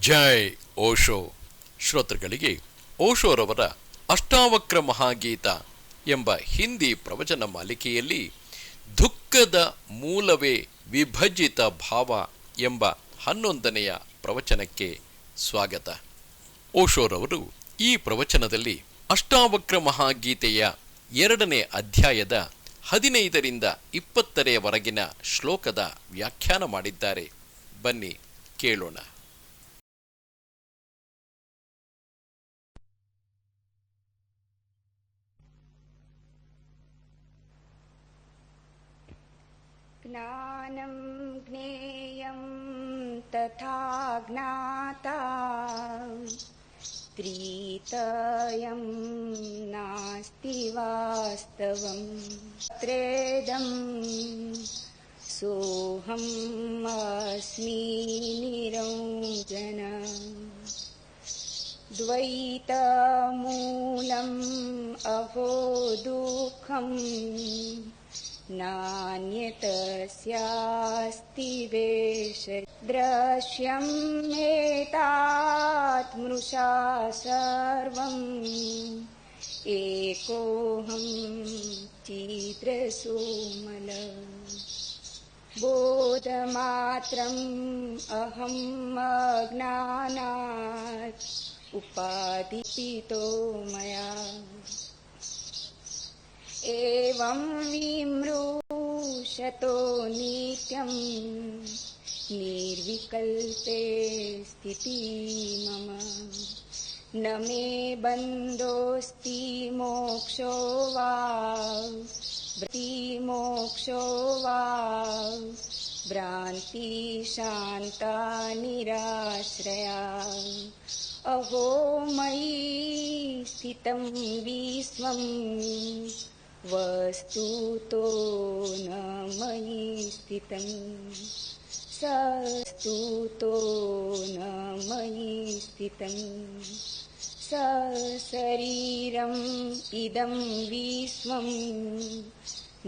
ಜೈ ಓಶೋ. ಶ್ರೋತೃಗಳಿಗೆ ಓಶೋರವರ ಅಷ್ಟಾವಕ್ರ ಮಹಾಗೀತ ಎಂಬ ಹಿಂದಿ ಪ್ರವಚನ ಮಾಲಿಕೆಯಲ್ಲಿ ದುಃಖದ ಮೂಲವೇ ವಿಭಜಿತ ಭಾವ ಎಂಬ 11ನೆಯ ಪ್ರವಚನಕ್ಕೆ ಸ್ವಾಗತ. ಓಶೋರವರು ಈ ಪ್ರವಚನದಲ್ಲಿ ಅಷ್ಟಾವಕ್ರ ಮಹಾಗೀತೆಯ 2ನೇ ಅಧ್ಯಾಯದ 15ರಿಂದ 20ರವರೆಗಿನ ಶ್ಲೋಕದ ವ್ಯಾಖ್ಯಾನ ಮಾಡಿದ್ದಾರೆ. ಬನ್ನಿ ಕೇಳೋಣ. ಜ್ಞಾನಂ ಜ್ಞೇಯಂ ತಥಾ ಜ್ಞಾತಾ ತ್ರಿತಯಂ ನಾಸ್ತಿ ವಾಸ್ತವಂ ತ್ರೇದಂ ಸೋಹಂ ಅಸ್ಮಿ ನಿರಂಜನ ದ್ವೈತ ಮೂಲಂ ಅಹೋ ದುಃಖಂ ನಾನ್ಯತಸ್ಯಾಸ್ತಿ ವೇಷ ದೃಶ್ಯಂ ಏತಾತ್ಮೃಷಾ ಸರ್ವಂ ಏಕೋಹಂ ಚಿತ್ರಸೋಮಲ ಬೋಧಮಾತ್ರಂ ಅಹಂ ಅಜ್ಞಾನಾತ್ ಉಪಾದಿಪಿತೋ ಮಯಾ ಏವಂ ವಿಮೃಶತೋ ನಿತ್ಯಂ ನಿರ್ವಿಕಲ್ಪೇ ಸ್ಥಿತಿ ಮಮ ನ ಮೇ ಬಂಧೋಸ್ತಿ ಮೋಕ್ಷೋ ವಾ ಭ್ರಾಂತಿ ಶಾಂತ ನಿರಾಶ್ರಯಾ ಅಹೋ ಮಯಿ ಸ್ಥಿತಂ ವಿಶ್ವಂ ವಸ್ತುತೋ ನ ಮಯಿ ಸ್ಥಿತಂ ಸಸ್ತುತೋ ನ ಮಯಿ ಸ್ಥಿತಂ ಸಶರೀರಂ ಇದಂ ವಿಶ್ವಂ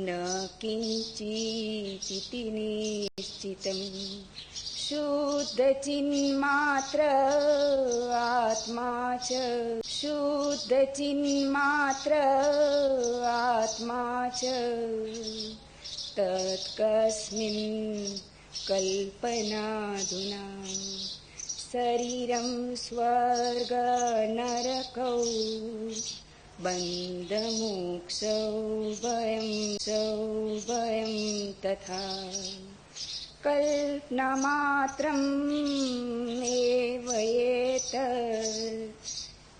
ನ ಕಿಂಚಿದಿತಿ ನಿಶ್ಚಿತಂ ಶುದ್ಧ ಚಿನ್ಮಾತ್ರ ಆತ್ಮಾ ಚ ಶುದ್ಧ ಚಿನ್ಮಾತ್ರ ಆತ್ಮಾ ಚ ತತ್ಕಸ್ಮಿನ್ ಕಲ್ಪನಾಧುನಾ ಶರೀರಂ ಸ್ವರ್ಗ ನರಕೌ ಬಂಧಮೋಕ್ಷೌ ಭಯಂ ತಥಾ ಕಲ್ಪನಾಮಾತ್ರಂ ಏವ ಏತತ್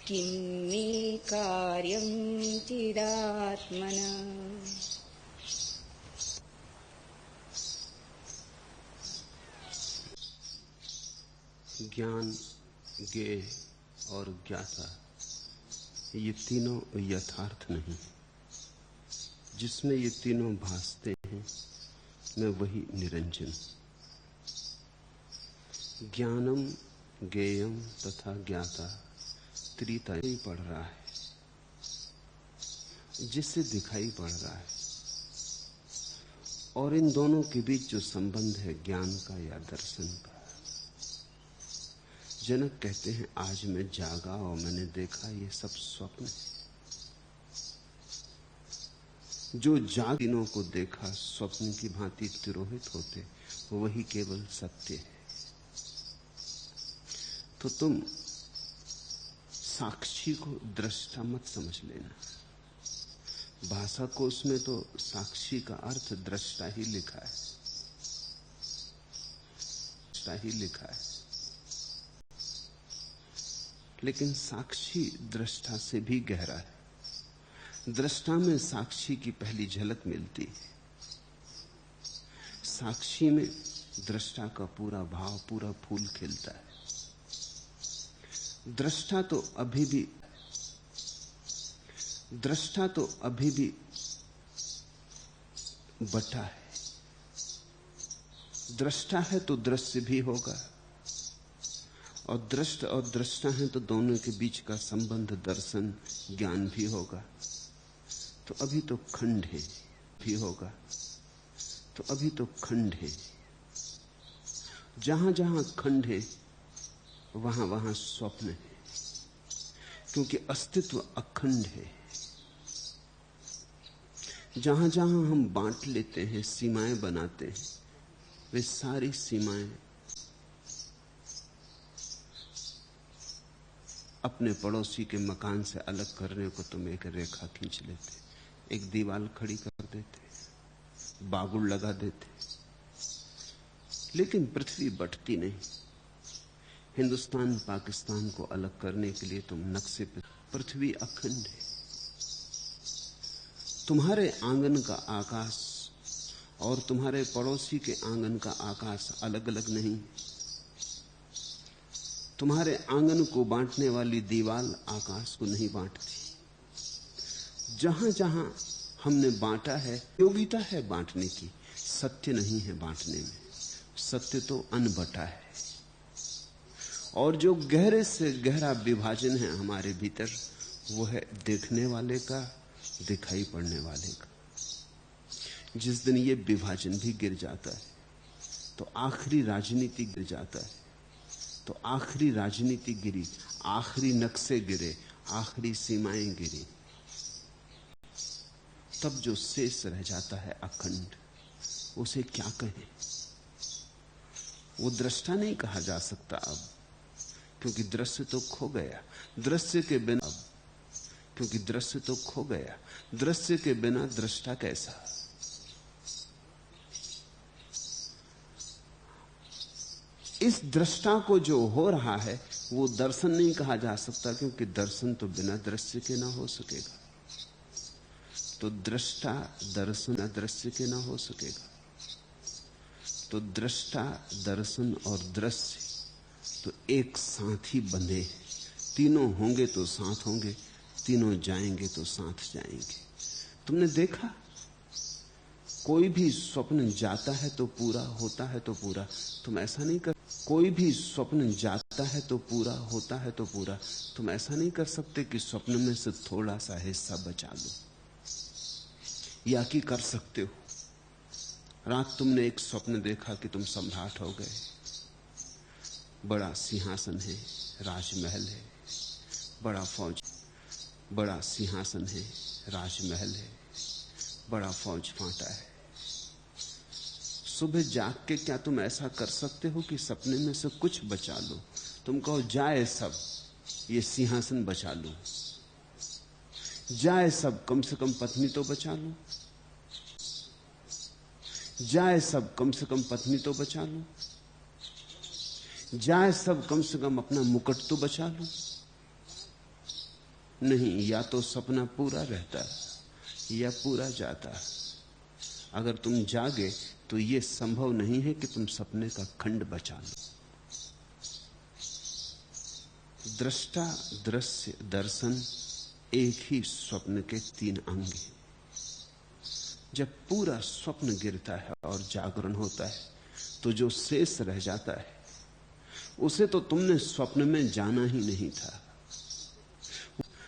ಕಿಂ ಮೇ ಕಾರ್ಯಂ ಚಿದಾತ್ಮನಃ. ज्ञान, ज्ञेय और ज्ञाता ये तीनों यथार्थ नहीं. जिसमें ये तीनों भासते हैं मैं वही निरंजन. ज्ञानम ज्ञेयम तथा ज्ञाता त्रिता ही पड़ रहा है, जिससे दिखाई पड़ रहा है. और इन दोनों के बीच जो संबंध है ज्ञान का या दर्शन का. जनक कहते हैं आज मैं जागा और मैंने देखा ये सब स्वप्न है. जो जाग तीनों को देखा स्वप्न की भांति तिरोहित होते वही केवल सत्य है. तो तुम साक्षी को दृष्टा मत समझ लेना. भाषा कोश में तो साक्षी का अर्थ दृष्टा ही लिखा है, दृष्टा ही लिखा है. लेकिन साक्षी दृष्टा से भी गहरा है. दृष्टा में साक्षी की पहली झलक मिलती है. साक्षी में दृष्टा का पूरा भाव, पूरा फूल खिलता है. दृष्टा तो अभी भी बटा है. दृष्टा है तो दृश्य भी होगा, और दृष्ट और दृष्टा है तो दोनों के बीच का संबंध दर्शन ज्ञान भी होगा. तो अभी तो खंड है भी होगा. तो अभी तो खंड है. जहां जहां खंड है वहां वहां स्वप्न है, क्योंकि अस्तित्व अखंड है। जहां जहां हम बांट लेते हैं, सीमाएं बनाते हैं, वे सारी सीमाएं अपने पड़ोसी के मकान से अलग करने को तुम एक रेखा खींच लेते, एक दीवार खड़ी कर देते, बागुड़ लगा देते, लेकिन पृथ्वी बंटती नहीं। हिंदुस्तान पाकिस्तान को अलग करने के लिए तुम नक्शे पे, पृथ्वी अखंड है। तुम्हारे आंगन का आकाश और तुम्हारे पड़ोसी के आंगन का आकाश अलग अलग नहीं। तुम्हारे आंगन को बांटने वाली दीवार आकाश को नहीं बांटती। जहां जहां हमने बांटा है, योग्यता है बांटने की, सत्य नहीं है बांटने में। सत्य तो अनबटा है। और जो गहरे से गहरा विभाजन है हमारे भीतर, वो है देखने वाले का, दिखाई पड़ने वाले का। जिस दिन ये विभाजन भी गिर जाता है तो आखिरी राजनीति गिर जाता है। तो आखिरी राजनीति गिरी, आखिरी नक्शे गिरे, आखिरी सीमाएं गिरी, तब जो शेष रह जाता है अखंड, उसे क्या कहें? वो दृष्टा नहीं कहा जा सकता अब, क्योंकि दृश्य तो खो गया। दृश्य के बिना, क्योंकि दृश्य तो खो गया। दृश्य के बिना दृष्टा कैसा? इस दृष्टा को जो हो रहा है वो दर्शन नहीं कहा जा सकता, क्योंकि दर्शन तो बिना दृश्य के ना हो सकेगा। तो दृष्टा दर्शन दृश्य के ना हो सकेगा। तो दृष्टा, दर्शन और दृश्य तो एक साथ ही बंधे। तीनों होंगे तो साथ होंगे, तीनों जाएंगे तो साथ जाएंगे। तुमने देखा, कोई भी स्वप्न जाता है तो पूरा, होता है तो पूरा। तुम ऐसा नहीं कर, कोई भी स्वप्न जाता है तो पूरा, होता है तो पूरा। तुम ऐसा नहीं कर सकते कि स्वप्न में से थोड़ा सा हिस्सा बचा लो, या कि कर सकते हो। रात तुमने एक स्वप्न देखा कि तुम सम्राट हो गए, बड़ा सिंहासन है, राजमहल है, बड़ा फौज, बड़ा सिंहासन है, राजमहल है, बड़ा फौज फांटा है। सुबह जाग के क्या तुम ऐसा कर सकते हो कि सपने में से कुछ बचा लो? तुम कहो जाए सब, ये सिंहासन बचा लो, जाए सब, कम से कम पत्नी तो बचा लो, जाए सब, कम से कम पत्नी तो बचा लो, जाए सब, कम से कम अपना मुकुट तो बचा लो। नहीं, या तो सपना पूरा रहता है या पूरा जाता है। अगर तुम जागे तो यह संभव नहीं है कि तुम सपने का खंड बचा लो। दृष्टा, दृश्य, दर्शन एक ही स्वप्न के तीन अंग हैं। जब पूरा स्वप्न गिरता है और जागरण होता है तो जो शेष रह जाता है उसे तो तुमने स्वप्न में जाना ही नहीं था।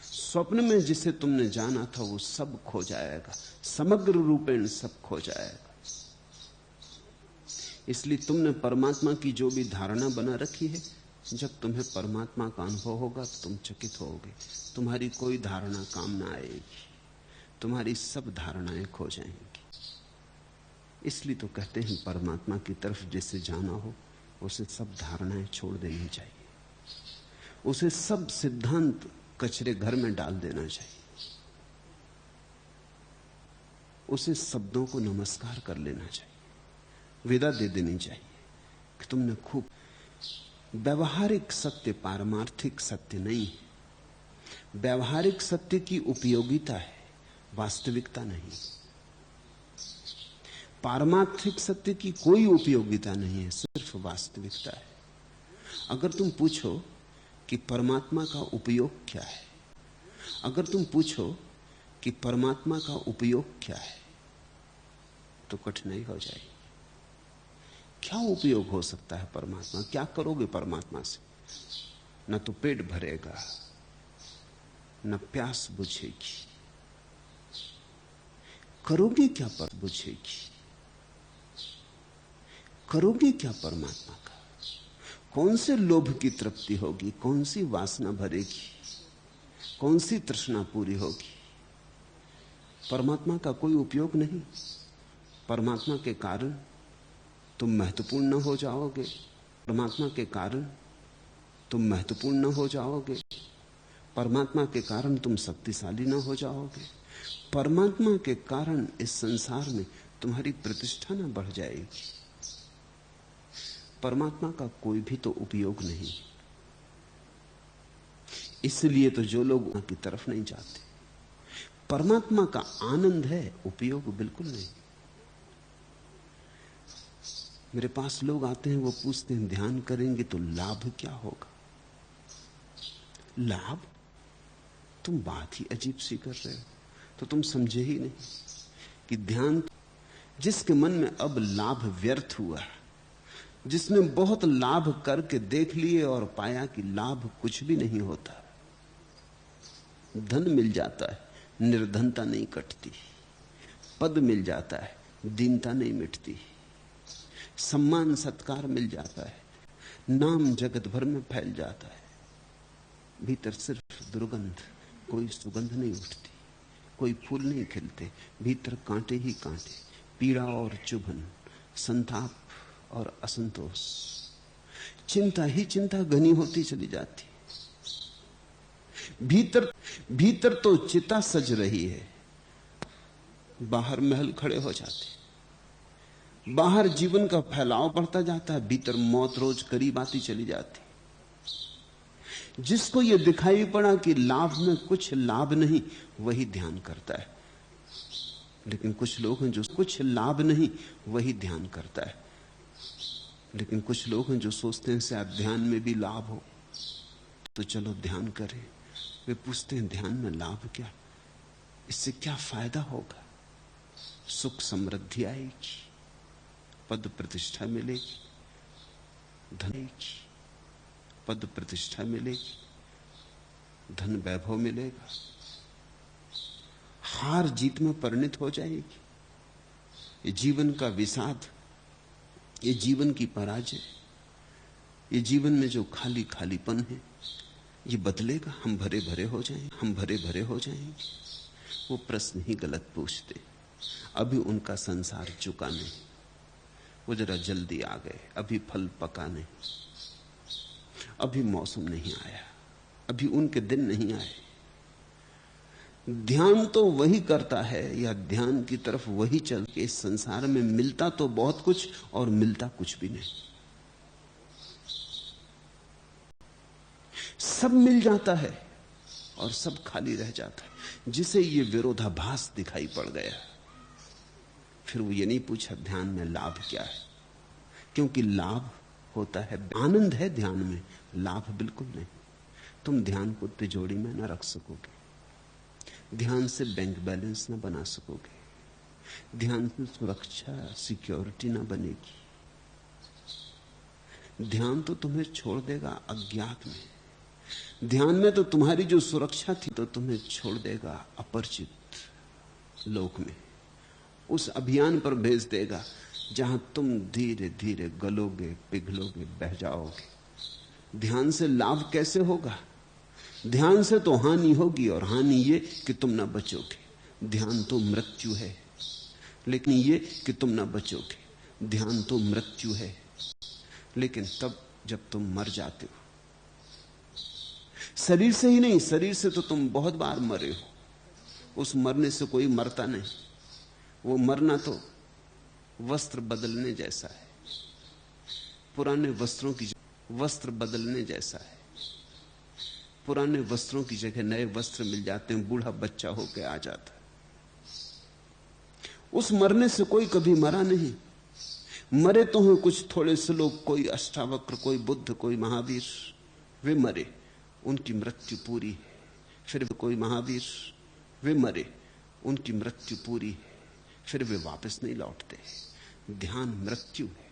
स्वप्न में जिसे तुमने जाना था वो सब खो जाएगा, समग्र रूपेण सब खो जाएगा। इसलिए तुमने परमात्मा की जो भी धारणा बना रखी है, जब तुम्हें परमात्मा का अनुभव होगा तो तुम चकित होगे। तुम्हारी कोई धारणा काम ना आएगी, तुम्हारी सब धारणाएं खो जाएंगी। इसलिए तो कहते हैं परमात्मा की तरफ जिसे जाना हो उसे सब धारणाएं छोड़ देनी चाहिए, उसे सब सिद्धांत कचरे घर में डाल देना चाहिए, उसे शब्दों को नमस्कार कर लेना चाहिए, विदा दे देनी चाहिए कि तुमने खूब। व्यवहारिक सत्य पारमार्थिक सत्य नहीं है। व्यवहारिक सत्य की उपयोगिता है, वास्तविकता नहीं। पारमार्थिक सत्य की कोई उपयोगिता नहीं है, सिर्फ वास्तविकता है। अगर तुम पूछो कि परमात्मा का उपयोग क्या है, अगर तुम पूछो कि परमात्मा का उपयोग क्या है, तो कठिनाई हो जाएगी। क्या उपयोग हो सकता है परमात्मा? क्या करोगे परमात्मा से? न तो पेट भरेगा, न प्यास बुझेगी। करोगे क्या पर बुझेगी? करोगे क्या परमात्मा का? कौन से लोभ की तृप्ति होगी, कौन सी वासना भरेगी, कौन सी तृष्णा पूरी होगी? परमात्मा का कोई उपयोग नहीं। परमात्मा के कारण तुम महत्वपूर्ण न हो जाओगे, परमात्मा के कारण तुम महत्वपूर्ण न हो जाओगे, परमात्मा के कारण तुम शक्तिशाली न हो जाओगे, परमात्मा के कारण इस संसार में तुम्हारी प्रतिष्ठा न बढ़ जाएगी। परमात्मा का कोई भी तो उपयोग नहीं। इसलिए तो जो लोग उनकी तरफ नहीं जाते, परमात्मा का आनंद है, उपयोग बिल्कुल नहीं। मेरे पास लोग आते हैं, वो पूछते हैं ध्यान करेंगे तो लाभ क्या होगा? लाभ? तुम बात ही अजीब सी कर रहे हो। तो तुम समझे ही नहीं कि ध्यान, जिसके मन में अब लाभ व्यर्थ हुआ, जिसने बहुत लाभ करके देख लिए और पाया कि लाभ कुछ भी नहीं होता, धन मिल जाता है, निर्धनता नहीं कटती, पद मिल जाता है, दीनता नहीं मिटती, सम्मान सत्कार मिल जाता है, नाम जगत भर में फैल जाता है, भीतर सिर्फ दुर्गंध, कोई सुगंध नहीं उठती, कोई फूल नहीं खिलते, भीतर कांटे ही कांटे, पीड़ा और चुभन, संताप और असंतोष, चिंता ही चिंता घनी होती चली जाती। भीतर तो चिता सज रही है, बाहर महल खड़े हो जाते, बाहर जीवन का फैलाव बढ़ता जाता है, भीतर मौत रोज करीब आती चली जाती। जिसको यह दिखाई पड़ा कि लाभ में कुछ लाभ नहीं, वही ध्यान करता है। लेकिन कुछ लोग हैं जो कुछ लाभ नहीं, वही ध्यान करता है। लेकिन कुछ लोग हैं जो सोचते हैं शायद ध्यान में भी लाभ हो, तो चलो ध्यान करें। वे पूछते हैं ध्यान में लाभ क्या, इससे क्या फायदा होगा? सुख समृद्धि आएगी, पद प्रतिष्ठा मिलेगी, धन, पद प्रतिष्ठा मिलेगी, धन वैभव मिलेगा, हार जीत में परिणित हो जाएगी। ये जीवन का विषाद, ये जीवन की पराजय, ये जीवन में जो खाली खालीपन है, ये बदलेगा। हम भरे भरे हो जाएंगे, हम भरे भरे हो जाएंगे। वो प्रश्न ही गलत पूछते। अभी उनका संसार चुका नहीं, वो जरा जल्दी आ गए। अभी फल पका नहीं, अभी मौसम नहीं आया, अभी उनके दिन नहीं आए। ध्यान तो वही करता है, या ध्यान की तरफ वही चल के इस संसार में मिलता तो बहुत कुछ और मिलता कुछ भी नहीं। सब मिल जाता है और सब खाली रह जाता है। जिसे ये विरोधाभास दिखाई पड़ गया, फिर वो ये नहीं पूछा ध्यान में लाभ क्या है, क्योंकि लाभ होता है, आनंद है ध्यान में, लाभ बिल्कुल नहीं। तुम ध्यान को तिजोरी में न रख सकोगे, ध्यान से बैंक बैलेंस न बना सकोगे, ध्यान से सुरक्षा सिक्योरिटी न बनेगी। ध्यान तो तुम्हें छोड़ देगा अज्ञात में। ध्यान में तो तुम्हारी जो सुरक्षा थी तो तुम्हें छोड़ देगा अपरिचित लोक में, उस अभियान पर भेज देगा जहां तुम धीरे धीरे गलोगे, पिघलोगे, बह जाओगे। ध्यान से लाभ कैसे होगा? ध्यान से तो हानि होगी, और हानि ये कि तुम ना बचोगे। ध्यान तो मृत्यु है, लेकिन ये कि तुम ना बचोगे। ध्यान तो मृत्यु है, लेकिन तब जब तुम मर जाते हो। शरीर से ही नहीं, शरीर से तो तुम बहुत बार मरे हो। उस मरने से कोई मरता नहीं। वो मरना तो वस्त्र बदलने जैसा है, पुराने वस्त्रों की वस्त्र बदलने जैसा है। पुराने वस्त्रों की जगह नए वस्त्र मिल जाते हैं, बूढ़ा बच्चा होकर आ जाता है। उस मरने से कोई कभी मरा नहीं। मरे तो हैं कुछ थोड़े से लोग, कोई अष्टावक्र, कोई बुद्ध, कोई महावीर, वे मरे, उनकी मृत्यु पूरी है। फिर कोई महावीर, वे मरे, उनकी मृत्यु पूरी है, फिर वे वापस नहीं लौटते। ध्यान मृत्यु है।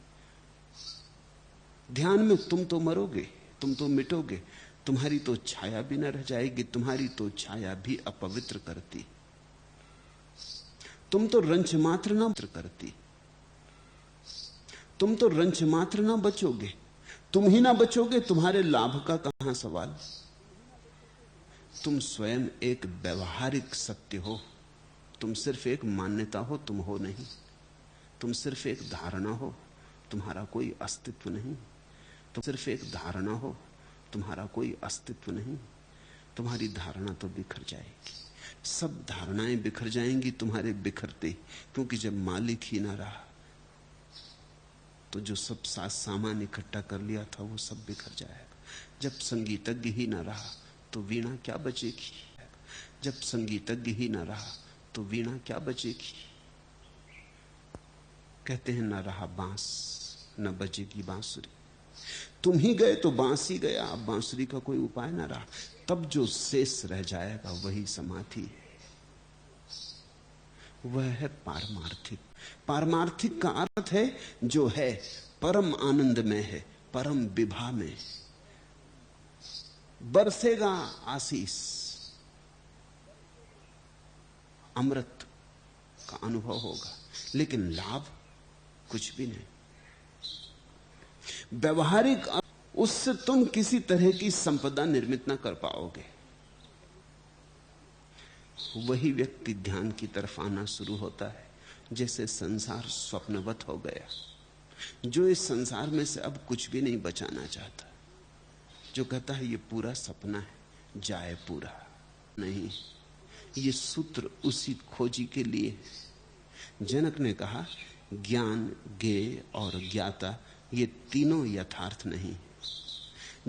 ध्यान में तुम तो मरोगे, तुम तो मिटोगे, तुम्हारी तो छाया भी न रह जाएगी। तुम्हारी तो छाया भी अपवित्र करती, तुम तो रंच मात्र ना करती, तुम तो रंच मात्र ना बचोगे। तुम ही ना बचोगे, तुम्हारे लाभ का कहां सवाल। तुम स्वयं एक व्यवहारिक सत्य हो, तुम सिर्फ एक मान्यता हो, तुम हो नहीं। तुम सिर्फ एक धारणा हो, तुम्हारा कोई अस्तित्व नहीं। तुम सिर्फ एक धारणा हो, तुम्हारा कोई अस्तित्व नहीं। तुम्हारी धारणा तो बिखर जाएगी, सब धारणाएं बिखर जाएंगी तुम्हारे बिखरते, क्योंकि जब मालिक ही ना रहा तो जो सब सामान इकट्ठा कर लिया था वो सब बिखर जाएगा। जब संगीतज्ञ ही ना रहा तो वीणा क्या बचेगी। जब संगीतज्ञ ही ना रहा तो वीणा क्या बचेगी। कहते हैं ना रहा बांस न बजेगी बांसुरी। तुम ही गए तो बांस ही गया, अब बांसुरी का कोई उपाय ना रहा। तब जो शेष रह जाएगा वही समाधि है, वह है पारमार्थिक। पारमार्थिक का अर्थ है जो है परम आनंद में है, परम विभा में। बरसेगा आशीष, अमृत का अनुभव होगा, लेकिन लाभ कुछ भी नहीं। व्यवहारिक उससे तुम किसी तरह की संपदा निर्मित ना कर पाओगे। वही व्यक्ति ध्यान की तरफ आना शुरू होता है जैसे संसार स्वप्नवत हो गया, जो इस संसार में से अब कुछ भी नहीं बचाना चाहता, जो कहता है ये पूरा सपना है, जाए पूरा नहीं। ये सूत्र उसी खोजी के लिए। जनक ने कहा ज्ञान, ज्ञेय और ज्ञाता ये तीनों यथार्थ नहीं।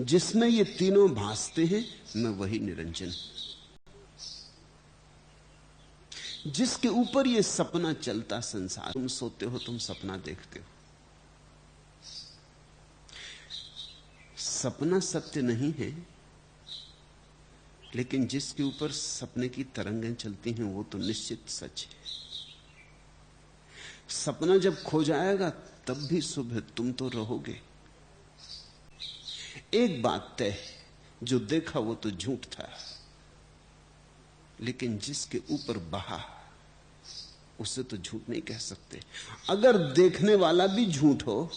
जिसमें ये तीनों भासते हैं मैं वही निरंजन। जिसके ऊपर ये सपना चलता संसार, तुम सोते हो, तुम सपना देखते हो। सपना सत्य नहीं है, लेकिन जिसके ऊपर सपने की तरंगें चलती हैं वो तो निश्चित सच है। सपना जब खो जाएगा तब भी सुबह तुम तो रहोगे। एक बात तय, जो देखा वो तो झूठ था, लेकिन जिसके ऊपर बहा उसे तो झूठ नहीं कह सकते। अगर देखने वाला भी झूठ हो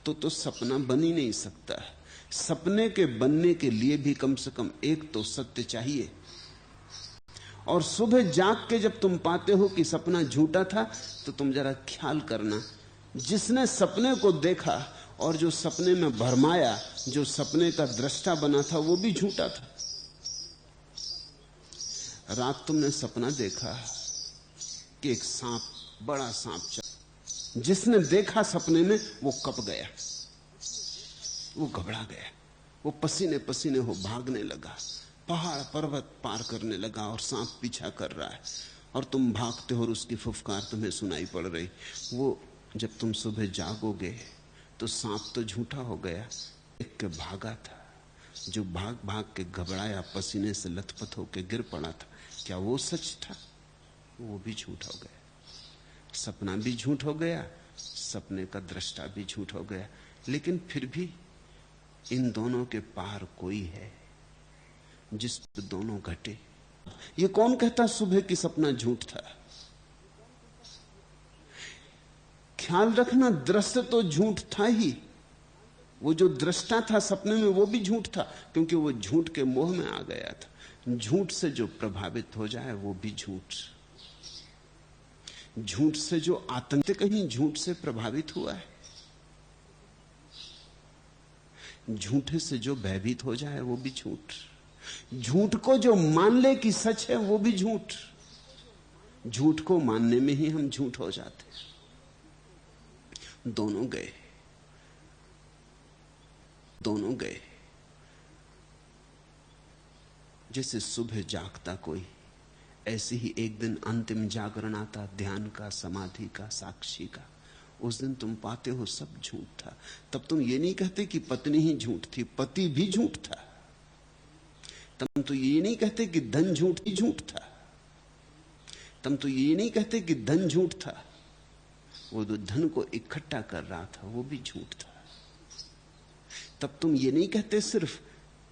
तो सपना बन ही नहीं सकता। सपने के बनने के लिए भी कम से कम एक तो सत्य चाहिए। और सुबह जाग के जब तुम पाते हो कि सपना झूठा था तो तुम जरा ख्याल करना, जिसने सपने को देखा और जो सपने में भरमाया, जो सपने का दृष्टा बना था, वो भी झूठा था। रात तुमने सपना देखा कि एक सांप, बड़ा सांप चल, जिसने देखा सपने में वो कप गया, वो घबरा गया, वो पसीने पसीने हो भागने लगा, पहाड़ पर्वत पार करने लगा और सांप पीछा कर रहा है और तुम भागते हो और उसकी फुफकार तुम्हें सुनाई पड़ रही। वो जब तुम सुबह जागोगे तो सांप तो झूठा हो गया, एक के भागा था, जो भाग भाग के घबराया, पसीने से लथपथ होकर गिर पड़ा था, क्या वो सच था? वो भी झूठ हो गया। सपना भी झूठ हो गया, सपने का दृष्टा भी झूठ हो गया, लेकिन फिर भी इन दोनों के पार कोई है जिस पर दोनों घटे। ये कौन कहता सुबह की सपना झूठ था? ख्याल रखना, दृश्य तो झूठ था ही, वो जो दृष्टा था सपने में वो भी झूठ था, क्योंकि वो झूठ के मोह में आ गया था। झूठ से जो प्रभावित हो जाए वो भी झूठ। झूठ से जो आतंक, कहीं झूठ से प्रभावित हुआ है। झूठे से जो भयभीत हो जाए वो भी झूठ। झूठ को जो मान ले कि सच है वो भी झूठ। झूठ को मानने में ही हम झूठ हो जाते हैं। दोनों गए, दोनों गए। जैसे सुबह जागता कोई, ऐसे ही एक दिन अंतिम जागरण आता, ध्यान का, समाधि का, साक्षी का। उस दिन तुम पाते हो सब झूठ था। तब तुम ये नहीं कहते कि पत्नी ही झूठ थी, पति भी झूठ था। तुम तो ये नहीं कहते कि धन झूठ ही झूठ था। तुम तो ये नहीं कहते कि धन झूठ था, वो जो धन को इकट्ठा कर रहा था वो भी झूठ था। तब तुम ये नहीं कहते सिर्फ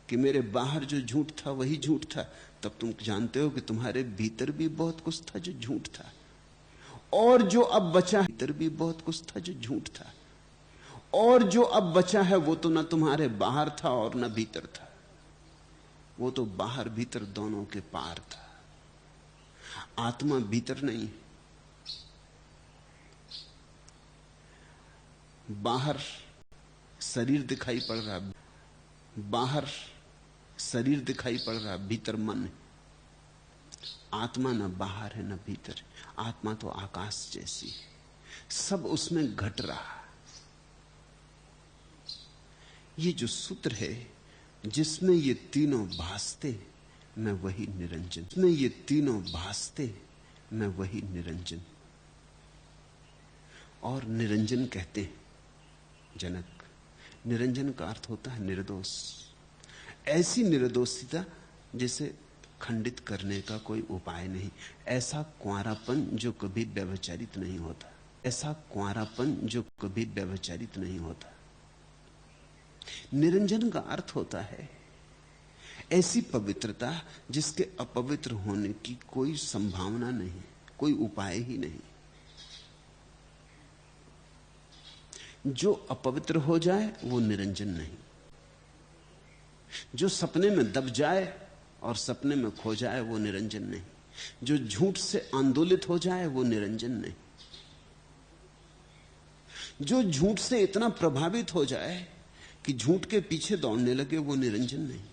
कि मेरे बाहर जो झूठ था वही झूठ था, तब तुम जानते हो कि तुम्हारे भीतर भी बहुत कुछ था जो झूठ था, और जो अब बचा भीतर भी बहुत कुछ था जो झूठ था, और जो अब बचा है वो तो ना तुम्हारे बाहर था और ना भीतर था, वो तो बाहर भीतर दोनों के पार था। आत्मा भीतर नहीं है। बाहर शरीर दिखाई पड़ रहा, बाहर शरीर दिखाई पड़ रहा, भीतर मन है। आत्मा न बाहर है न भीतर है। आत्मा तो आकाश जैसी है, सब उसमें घट रहा। ये जो सूत्र है जिसमें ये तीनों भासते, मैं वही निरंजन, जिसमें ये तीनों भासते मैं वही निरंजन। और निरंजन कहते हैं जनक, निरंजन का अर्थ होता है निर्दोष। ऐसी निर्दोषता जिसे खंडित करने का कोई उपाय नहीं, ऐसा कुंवारापन जो कभी व्यभिचारित नहीं होता, ऐसा कुंवारापन जो कभी व्यभिचारित नहीं होता। निरंजन का अर्थ होता है ऐसी पवित्रता जिसके अपवित्र होने की कोई संभावना नहीं, कोई उपाय ही नहीं। जो अपवित्र हो जाए वो निरंजन नहीं, जो सपने में दब जाए और सपने में खो जाए वो निरंजन नहीं, जो झूठ से आंदोलित हो जाए वो निरंजन नहीं, जो झूठ से इतना प्रभावित हो जाए कि झूठ के पीछे दौड़ने लगे वो निरंजन नहीं।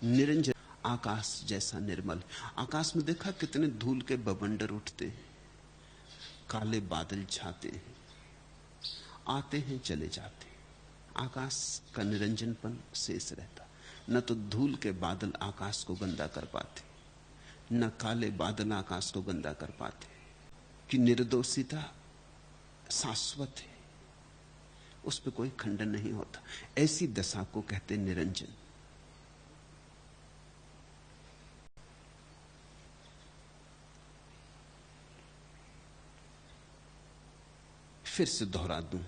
निरंजन आकाश जैसा निर्मल। आकाश में देखा कितने धूल के बवंडर उठते हैं, काले बादल छाते हैं, आते हैं चले जाते हैं। आकाश का निरंजनपन शेष रहता। न तो धूल के बादल आकाश को गंदा कर पाते, न काले बादल आकाश को गंदा कर पाते। कि निर्दोषिता शाश्वत है, उस पर कोई खंडन नहीं होता। ऐसी दशा को कहते निरंजन। फिर से दोहरा दूं,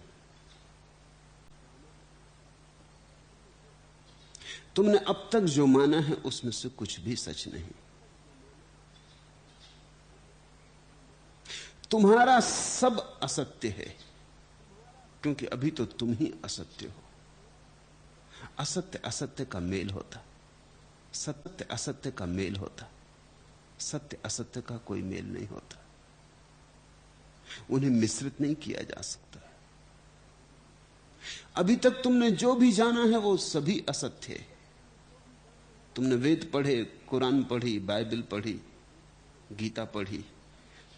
तुमने अब तक जो माना है उसमें से कुछ भी सच नहीं। तुम्हारा सब असत्य है, क्योंकि अभी तो तुम ही असत्य हो। असत्य असत्य का मेल होता, सत्य असत्य का मेल होता, सत्य असत्य का कोई मेल नहीं होता। उन्हें मिश्रित नहीं किया जा सकता। अभी तक तुमने जो भी जाना है वो सभी असत्य है। तुमने वेद पढ़े, कुरान पढ़ी, बाइबल पढ़ी, गीता पढ़ी,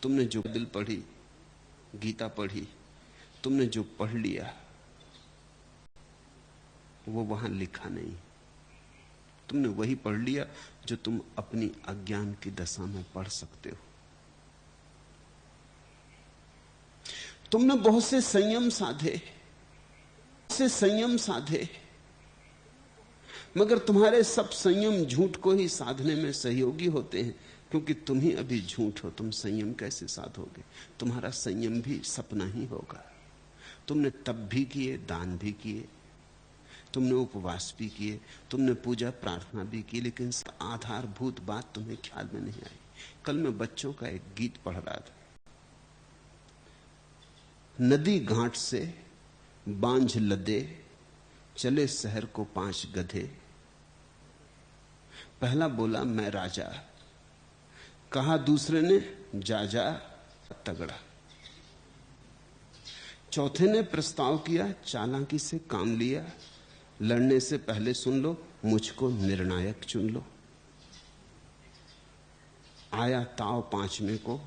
तुमने जो बाइबल पढ़ी, गीता पढ़ी, तुमने जो पढ़ लिया वो वहां लिखा नहीं। तुमने वही पढ़ लिया जो तुम अपनी अज्ञान की दशा में पढ़ सकते हो। तुमने बहुत से संयम साधे, मगर तुम्हारे सब संयम झूठ को ही साधने में सहयोगी होते हैं, क्योंकि तुम ही अभी झूठ हो। तुम संयम कैसे साधोगे? तुम्हारा संयम भी सपना ही होगा। तुमने तप भी किए, दान भी किए, तुमने उपवास भी किए, तुमने पूजा प्रार्थना भी की, लेकिन आधारभूत बात तुम्हें ख्याल में नहीं आई। कल मैं बच्चों का एक गीत पढ़ रहा था। नदी घाट से बांझ लदे, चले शहर को 5 गधे। पहला बोला मैं राजा, कहा दूसरे ने जा जा तगड़ा। चौथे ने प्रस्ताव किया, चालाकी से काम लिया, लड़ने से पहले सुन लो, मुझको निर्णायक चुन लो। आया ताव 5वें को,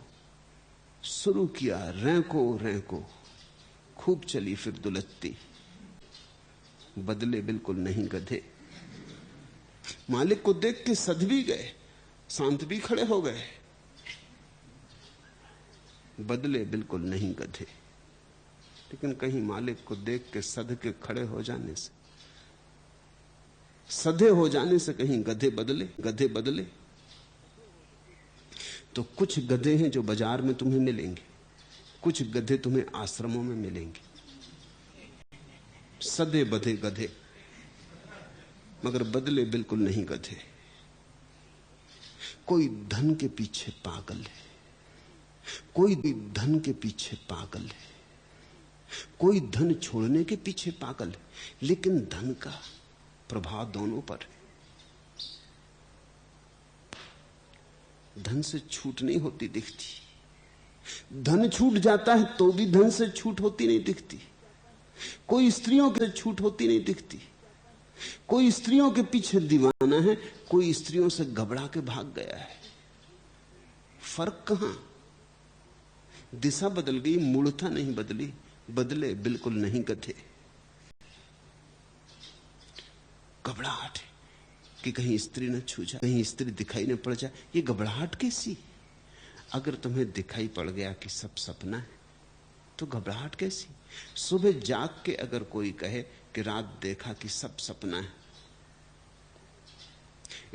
शुरू किया रैंको, खूब चली फिर दुलत्ती, बदले बिल्कुल नहीं गधे। मालिक को देख के सध भी गए, शांत भी खड़े हो गए, बदले बिल्कुल नहीं गधे। लेकिन कहीं मालिक को देख के सध के खड़े हो जाने से, सधे हो जाने से कहीं गधे बदले। तो कुछ गधे हैं जो बाजार में तुम्हें मिलेंगे, कुछ गधे तुम्हें आश्रमों में मिलेंगे। सधे बधे गधे, मगर बदले बिल्कुल नहीं गधे। कोई धन के पीछे पागल है, कोई भी धन के पीछे पागल है, कोई धन छोड़ने के पीछे पागल है, लेकिन धन का प्रभाव दोनों पर है। धन से छूट नहीं होती दिखती, धन छूट जाता है तो भी धन से छूट होती नहीं दिखती। कोई स्त्रियों के छूट होती नहीं दिखती, कोई स्त्रियों के पीछे दीवाना है, कोई स्त्रियों से घबरा के भाग गया है। फर्क कहां? दिशा बदल गई, मूर्खता नहीं बदली, बदले बिल्कुल नहीं गधे। घबराहट है कि कहीं स्त्री न छू जाए, कहीं स्त्री दिखाई न पड़ जाए। ये घबराहट कैसी? अगर तुम्हें दिखाई पड़ गया कि सब सपना है तो घबराहट कैसी? सुबह जाग के अगर कोई कहे कि रात देखा कि सब सपना है,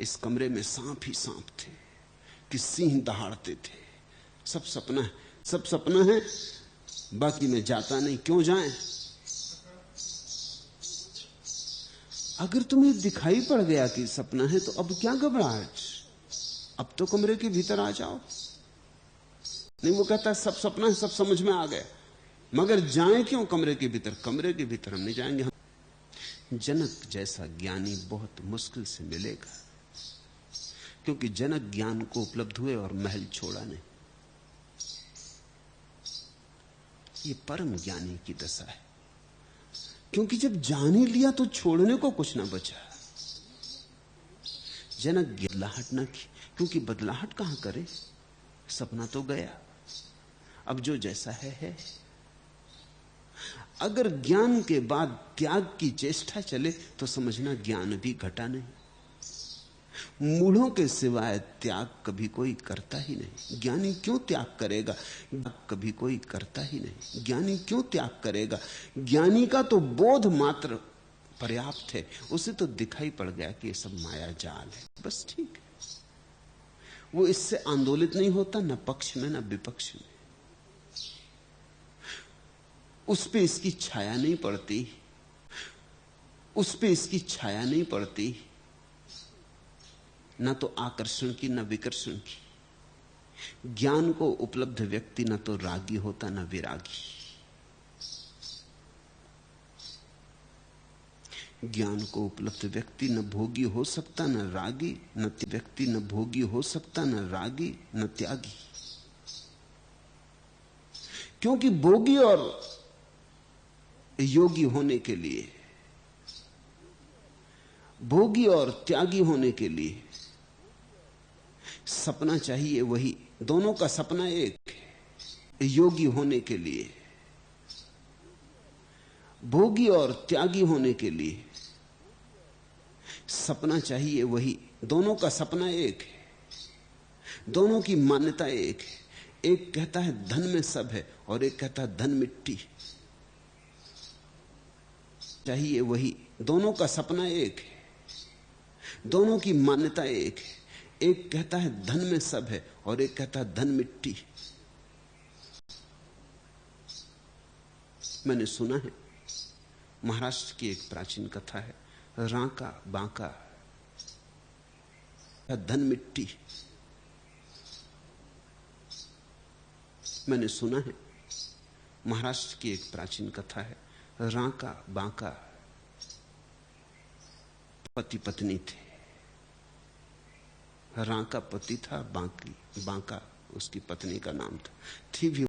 इस कमरे में सांप ही सांप थे, कि सिंह दहाड़ते थे, सब सपना है, सब सपना है, बाकी मैं जाता नहीं, क्यों जाएं? अगर तुम्हें दिखाई पड़ गया कि सपना है तो अब क्या घबराहट? अब तो कमरे के भीतर आ जाओ। नहीं, वो कहता है सब सपना है, सब समझ में आ गया, मगर जाएं क्यों कमरे के भीतर? कमरे के भीतर हम नहीं जाएंगे। जनक जैसा ज्ञानी बहुत मुश्किल से मिलेगा, क्योंकि जनक ज्ञान को उपलब्ध हुए और महल छोड़ा नहीं। ये परम ज्ञानी की दशा है, क्योंकि जब जान ही लिया तो छोड़ने को कुछ ना बचा। जनक बदलाहट ना की, क्योंकि बदलाहट कहां करे? सपना तो गया, अब जो जैसा है। अगर ज्ञान के बाद त्याग की चेष्टा चले तो समझना ज्ञान भी घटा नहीं। मूढ़ों के सिवाय त्याग कभी कोई करता ही नहीं। ज्ञानी क्यों त्याग करेगा? कभी कोई करता ही नहीं। ज्ञानी क्यों त्याग करेगा? ज्ञानी का तो बोध मात्र पर्याप्त है, उसे तो दिखाई पड़ गया कि ये सब माया जाल है, बस ठीक है। वो इससे आंदोलित नहीं होता, न पक्ष में न विपक्ष में। उस पे इसकी छाया नहीं पड़ती, उस पे इसकी छाया नहीं पड़ती, न तो आकर्षण की न विकर्षण की। ज्ञान को उपलब्ध व्यक्ति न तो रागी होता न विरागी। ज्ञान को उपलब्ध व्यक्ति न भोगी हो सकता न रागी, न व्यक्ति न भोगी हो सकता न रागी न त्यागी। क्योंकि भोगी और योगी होने के लिए, भोगी और त्यागी होने के लिए सपना चाहिए वही, दोनों का सपना एक है। योगी होने के लिए, भोगी और त्यागी होने के लिए सपना चाहिए वही, दोनों का सपना एक है, दोनों की मान्यता एक है। एक कहता है धन में सब है और एक कहता है धन मिट्टी चाहिए वही, दोनों का सपना एक है, दोनों की मान्यता एक है। एक कहता है धन में सब है और एक कहता है धन मिट्टी। मैंने सुना है, महाराष्ट्र की एक प्राचीन कथा है, रांका बांका धन मिट्टी। मैंने सुना है, महाराष्ट्र की एक प्राचीन कथा है, रांका बांका पति पत्नी थे। रांका पति था, बांका उसकी पत्नी का नाम था। थी भी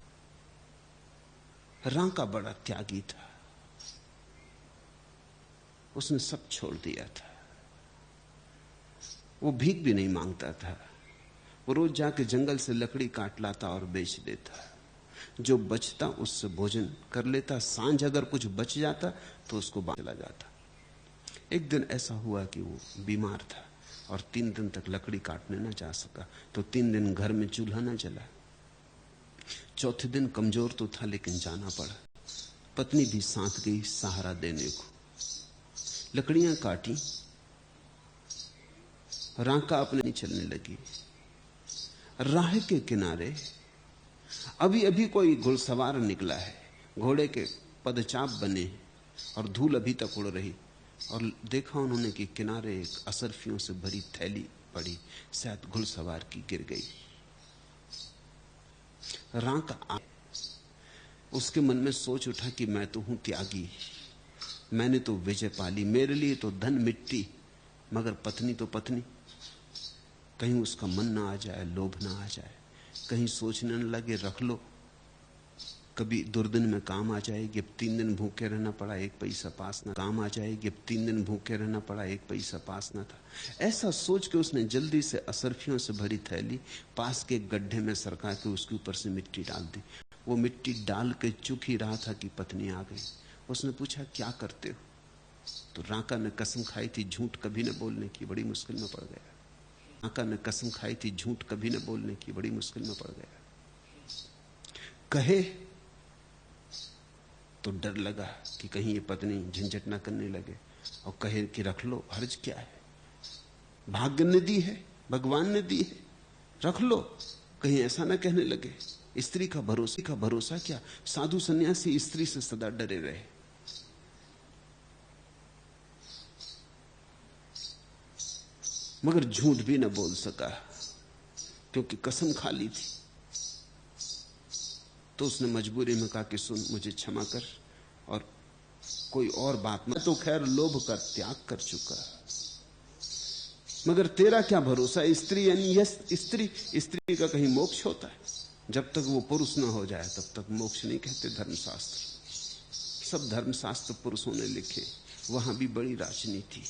रांका बड़ा त्यागी था, उसने सब छोड़ दिया था। वो भीख भी नहीं मांगता था, वो रोज जाके जंगल से लकड़ी काट लाता और बेच देता, जो बचता उससे भोजन कर लेता। सांझ अगर कुछ बच जाता तो उसको बांध चला जाता। एक दिन ऐसा हुआ कि वो बीमार था और 3 दिन तक लकड़ी काटने न जा सका, तो 3 दिन घर में चूल्हा न जला। चौथे दिन कमजोर तो था लेकिन जाना पड़ा। पत्नी भी साथ गई सहारा देने को। लकड़ियां काटी, रांका अपने नहीं चलने लगी। राह के किनारे अभी अभी कोई घुड़सवार निकला है, घोड़े के पदचाप बने और धूल अभी तक उड़ रही, और देखा उन्होंने कि किनारे एक असरफियों से भरी थैली पड़ी, शायद घुड़सवार की गिर गई। रांका उसके मन में सोच उठा कि मैं तो हूं त्यागी, मैंने तो विजय पाली, मेरे लिए तो धन मिट्टी, मगर पत्नी तो पत्नी। कहीं उसका मन ना आ जाए, लोभ ना आ जाए, कहीं सोचने न लगे रख लो, कभी दुर्दिन में काम आ जाएगी। अब 3 दिन भूखे रहना पड़ा, 1 पैसा पास ना, काम आ जाएगी। अब 3 दिन भूखे रहना पड़ा, 1 पैसा पास ना था। ऐसा सोच के उसने जल्दी से असरफियों से भरी थैली पास के गड्ढे में सरका के उसके ऊपर से मिट्टी डाल दी। वो मिट्टी डाल के चुक ही रहा था कि पत्नी आ गई। उसने पूछा, क्या करते हो? तो राका ने कसम खाई थी झूठ कभी न बोलने की, बड़ी मुश्किल में पड़ गया। राका ने कसम खाई थी झूठ कभी न बोलने की, बड़ी मुश्किल में पड़ गया। कहे तो डर लगा कि कहीं ये पत्नी झंझट ना करने लगे, और कहे कि रख लो, हर्ज क्या है, भाग्य ने दी है, भगवान ने दी है, रख लो, कहीं ऐसा ना कहने लगे। स्त्री का भरोसा क्या? साधु सन्यासी स्त्री से सदा डरे रहे। मगर झूठ भी न बोल सका क्योंकि कसम खा ली थी। तो उसने मजबूरी में कहा कि सुन, मुझे क्षमा कर और कोई और बात, मैं तो खैर लोभ का त्याग कर चुका, मगर तेरा क्या भरोसा? स्त्री यानी यस स्त्री का कहीं मोक्ष होता है? जब तक वो पुरुष ना हो जाए तब तक मोक्ष नहीं कहते धर्मशास्त्र। सब धर्मशास्त्र पुरुषों ने लिखे, वहां भी बड़ी राजनीति।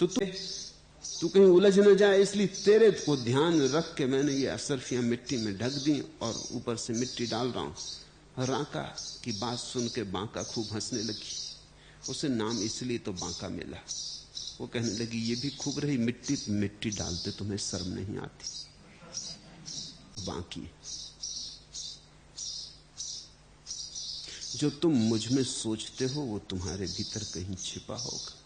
तो तू कहीं उलझ न जाए, इसलिए तेरे को ध्यान रख के मैंने ये असरफियां मिट्टी में ढक दी और ऊपर से मिट्टी डाल रहा हूं। राका की बात सुन के बांका खूब हंसने लगी। उसे नाम इसलिए तो बांका मिला। वो कहने लगी, ये भी खूब रही, मिट्टी पे मिट्टी डालते तुम्हें शर्म नहीं आती? बाकी जो तुम मुझ में सोचते हो वो तुम्हारे भीतर कहीं छिपा होगा।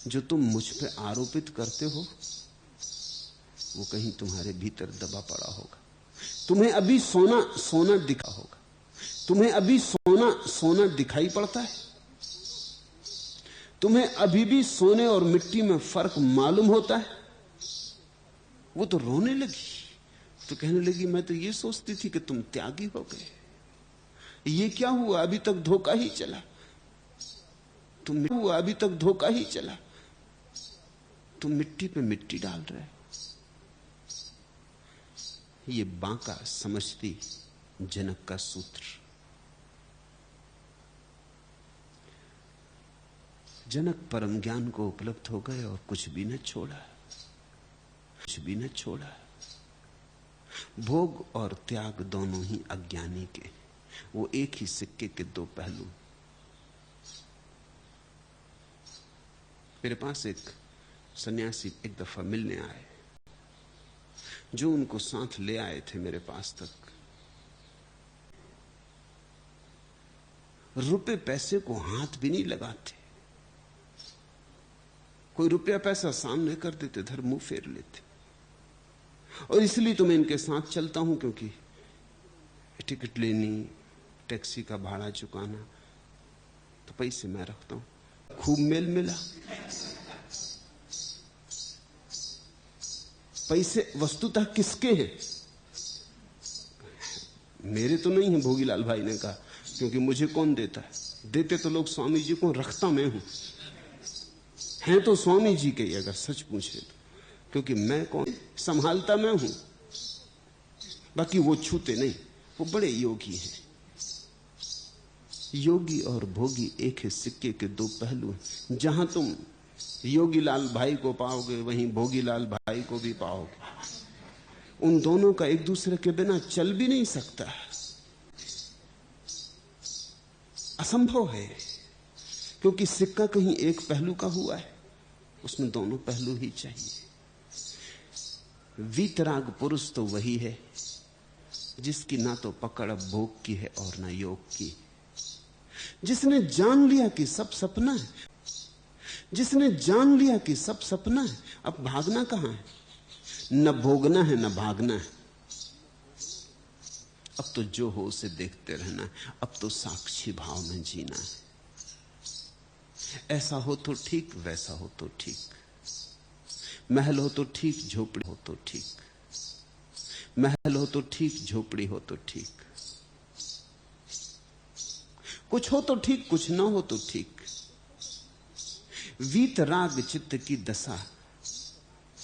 जो तुम मुझ पे आरोपित करते हो वो कहीं तुम्हारे भीतर दबा पड़ा होगा। तुम्हें अभी सोना सोना दिखा होगा, तुम्हें अभी सोना सोना दिखाई पड़ता है, तुम्हें अभी भी सोने और मिट्टी में फर्क मालूम होता है। वो तो रोने लगी, तो कहने लगी, मैं तो ये सोचती थी कि तुम त्यागी हो गए, ये क्या हुआ? अभी तक धोखा ही चला, अभी तक धोखा ही चला, तुम मिट्टी पे मिट्टी डाल रहे हो। ये बांका समझती जनक का सूत्र। जनक परम ज्ञान को उपलब्ध हो गए और कुछ भी न छोड़ा, कुछ भी न छोड़ा। भोग और त्याग दोनों ही अज्ञानी के, वो एक ही सिक्के के 2 पहलू। मेरे पास एक सन्यासी एक दफा मिलने आए, जो उनको साथ ले आए थे मेरे पास तक। रुपए पैसे को हाथ भी नहीं लगाते, कोई रुपया पैसा सामने कर देते, धर मुंह फेर लेते। और इसलिए तो मैं इनके साथ चलता हूं, क्योंकि टिकट लेनी, टैक्सी का भाड़ा चुकाना, तो पैसे मैं रखता हूं। खूब मेल मिला। पैसे वस्तुतः किसके हैं? मेरे तो नहीं है, भोगीलाल भाई ने कहा, क्योंकि मुझे कौन देता है? देते तो लोग स्वामी जी को, रखता मैं हूं। हैं तो स्वामी जी के, अगर सच पूछे तो, क्योंकि मैं कौन, संभालता मैं हूं, बाकी वो छूते नहीं। वो बड़े योगी हैं। योगी और भोगी एक ही सिक्के के 2 पहलू हैं। जहां तुम योगीलाल भाई को पाओगे वहीं भोगीलाल भाई को भी पाओगे। उन दोनों का एक दूसरे के बिना चल भी नहीं सकता, असंभव है, क्योंकि सिक्का कहीं एक पहलू का हुआ है, उसमें दोनों पहलू ही चाहिए। वीतराग पुरुष तो वही है जिसकी ना तो पकड़ अब भोग की है और ना योग की, जिसने जान लिया कि सब सपना है, जिसने जान लिया कि सब सपना है, अब भागना कहां है? न भोगना है न भागना है, अब तो जो हो उसे देखते रहना है, अब तो साक्षी भाव में जीना है। ऐसा हो तो ठीक, वैसा हो तो ठीक, महल हो तो ठीक, झोपड़ी हो तो ठीक, महल हो तो ठीक, झोपड़ी हो तो ठीक, कुछ हो तो ठीक, कुछ ना हो तो ठीक। वीतराग चित्त की दशा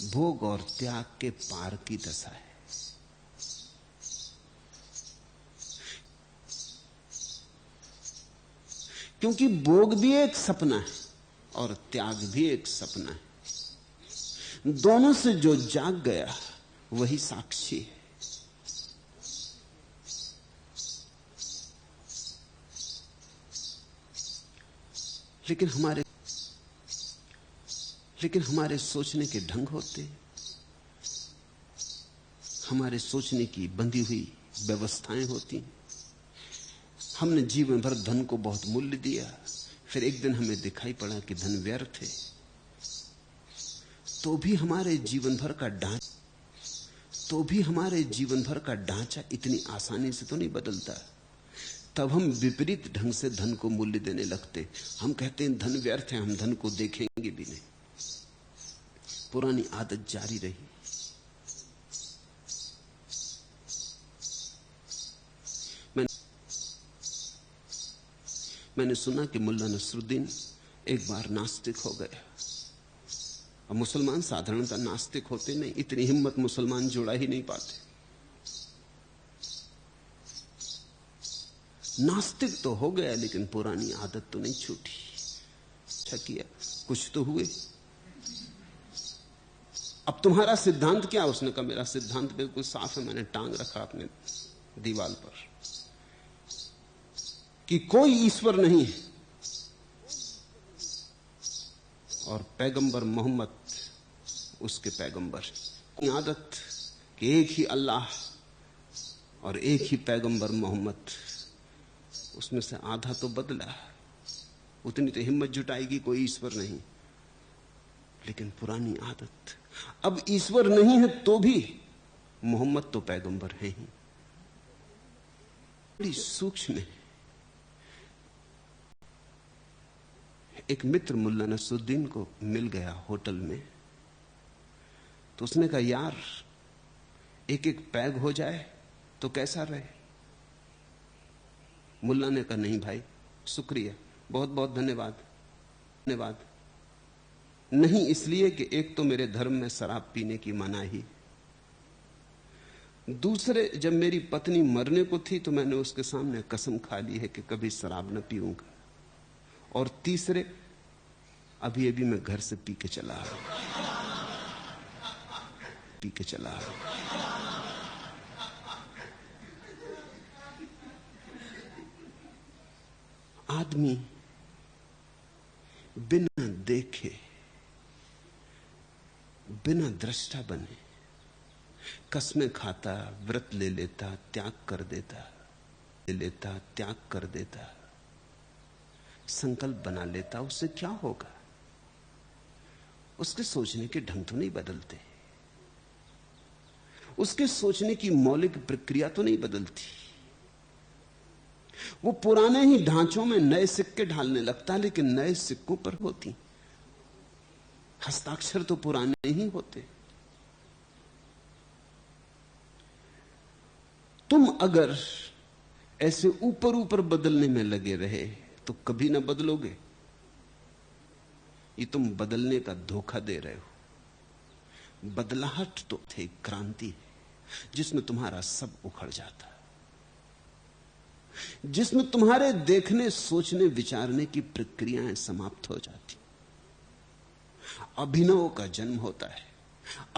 भोग और त्याग के पार की दशा है। क्योंकि भोग भी एक सपना है और त्याग भी एक सपना है। दोनों से जो जाग गया वही साक्षी है। लेकिन हमारे सोचने के ढंग होते, हमारे सोचने की बंधी हुई व्यवस्थाएं होती। हमने जीवन भर धन को बहुत मूल्य दिया, फिर एक दिन हमें दिखाई पड़ा कि धन व्यर्थ है। तो भी हमारे जीवन भर का ढांचा इतनी आसानी से तो नहीं बदलता। तब हम विपरीत ढंग से धन को मूल्य देने लगते। हम कहते हैं धन व्यर्थ है, हम धन को देखेंगे भी नहीं। पुरानी आदत जारी रही। मैंने सुना कि मुल्ला नसरुद्दीन एक बार नास्तिक हो गया। अब मुसलमान साधारणतः नास्तिक होते नहीं, इतनी हिम्मत मुसलमान जोड़ा ही नहीं पाते। नास्तिक तो हो गया लेकिन पुरानी आदत तो नहीं छूटी। अच्छा किया, कुछ तो हुए। अब तुम्हारा सिद्धांत क्या? उसने कहा मेरा सिद्धांत बिल्कुल साफ है, मैंने टांग रखा अपने दीवार पर कि कोई ईश्वर नहीं है और पैगंबर मोहम्मद उसके पैगंबर। आदत कि एक ही अल्लाह और एक ही पैगंबर मोहम्मद, उसमें से आधा तो बदला। उतनी तो हिम्मत जुटाएगी कोई ईश्वर नहीं। लेकिन पुरानी आदत, अब ईश्वर नहीं है तो भी मोहम्मद तो पैगंबर है ही। बड़ी सूक्ष्म है। एक मित्र मुल्ला नसरुद्दीन को मिल गया होटल में, तो उसने कहा यार एक एक पैग हो जाए तो कैसा रहे। मुल्ला ने कहा नहीं भाई, शुक्रिया, बहुत बहुत धन्यवाद। नहीं इसलिए कि एक तो मेरे धर्म में शराब पीने की मनाही, दूसरे जब मेरी पत्नी मरने को थी तो मैंने उसके सामने कसम खा ली है कि कभी शराब न पीऊंगा, और तीसरे अभी अभी मैं घर से पी के चला आ रहा हूं। आदमी बिना देखे, बिना दृष्टा बने कसमें खाता, व्रत ले लेता, त्याग कर देता, संकल्प बना लेता। उससे क्या होगा? उसके सोचने के ढंग तो नहीं बदलते, उसके सोचने की मौलिक प्रक्रिया तो नहीं बदलती। वो पुराने ही ढांचों में नए सिक्के ढालने लगता, लेकिन नए सिक्कों पर होती हस्ताक्षर तो पुराने ही होते। तुम अगर ऐसे ऊपर ऊपर बदलने में लगे रहे तो कभी ना बदलोगे। ये तुम बदलने का धोखा दे रहे हो। बदलाहट तो थे क्रांति जिसमें तुम्हारा सब उखड़ जाता, जिसमें तुम्हारे देखने, सोचने, विचारने की प्रक्रियाएं समाप्त हो जाती, अभिनव का जन्म होता है,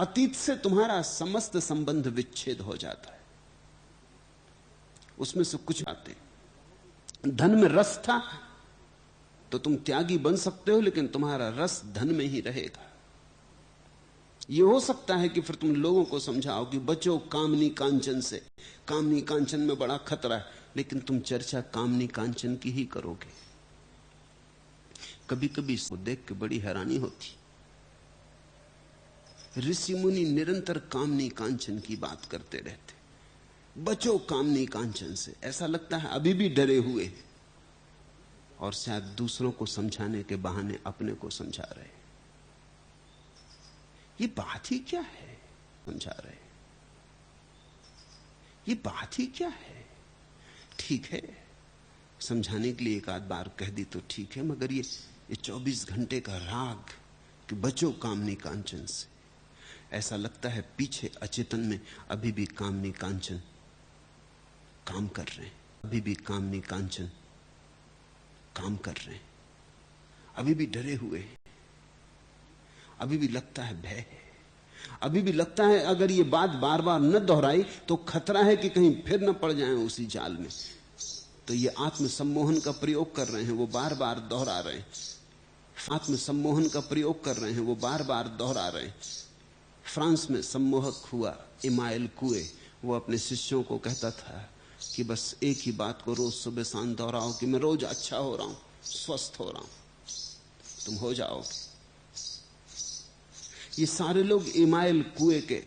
अतीत से तुम्हारा समस्त संबंध विच्छेद हो जाता है। उसमें से कुछ आते, धन में रस था तो तुम त्यागी बन सकते हो, लेकिन तुम्हारा रस धन में ही रहेगा। यह हो सकता है कि फिर तुम लोगों को समझाओ कि बचो कामनी कांचन से, कामनी कांचन में बड़ा खतरा है, लेकिन तुम चर्चा कामनी कांचन की ही करोगे। कभी कभी इसको देख के बड़ी हैरानी होती, ऋषि मुनि निरंतर कामनी कांचन की बात करते रहते, बचो कामनी कांचन से। ऐसा लगता है अभी भी डरे हुए, और शायद दूसरों को समझाने के बहाने अपने को समझा रहे। ये बात ही क्या है? समझा रहे। ये बात ही क्या है? ठीक है, समझाने के लिए एक आध बार कह दी तो ठीक है, मगर ये 24 घंटे का राग कि बचो कामनी कांचन से, ऐसा लगता है पीछे अचेतन में अभी भी कामनी कांचन काम कर रहे हैं, अभी भी कामनी कांचन काम कर रहे हैं, अभी भी डरे हुए हैं, अभी भी लगता है भय है, अभी भी लगता है अगर ये बात बार बार न दोहराई तो खतरा है कि कहीं फिर न पड़ जाएं उसी जाल में। तो ये आत्म सम्मोहन का प्रयोग कर रहे हैं, वो बार बार दोहरा रहे हैं, आत्म सम्मोहन का प्रयोग कर रहे हैं, वो बार बार दोहरा रहे हैं। फ्रांस में सम्मोहक हुआ इमाइल कुए, वो अपने शिष्यों को कहता था कि बस एक ही बात को रोज सुबह शाम दोहराओ कि मैं रोज अच्छा हो रहा हूं, स्वस्थ हो रहा हूं, तुम हो जाओगे। ये सारे लोग इमाइल कुए के,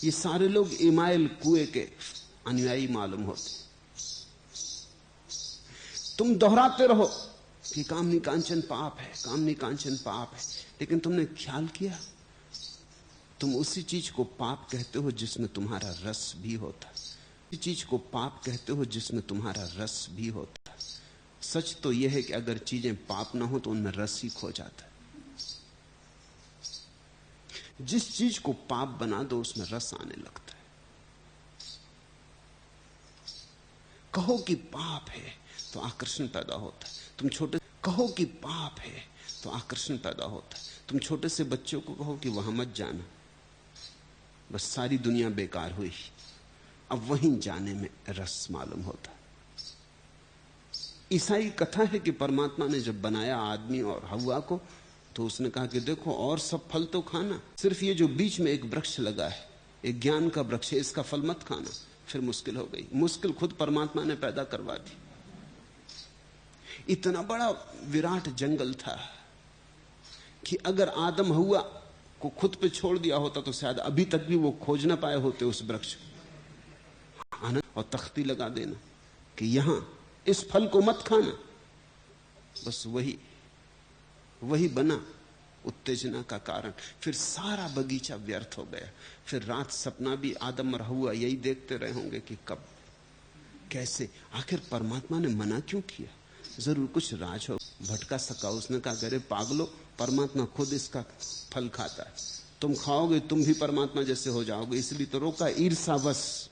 ये सारे लोग इमाइल कुए के अनुयायी मालूम होते। तुम दोहराते रहो कि कामनी कांचन पाप है, कामनी कांचन पाप है, लेकिन तुमने ख्याल किया तुम उसी चीज को पाप कहते हो जिसमें तुम्हारा रस भी होता, उसी चीज को पाप कहते हो जिसमें तुम्हारा रस भी होता। सच तो यह है कि अगर चीजें पाप ना हो तो उनमें रस ही खो जाता है। जिस चीज को पाप बना दो उसमें रस आने लगता है। कहो कि पाप है तो आकर्षण पैदा होता है। तुम छोटे कहो कि पाप है तो आकर्षण पैदा होता है। तुम छोटे से बच्चों को कहो कि वहां मत जाना, बस सारी दुनिया बेकार हुई, अब वहीं जाने में रस मालूम होता है। ईसाई कथा है कि परमात्मा ने जब बनाया आदमी और हव्वा को तो उसने कहा कि देखो और सब फल तो खाना, सिर्फ ये जो बीच में एक वृक्ष लगा है, एक ज्ञान का वृक्ष है, इसका फल मत खाना। फिर मुश्किल हो गई। मुश्किल खुद परमात्मा ने पैदा करवा दी। इतना बड़ा विराट जंगल था कि अगर आदम हव्वा को खुद पे छोड़ दिया होता तो शायद अभी तक भी वो खोज ना पाए होते उस वृक्ष को। आना और तख्ती लगा देना कि यहां इस फल को मत खाना, बस वही बना उत्तेजना का कारण। फिर सारा बगीचा व्यर्थ हो गया। फिर रात सपना भी आदम और हव्वा यही देखते रहे होंगे कि कब कैसे, आखिर परमात्मा ने मना क्यों किया? जरूर कुछ राज हो। भटका सका, उसने कहा अरे पागलो, परमात्मा खुद इसका फल खाता है, तुम खाओगे तुम भी परमात्मा जैसे हो जाओगे, इसलिए तो रोका, ईर्ष्यावश।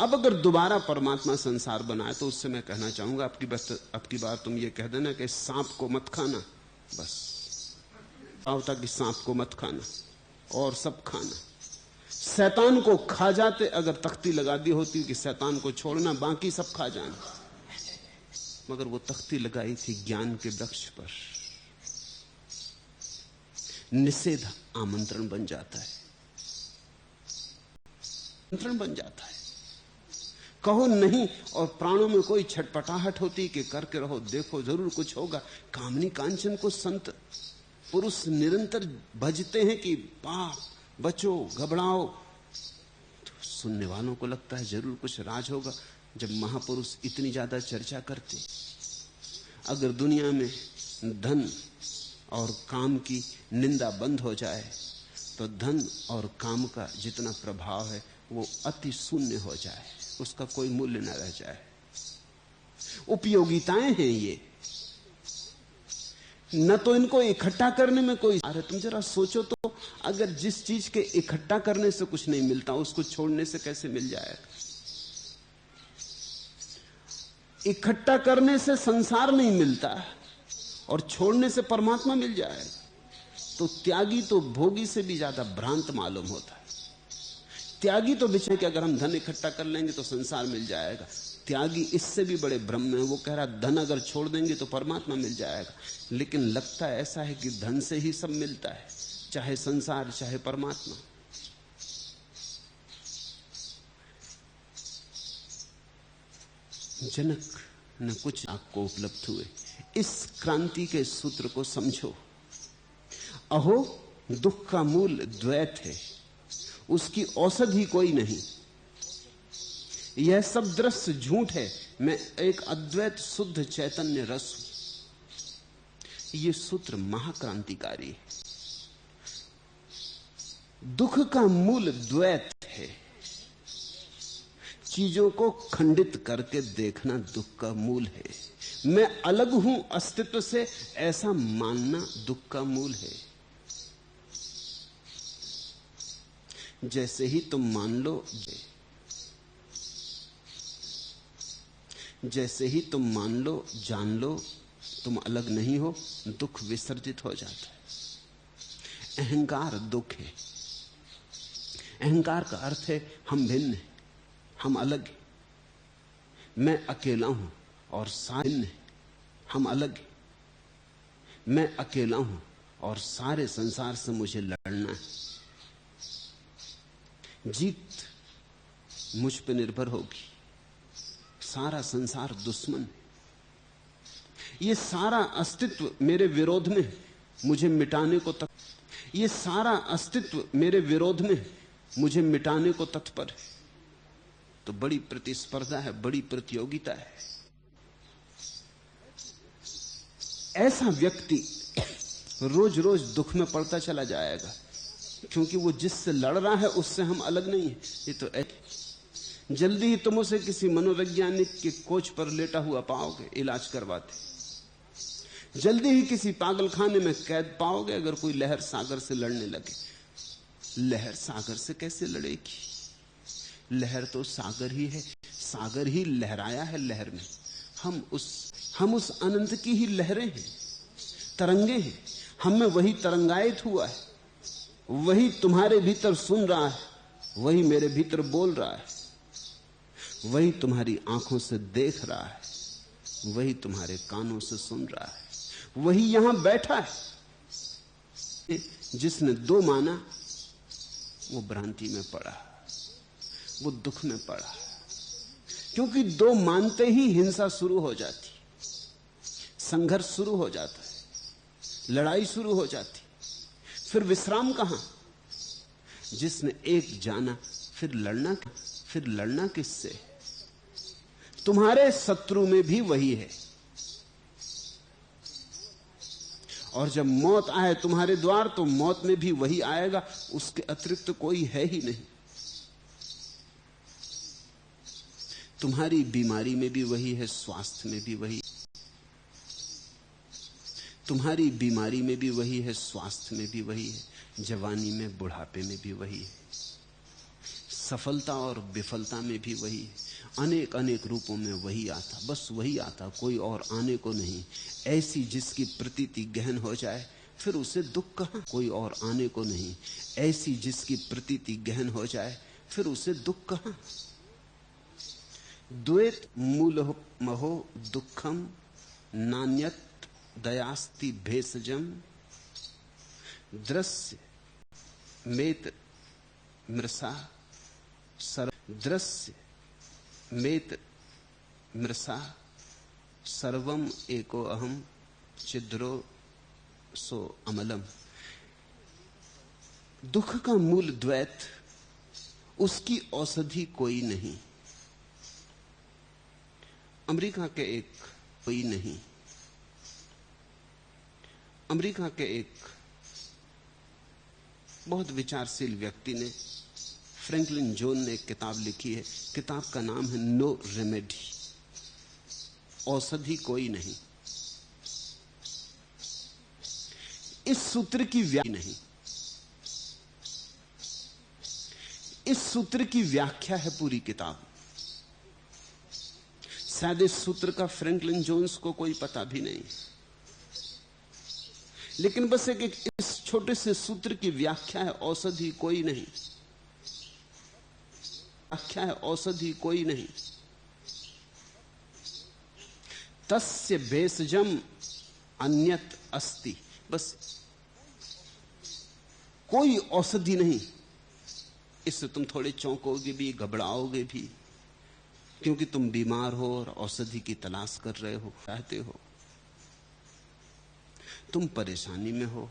अब अगर दोबारा परमात्मा संसार बनाए तो उससे मैं कहना चाहूंगा अब की बार तुम ये कह देना कि सांप को मत खाना, बस आवता कि सांप को मत खाना और सब खाना। शैतान को खा जाते अगर तख्ती लगा दी होती कि शैतान को छोड़ना, बाकी सब खा जाना, मगर वो तख्ती लगाई थी ज्ञान के वृक्ष पर। निषेध आमंत्रण बन जाता है, आमंत्रण बन जाता है। कहो नहीं और प्राणों में कोई छटपटाहट होती कि करके रहो, देखो जरूर कुछ होगा। कामनी कांचन को संत पुरुष निरंतर भजते हैं कि पाप बचो, घबराओ, तो सुनने वालों को लगता है जरूर कुछ राज होगा। जब महापुरुष इतनी ज्यादा चर्चा करते, अगर दुनिया में धन और काम की निंदा बंद हो जाए तो धन और काम का जितना प्रभाव है वो अति शून्य हो जाए, उसका कोई मूल्य न रह जाए। उपयोगिताएं हैं ये, न तो इनको इकट्ठा करने में कोई। अरे तुम जरा सोचो तो, अगर जिस चीज के इकट्ठा करने से कुछ नहीं मिलता उसको छोड़ने से कैसे मिल जाएगा? इकट्ठा करने से संसार नहीं मिलता और छोड़ने से परमात्मा मिल जाएगा। तो त्यागी तो भोगी से भी ज्यादा भ्रांत मालूम होता है। त्यागी तो विचार कि अगर हम धन इकट्ठा कर लेंगे तो संसार मिल जाएगा। त्यागी इससे भी बड़े भ्रम में, वो कह रहा धन अगर छोड़ देंगे तो परमात्मा मिल जाएगा। लेकिन लगता ऐसा है कि धन से ही सब मिलता है, चाहे संसार चाहे परमात्मा। जनक न कुछ आपको उपलब्ध हुए। इस क्रांति के सूत्र को समझो। अहो दुख का मूल द्वैत है, उसकी औषधि कोई नहीं। यह सब दृश्य झूठ है, मैं एक अद्वैत शुद्ध चैतन्य रस हूं। यह सूत्र महाक्रांतिकारी है। दुख का मूल द्वैत है। चीजों को खंडित करके देखना दुख का मूल है। मैं अलग हूं अस्तित्व से, ऐसा मानना दुख का मूल है। जैसे ही तुम मान लो, जैसे ही तुम मान लो, जान लो तुम अलग नहीं हो, दुख विसर्जित हो जाता है। अहंकार दुख है। अहंकार का अर्थ है हम भिन्न हैं, हम अलग हैं। मैं अकेला हूं और सारे भिन्न हैं, हम अलग हैं। मैं अकेला हूं और सारे संसार से मुझे लड़ना है। जीत मुझ पर निर्भर होगी। सारा संसार दुश्मन है। ये सारा अस्तित्व मेरे विरोध में है, मुझे मिटाने को ये सारा अस्तित्व मेरे विरोध में है, मुझे मिटाने को तत्पर है। तो बड़ी प्रतिस्पर्धा है, बड़ी प्रतियोगिता है। ऐसा व्यक्ति रोज रोज दुख में पड़ता चला जाएगा, क्योंकि वो जिससे लड़ रहा है उससे हम अलग नहीं है। ये तो जल्दी ही तुम उसे किसी मनोवैज्ञानिक के कोच पर लेटा हुआ पाओगे इलाज करवाते। जल्दी ही किसी पागलखाने में कैद पाओगे अगर कोई लहर सागर से लड़ने लगे। लहर सागर से कैसे लड़ेगी? लहर तो सागर ही है, सागर ही लहराया है लहर में। हम उस अनंत की ही लहरें हैं, तरंगे हैं। हम में वही तरंगायित हुआ है, वही तुम्हारे भीतर सुन रहा है, वही मेरे भीतर बोल रहा है, वही तुम्हारी आंखों से देख रहा है, वही तुम्हारे कानों से सुन रहा है, वही यहां बैठा है। जिसने दो माना वो भ्रांति में पड़ा, वो दुख में पड़ा, क्योंकि दो मानते ही हिंसा शुरू हो जाती, संघर्ष शुरू हो जाता है, लड़ाई शुरू हो जाती। फिर विश्राम कहां? जिसने एक जाना फिर लड़ना किससे? तुम्हारे शत्रु में भी वही है। और जब मौत आए तुम्हारे द्वार तो मौत में भी वही आएगा, उसके अतिरिक्त कोई है ही नहीं। तुम्हारी बीमारी में भी वही है, स्वास्थ्य में भी वही। तुम्हारी बीमारी में भी वही है, स्वास्थ्य में भी वही है, जवानी में बुढ़ापे में भी वही है, सफलता और विफलता में भी वही है। अनेक अनेक रूपों में वही आता, बस वही आता, कोई और आने को नहीं। ऐसी जिसकी प्रतीति गहन हो जाए फिर उसे दुख कहां? कोई और आने को नहीं। ऐसी जिसकी प्रतीति गहन हो जाए फिर उसे दुख कहां? द्वैत मूल महो दुखम नान्यत दयास्ति भेषजम दृश्य मेत मृषा दृश्य मेत मृषा सर्वम एको अहम छिद्रो सो अमलम। दुख का मूल द्वैत, उसकी औषधि कोई नहीं। अमेरिका के एक कोई नहीं, अमेरिका के एक बहुत विचारशील व्यक्ति ने, फ्रैंकलिन जोन ने एक किताब लिखी है। किताब का नाम है नो रेमेडी, औषधि कोई नहीं। इस सूत्र की व्याख्या नहीं, इस सूत्र की व्याख्या है पूरी किताब। शायद इस सूत्र का फ्रैंकलिन जोन्स को कोई पता भी नहीं, लेकिन बस एक इस छोटे से सूत्र की व्याख्या है, औषधि कोई नहीं। व्याख्या है औषधि कोई नहीं। तस्य भेषजम अन्यत अस्ति, बस कोई औषधि नहीं। इससे तुम थोड़े चौंकोगे भी, घबराओगे भी, क्योंकि तुम बीमार हो और औषधि की तलाश कर रहे हो, चाहते हो। तुम परेशानी में हो,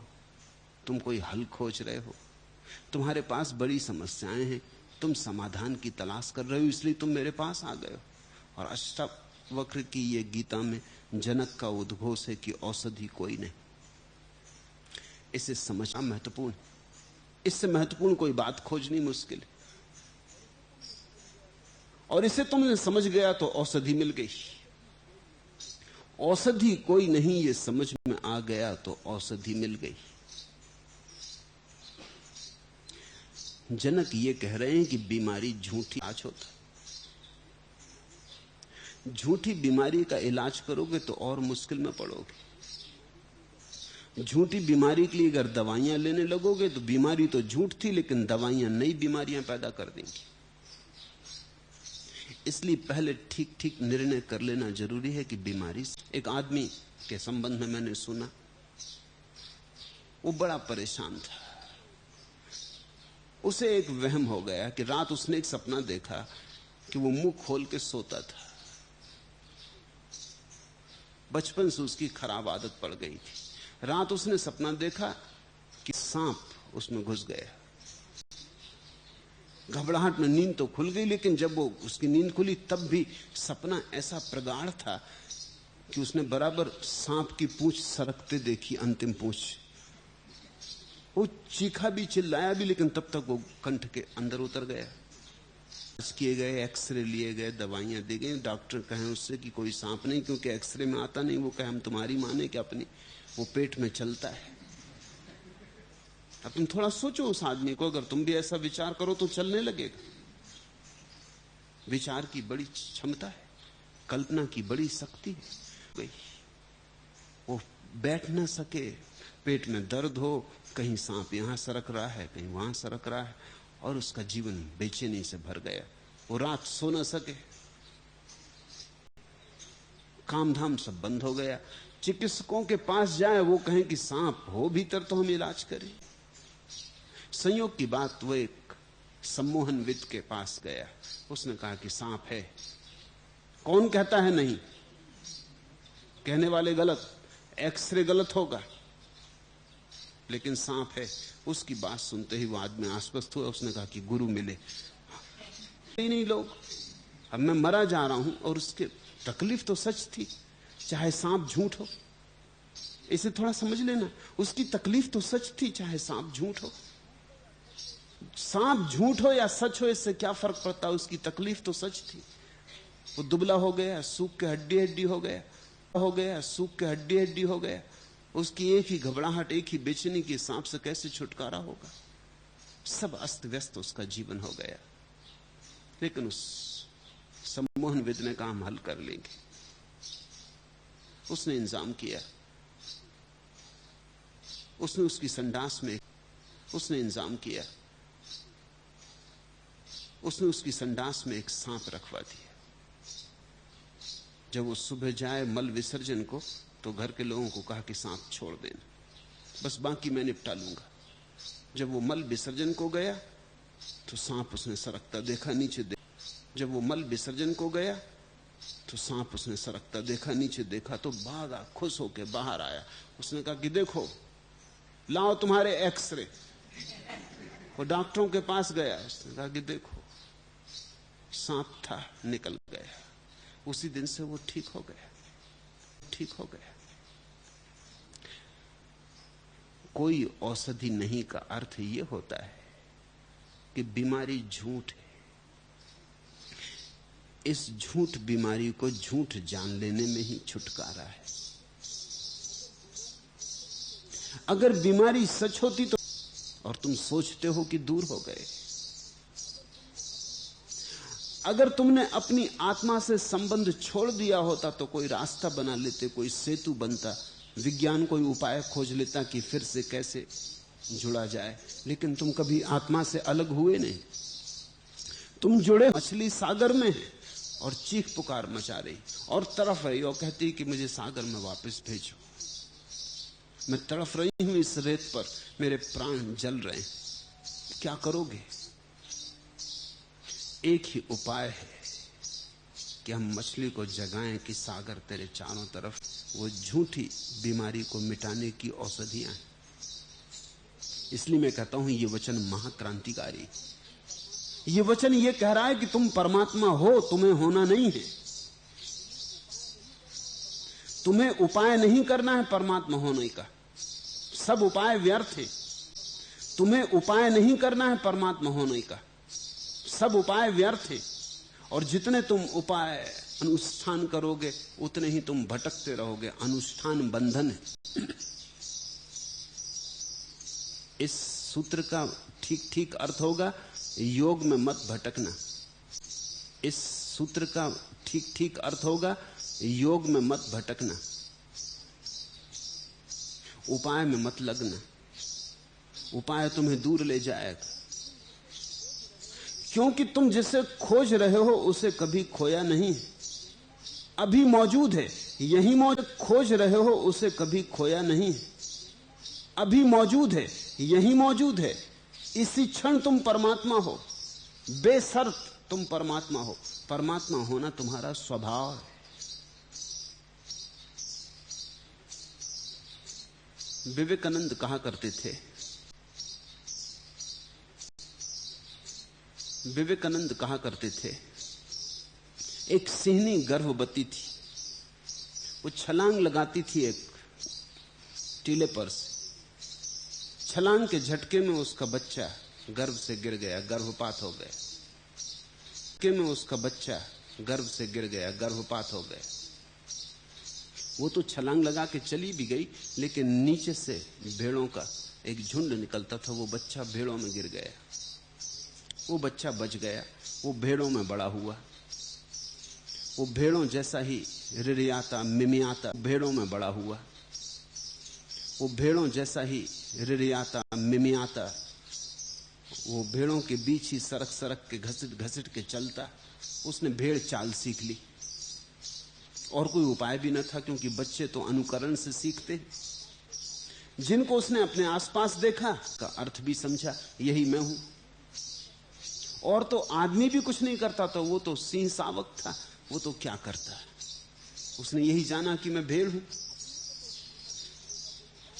तुम कोई हल खोज रहे हो, तुम्हारे पास बड़ी समस्याएं हैं, तुम समाधान की तलाश कर रहे हो, इसलिए तुम मेरे पास आ गए हो। और अष्टावक्र की ये गीता में जनक का उद्घोष है कि औषधि कोई नहीं। इसे समझना महत्वपूर्ण। इससे महत्वपूर्ण कोई बात खोजनी मुश्किल है। और इसे तुमने समझ गया तो औषधि मिल गई। औषधि कोई नहीं, ये समझ में आ गया तो औषधि मिल गई। जनक ये कह रहे हैं कि बीमारी झूठी इलाज होता। झूठी बीमारी का इलाज करोगे तो और मुश्किल में पड़ोगे। झूठी बीमारी के लिए अगर दवाइयां लेने लगोगे तो बीमारी तो झूठ थी, लेकिन दवाइयां नई बीमारियां पैदा कर देंगी। इसलिए पहले ठीक ठीक निर्णय कर लेना जरूरी है कि बीमारी। एक आदमी के संबंध में मैंने सुना, वो बड़ा परेशान था। उसे एक वहम हो गया कि रात उसने एक सपना देखा कि वो मुंह खोल के सोता था। बचपन से उसकी खराब आदत पड़ गई थी। रात उसने सपना देखा कि सांप उसमें घुस गया। घबराहट में नींद तो खुल गई, लेकिन जब वो उसकी नींद खुली तब भी सपना ऐसा प्रगाढ़ था कि उसने बराबर सांप की पूंछ सरकते देखी, अंतिम पूंछ। वो चीखा भी, चिल्लाया भी, लेकिन तब तक वो कंठ के अंदर उतर गया। किए गए, एक्सरे लिए गए, दवाइयां दी गई। डॉक्टर कहें उससे कि कोई सांप नहीं, क्योंकि एक्सरे में आता नहीं। वो कहे हम तुम्हारी माने कि अपनी, वो पेट में चलता है। अब तुम थोड़ा सोचो उस आदमी को, अगर तुम भी ऐसा विचार करो तो चलने लगेगा। विचार की बड़ी क्षमता है, कल्पना की बड़ी शक्ति है। वो बैठ ना सके, पेट में दर्द हो, कहीं सांप यहां सरक रहा है, कहीं वहां सरक रहा है, और उसका जीवन बेचैनी से भर गया। वो रात सो ना सके, काम धाम सब बंद हो गया। चिकित्सकों के पास जाए, वो कहें कि सांप हो भीतर तो हम इलाज करें। संयोग की बात, वो एक सम्मोहनविद के पास गया। उसने कहा कि सांप है। कौन कहता है नहीं? कहने वाले गलत, एक्सरे गलत होगा, लेकिन सांप है। उसकी बात सुनते ही वो आदमी आश्वस्त हुआ। उसने कहा कि गुरु मिले ही नहीं लोग। अब मैं मरा जा रहा हूं, और उसके तकलीफ तो सच थी, चाहे सांप झूठ हो। इसे थोड़ा समझ लेना, उसकी तकलीफ तो सच थी, चाहे सांप झूठ हो। सांप झूठ हो या सच हो, इससे क्या फर्क पड़ता, उसकी तकलीफ तो सच थी। वो दुबला हो गया, सूख के हड्डी हड्डी हो गया, सूख के हड्डी हड्डी हो गया। उसकी एक ही घबराहट, एक ही बेचैनी की सांप से कैसे छुटकारा होगा। सब अस्त व्यस्त उसका जीवन हो गया। लेकिन उस सम्मोहनविद ने कहा हम हल कर लेंगे। उसने इंतजाम किया। उसने उसकी संडास में उसकी संडास में एक सांप रखवा दिया। जब वो सुबह जाए मल विसर्जन को, तो घर के लोगों को कहा कि सांप छोड़ देना, बस बाकी मैं निपटा लूंगा। जब वो मल विसर्जन को गया तो सांप उसने सरकता देखा, नीचे जब वो मल विसर्जन को गया तो सांप उसने सरकता देखा, नीचे देखा तो भागा, खुश होकर बाहर आया। उसने कहा कि देखो, लाओ तुम्हारे एक्सरे। वो डॉक्टरों के पास गया। उसने कहा कि देखो, सांप था, निकल गया। उसी दिन से वो ठीक हो गया। कोई औषधि नहीं का अर्थ ये होता है कि बीमारी झूठ है। इस झूठ बीमारी को झूठ जान लेने में ही छुटकारा है। अगर बीमारी सच होती तो, और तुम सोचते हो कि दूर हो गए, अगर तुमने अपनी आत्मा से संबंध छोड़ दिया होता तो कोई रास्ता बना लेते, कोई सेतु बनता, विज्ञान कोई उपाय खोज लेता कि फिर से कैसे जुड़ा जाए। लेकिन तुम कभी आत्मा से अलग हुए नहीं। तुम जुड़े मछली सागर में है और चीख पुकार मचा रही और तड़फ रही और कहती कि मुझे सागर में वापस भेजो। मैं तड़फ रही हूं इस रेत पर, मेरे प्राण जल रहे हैं। क्या करोगे? एक ही उपाय है कि हम मछली को जगाएं कि सागर तेरे चारों तरफ। वो झूठी बीमारी को मिटाने की औषधियां हैं। इसलिए मैं कहता हूं ये वचन महाक्रांतिकारी। ये वचन ये कह रहा है कि तुम परमात्मा हो, तुम्हें होना नहीं है। तुम्हें उपाय नहीं करना है परमात्मा होने का, सब उपाय व्यर्थ है। तुम्हें उपाय नहीं करना है परमात्मा होने का, सब उपाय व्यर्थ है। और जितने तुम उपाय अनुष्ठान करोगे उतने ही तुम भटकते रहोगे। अनुष्ठान बंधन है। इस सूत्र का ठीक ठीक अर्थ होगा, योग में मत भटकना। इस सूत्र का ठीक ठीक अर्थ होगा, योग में मत भटकना, उपाय में मत लगना। उपाय तुम्हें दूर ले जाएगा, क्योंकि तुम जिसे खोज रहे हो उसे कभी खोया नहीं, अभी मौजूद है, यही मौजूद। खोज रहे हो उसे कभी खोया नहीं, अभी मौजूद है, यही मौजूद है। इसी क्षण तुम परमात्मा हो, बेशर्त तुम परमात्मा हो। परमात्मा होना तुम्हारा स्वभाव है। विवेकानंद कहा करते थे, विवेकानंद कहा करते थे, एक सिंहनी गर्भवती थी, वो छलांग लगाती थी एक टीले पर से। छलांग के झटके में उसका बच्चा गर्भ से गिर गया, गर्भपात हो गया। झटके में उसका बच्चा गर्भ से गिर गया, गर्भपात हो गया। वो तो छलांग लगा के चली भी गई, लेकिन नीचे से भेड़ों का एक झुंड निकलता था, वो बच्चा भेड़ों में गिर गया। वो बच्चा बच गया, वो भेड़ों में बड़ा हुआ, वो भेड़ों जैसा ही रिरियाता मिमियाता भेड़ों में बड़ा हुआ। वो भेड़ों जैसा ही रिरियाता मिमियाता, वो भेड़ों के बीच ही सरक सरक के घसीट घसीट के चलता। उसने भेड़ चाल सीख ली, और कोई उपाय भी न था, क्योंकि बच्चे तो अनुकरण से सीखते। जिनको उसने अपने आसपास देखा का अर्थ भी समझा, यही मैं हूं। और तो आदमी भी कुछ नहीं करता, तो वो तो सिंह सावक था, वो तो क्या करता है। उसने यही जाना कि मैं भेड़ हूं।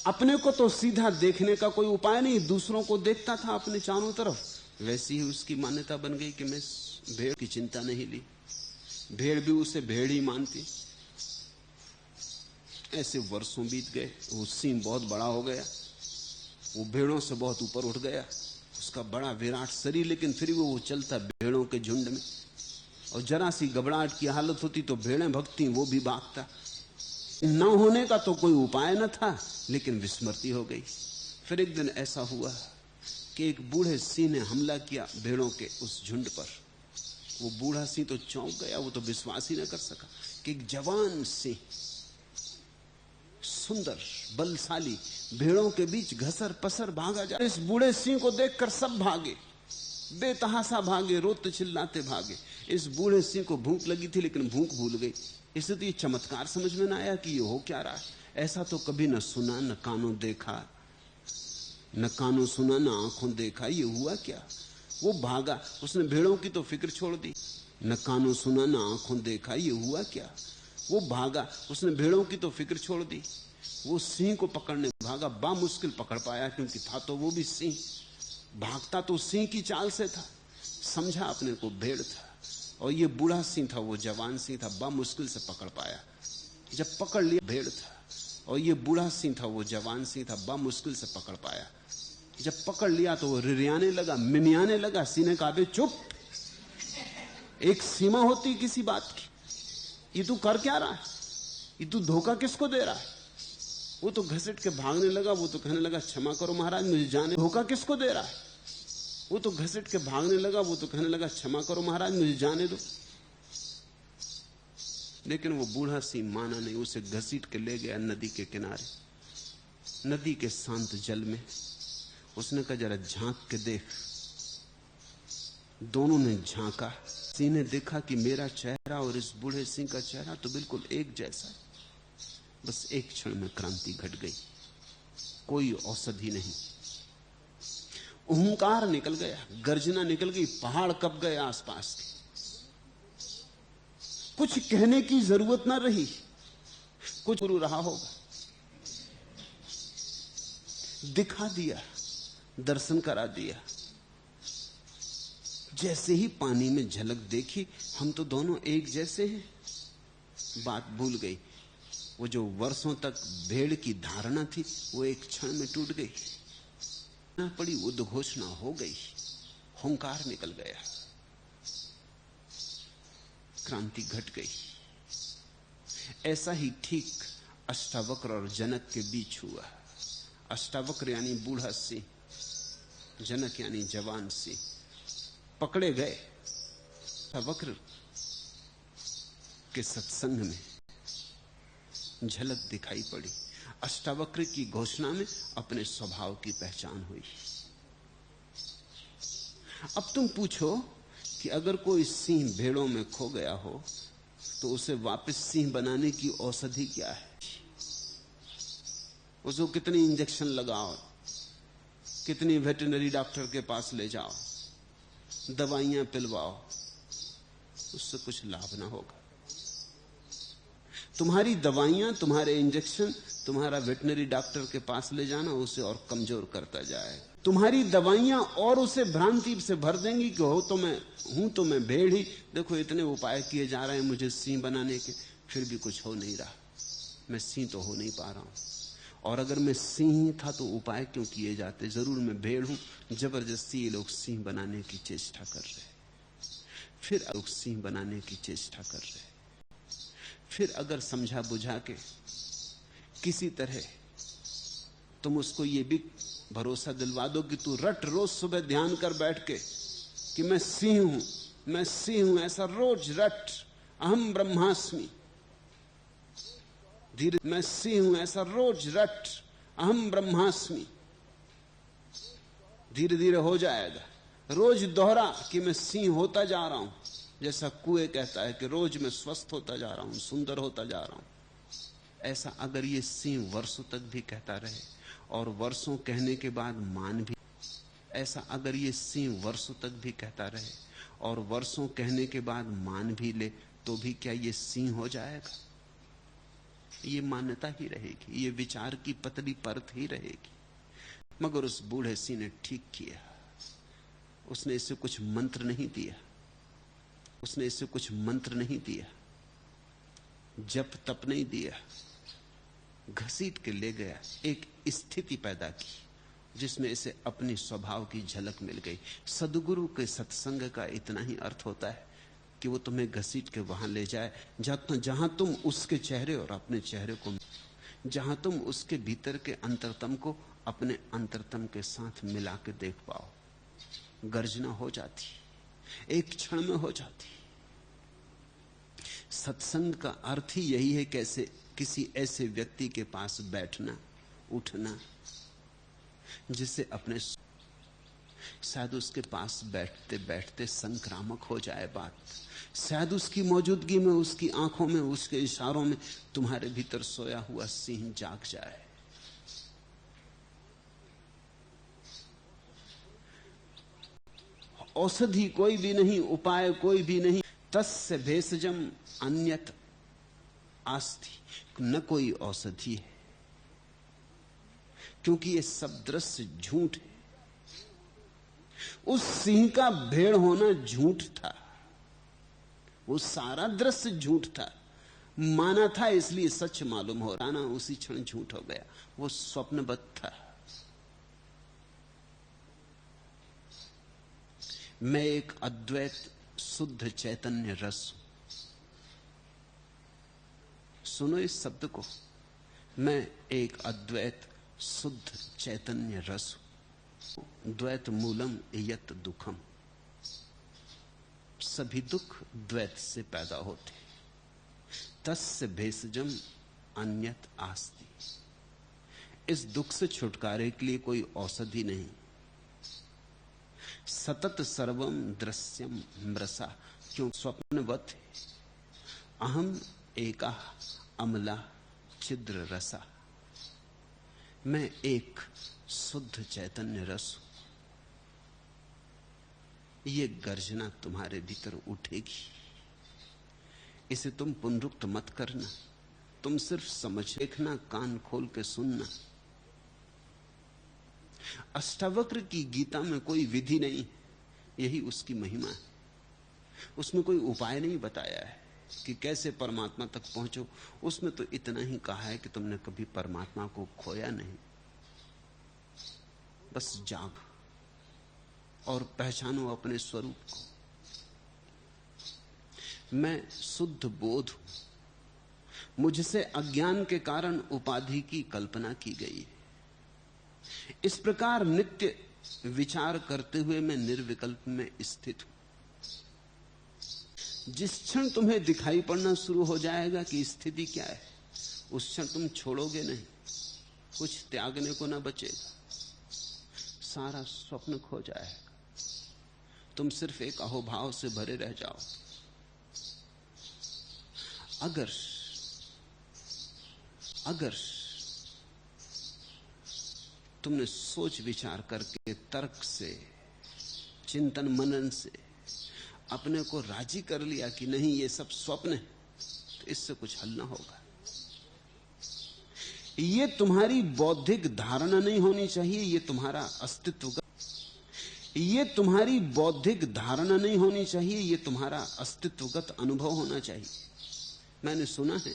अपने को तो सीधा देखने का कोई उपाय नहीं, दूसरों को देखता था अपने चारों तरफ। वैसी ही उसकी मान्यता बन गई कि मैं भेड़ की चिंता नहीं ली, भेड़ भी उसे भेड़ ही मानती। ऐसे वर्षों बीत गए, वो सिंह बहुत बड़ा हो गया, वो भेड़ों से बहुत ऊपर उठ गया, उसका बड़ा विराट शरीर, लेकिन फिर वो चलता भेड़ों के झुंड में। और जरा सी घबराहट की हालत होती तो भेड़ें भगती, वो भी भागता। न होने का तो कोई उपाय न था, लेकिन विस्मृति हो गई। फिर एक दिन ऐसा हुआ कि एक बूढ़े सिंह ने हमला किया भेड़ों के उस झुंड पर। वो बूढ़ा सिंह तो चौंक गया, वो तो विश्वास ही न कर सका कि एक जवान सिंह, सुंदर बलशाली, भेड़ों के बीच घसर पसर भागा जा। इस बूढ़े सिंह को देखकर सब भागे, बेतहासा भागे, रोते चिल्लाते भागे। इस बूढ़े सिंह को भूख लगी थी, लेकिन भूख भूल गई। इसे तो ये चमत्कार समझ में ना आया कि ये हो क्या रहा है। ऐसा तो कभी न सुना, न कानों देखा, न कानों सुना, न आंखों देखा। ये हुआ क्या? वो भागा, उसने भेड़ों की तो फिक्र छोड़ दी। न कानों सुना, न आंखों देखा, ये हुआ क्या? वो भागा, उसने भेड़ों की तो फिक्र छोड़ दी। वो सिंह को पकड़ने भागा, बामुश्किल पकड़ पाया, क्योंकि था तो वो भी सिंह। भागता तो सिंह की चाल से था, समझा अपने को भेड़ था। और ये बूढ़ा सिंह था, वो जवान सिंह था, बामुश्किल से पकड़ पाया। जब पकड़ लिया, भेड़ था। और ये बूढ़ा सिंह था, वो जवान सिंह था, बामुश्किल से पकड़ पाया। जब पकड़ लिया तो वो रिरियाने लगा, मिमियाने लगा। सिंह ने कहा, बे चुप, एक सीमा होती किसी बात की। ये तू कर क्या रहा है? ये तू धोखा किसको दे रहा है? वो तो घसीट के भागने लगा। वो तो कहने लगा, क्षमा करो महाराज, मुझे जाने। धोखा किसको दे रहा है? वो तो घसीट के भागने लगा। वो तो कहने लगा, क्षमा करो महाराज, मुझे जाने दो। लेकिन वो बूढ़ा सिंह माना नहीं, उसे घसीट के ले गया नदी के किनारे, नदी के शांत जल में। उसने कहा, जरा झांक के देख। दोनों ने झांका। सिंह ने देखा कि मेरा चेहरा और इस बूढ़े सिंह का चेहरा तो बिल्कुल एक जैसा है। बस एक क्षण में क्रांति घट गई, कोई औषधि नहीं। हुंकार निकल गया, गर्जना निकल गई, पहाड़ कब गए आसपास के। कुछ कहने की जरूरत ना रही, कुछ गुरु रहा होगा, दिखा दिया, दर्शन करा दिया। जैसे ही पानी में झलक देखी, हम तो दोनों एक जैसे हैं, बात भूल गई। वो जो वर्षों तक भेड़ की धारणा थी, वो एक क्षण में टूट गई। पड़ी, उद्घोषणा हो गई, हुंकार निकल गया, क्रांति घट गई। ऐसा ही ठीक अष्टावक्र और जनक के बीच हुआ। अष्टावक्र यानी बूढ़ा सिंह, जनक यानी जवान सिंह पकड़े गए। अष्टावक्र के सत्संग में झलक दिखाई पड़ी। अष्टावक्र की घोषणा में अपने स्वभाव की पहचान हुई। अब तुम पूछो कि अगर कोई सिंह भेड़ों में खो गया हो तो उसे वापस सिंह बनाने की औषधि क्या है? उसको कितनी इंजेक्शन लगाओ, कितनी वेटरनरी डॉक्टर के पास ले जाओ, दवाइयां पिलवाओ, उससे कुछ लाभ ना होगा। तुम्हारी दवाइयां, तुम्हारे इंजेक्शन, तुम्हारा वेटरनरी डॉक्टर के पास ले जाना उसे और कमजोर करता जाएगा। तुम्हारी दवाइयां और उसे भ्रांति से भर देंगी कि हूं तो मैं भेड़ ही, देखो इतने उपाय किए जा रहे हैं मुझे सिंह बनाने के, फिर भी कुछ हो नहीं रहा, मैं सिंह तो हो नहीं पा रहा हूं। और अगर मैं सिंह ही था तो उपाय क्यों किए जाते? जरूर मैं भेड़ हूं, जबरदस्ती ये लोग सिंह बनाने की चेष्टा कर रहे हैं। फिर लोग सिंह बनाने की चेष्टा कर रहे हैं। फिर अगर समझा बुझा के किसी तरह तुम उसको ये भी भरोसा दिलवा दो कि तू रट, रोज सुबह ध्यान कर बैठ के कि मैं सिंह हूं, मैं सिंह हूं, ऐसा रोज रट, अहम ब्रह्मास्मि, धीरे मैं सिंह हूं, ऐसा रोज रट, अहम ब्रह्मास्मि, धीरे धीरे हो जाएगा। रोज दोहरा कि मैं सिंह होता जा रहा हूं, जैसा कुएं कहता है कि रोज मैं स्वस्थ होता जा रहा हूं, सुंदर होता जा रहा हूं। ऐसा अगर ये सिंह वर्षों तक भी कहता रहे और वर्षों कहने के बाद मान भी, ऐसा अगर ये सिंह वर्षों तक भी कहता रहे और वर्षों कहने के बाद मान भी ले, तो भी क्या ये सिंह हो जाएगा? ये मान्यता ही रहेगी, ये विचार की पतली परत ही रहेगी। मगर उस बूढ़े सिंह ने ठीक किया, उसने इसे कुछ मंत्र नहीं दिया, उसने इसे कुछ मंत्र नहीं दिया, जप तप नहीं दिया, घसीट के ले गया, एक स्थिति पैदा की जिसमें इसे अपनी स्वभाव की झलक मिल गई। सद्गुरु के सत्संग का इतना ही अर्थ होता है कि वो तुम्हें घसीट के वहां ले जाए जहां तुम उसके चेहरे और अपने चेहरे को, जहां तुम उसके भीतर के अंतरतम को अपने अंतरतम के साथ मिला के देख पाओ। गर्जना हो जाती, एक क्षण में हो जाती। सत्संग का अर्थ ही यही है, कैसे किसी ऐसे व्यक्ति के पास बैठना, उठना, जिसे अपने, शायद उसके पास बैठते बैठते संक्रामक हो जाए बात, शायद उसकी मौजूदगी में, उसकी आंखों में, उसके इशारों में तुम्हारे भीतर सोया हुआ सिंह जाग जाए। औषधि कोई भी नहीं, उपाय कोई भी नहीं, तस्य भेषजम अन्यत आस्ति, न कोई औषधि है, क्योंकि ये सब दृश्य झूठ है। उस सिंह का भेड़ होना झूठ था, वो सारा दृश्य झूठ था, माना था इसलिए सच मालूम हो रहा ना, उसी क्षण झूठ हो गया, वो स्वप्नबद्ध था। मैं एक अद्वैत शुद्ध चैतन्य रस हूं। सुनो इस शब्द को, मैं एक अद्वैत शुद्ध चैतन्य रस हूं। द्वैत मूलम यत दुखम, सभी दुख द्वैत से पैदा होते। तस्य भेषजम अन्यत आस्ति, इस दुख से छुटकारे के लिए कोई औषधि नहीं। सतत सर्वम दृश्यम मृषा, क्यों स्वप्नवत है। अहम एका अमला छिद्र रसा, मैं एक शुद्ध चैतन्य रस हूं। ये गर्जना तुम्हारे भीतर उठेगी, इसे तुम पुनरुक्त मत करना, तुम सिर्फ समझ देखना, कान खोल के सुनना। अष्टावक्र की गीता में कोई विधि नहीं, यही उसकी महिमा है। उसमें कोई उपाय नहीं बताया है कि कैसे परमात्मा तक पहुंचो, उसमें तो इतना ही कहा है कि तुमने कभी परमात्मा को खोया नहीं। बस जाग और पहचानो अपने स्वरूप को। मैं शुद्ध बोध हूं, मुझसे अज्ञान के कारण उपाधि की कल्पना की गई है। इस प्रकार नित्य विचार करते हुए मैं निर्विकल्प में स्थित हूं। जिस क्षण तुम्हें दिखाई पड़ना शुरू हो जाएगा कि स्थिति क्या है, उस क्षण तुम छोड़ोगे नहीं, कुछ त्यागने को ना बचेगा, सारा स्वप्न खो जाएगा, तुम सिर्फ एक अहोभाव से भरे रह जाओ। अगर तुमने सोच विचार करके, तर्क से, चिंतन मनन से अपने को राजी कर लिया कि नहीं ये सब स्वप्न है, तो इससे कुछ हल ना होगा। ये तुम्हारी बौद्धिक धारणा नहीं होनी चाहिए, ये तुम्हारा अस्तित्वगत, ये तुम्हारी बौद्धिक धारणा नहीं होनी चाहिए, ये तुम्हारा अस्तित्वगत अनुभव होना चाहिए। मैंने सुना है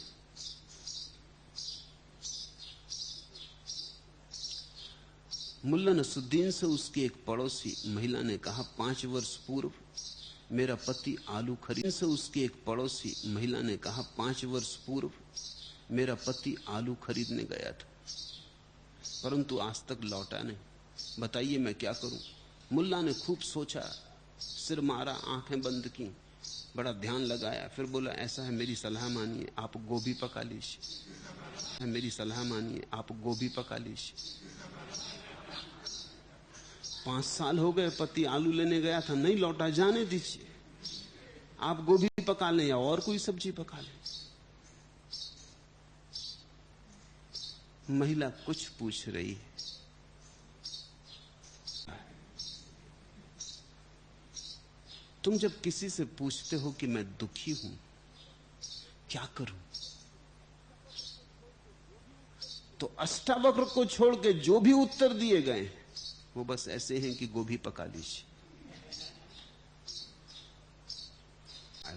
मुल्ला नसुद्दीन से उसकी एक पड़ोसी महिला ने कहा, 5 वर्ष पूर्व मेरा पति आलू खरीद से उसकी एक पड़ोसी महिला ने कहा, 5 वर्ष पूर्व मेरा पति आलू खरीदने गया था, परंतु आज तक लौटा नहीं। बताइए मैं क्या करूं? मुल्ला ने खूब सोचा, सिर मारा, आंखें बंद की, बड़ा ध्यान लगाया, फिर बोला, ऐसा है मेरी सलाह मानिए, आप गोभी पका लीजिए। मेरी सलाह मानिए, आप गोभी पका लीजिए। 5 साल हो गए, पति आलू लेने गया था, नहीं लौटा, जाने दीजिए, आप गोभी पका लें या और कोई सब्जी पका लें। महिला कुछ पूछ रही है। तुम जब किसी से पूछते हो कि मैं दुखी हूं, क्या करूं, तो अष्टावक्र को छोड़ के जो भी उत्तर दिए गए वो बस ऐसे हैं कि गोभी पका लीजिए,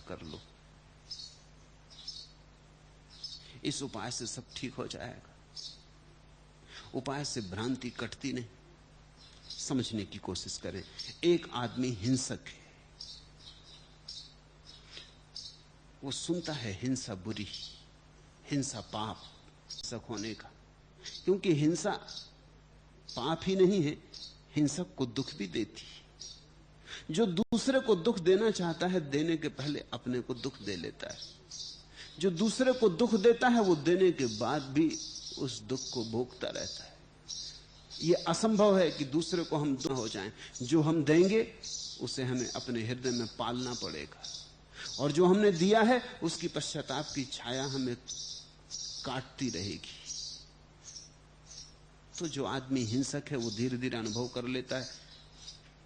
कर लो, इस उपाय से सब ठीक हो जाएगा। उपाय से भ्रांति कटती नहीं। समझने की कोशिश करें। एक आदमी हिंसक है, वो सुनता है हिंसा बुरी, हिंसा पाप, हिंसक होने का, क्योंकि हिंसा पाप ही नहीं है, हिंसक को दुख भी देती है। जो दूसरे को दुख देना चाहता है, देने के पहले अपने को दुख दे लेता है। जो दूसरे को दुख देता है, वो देने के बाद भी उस दुख को भोगता रहता है। यह असंभव है कि दूसरे को हम दुख हो जाएं। जो हम देंगे उसे हमें अपने हृदय में पालना पड़ेगा, और जो हमने दिया है उसकी पश्चाताप की छाया हमें काटती रहेगी। तो जो आदमी हिंसक है वो धीरे धीरे अनुभव कर लेता है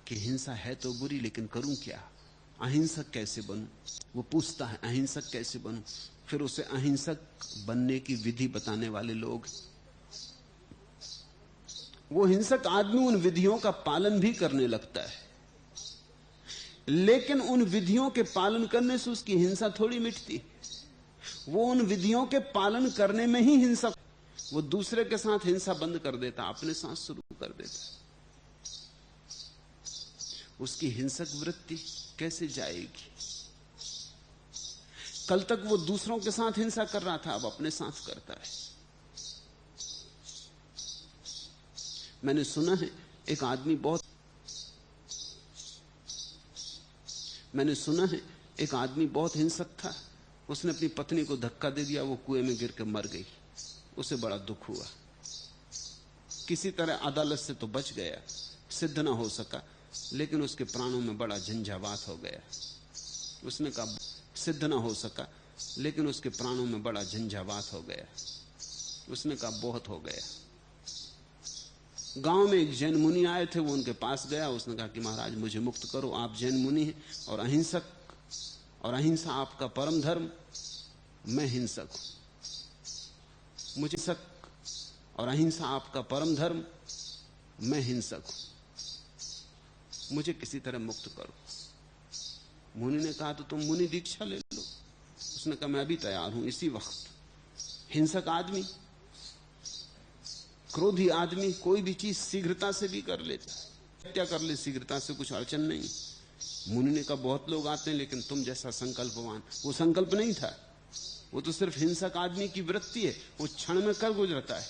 कि हिंसा है तो बुरी, लेकिन करूं क्या, अहिंसक कैसे बनूं। वो पूछता है अहिंसक कैसे बनूं, फिर उसे अहिंसक बनने की विधि बताने वाले लोग। वो हिंसक आदमी उन विधियों का पालन भी करने लगता है, लेकिन उन विधियों के पालन करने से उसकी हिंसा थोड़ी मिटती। वो उन विधियों के पालन करने में ही हिंसक, वो दूसरे के साथ हिंसा बंद कर देता, अपने साथ शुरू कर देता। उसकी हिंसक वृत्ति कैसे जाएगी? कल तक वो दूसरों के साथ हिंसा कर रहा था, अब अपने साथ करता है। मैंने सुना है एक आदमी बहुत हिंसक था। उसने अपनी पत्नी को धक्का दे दिया, वो कुएं में गिर के मर गई। उसे बड़ा दुख हुआ। किसी तरह अदालत से तो बच गया, सिद्ध ना हो सका, लेकिन उसके प्राणों में बड़ा झंझावात हो गया। उसने कहा सिद्ध ना हो सका, लेकिन उसके प्राणों में बड़ा झंझावात हो गया। उसने कहा बहुत हो गया। गांव में एक जैन मुनि आए थे, वो उनके पास गया। उसने कहा कि महाराज मुझे मुक्त करो, आप जैन मुनि हैं और अहिंसा आपका परम धर्म, मैं हिंसक हूं। मुझे हिंसक और अहिंसा आपका परम धर्म, मैं हिंसक हूं, मुझे किसी तरह मुक्त करो। मुनि ने कहा तो तुम मुनि दीक्षा ले लो। उसने कहा मैं भी तैयार हूं इसी वक्त। हिंसक आदमी क्रोधी आदमी कोई भी चीज शीघ्रता से भी कर लेता है, क्या कर ले शीघ्रता से कुछ अड़चन नहीं। मुनि ने कहा बहुत लोग आते हैं लेकिन तुम जैसा संकल्पवान, वो संकल्प नहीं था, वो तो सिर्फ हिंसक आदमी की वृत्ति है, वो क्षण में कर गुजरता है,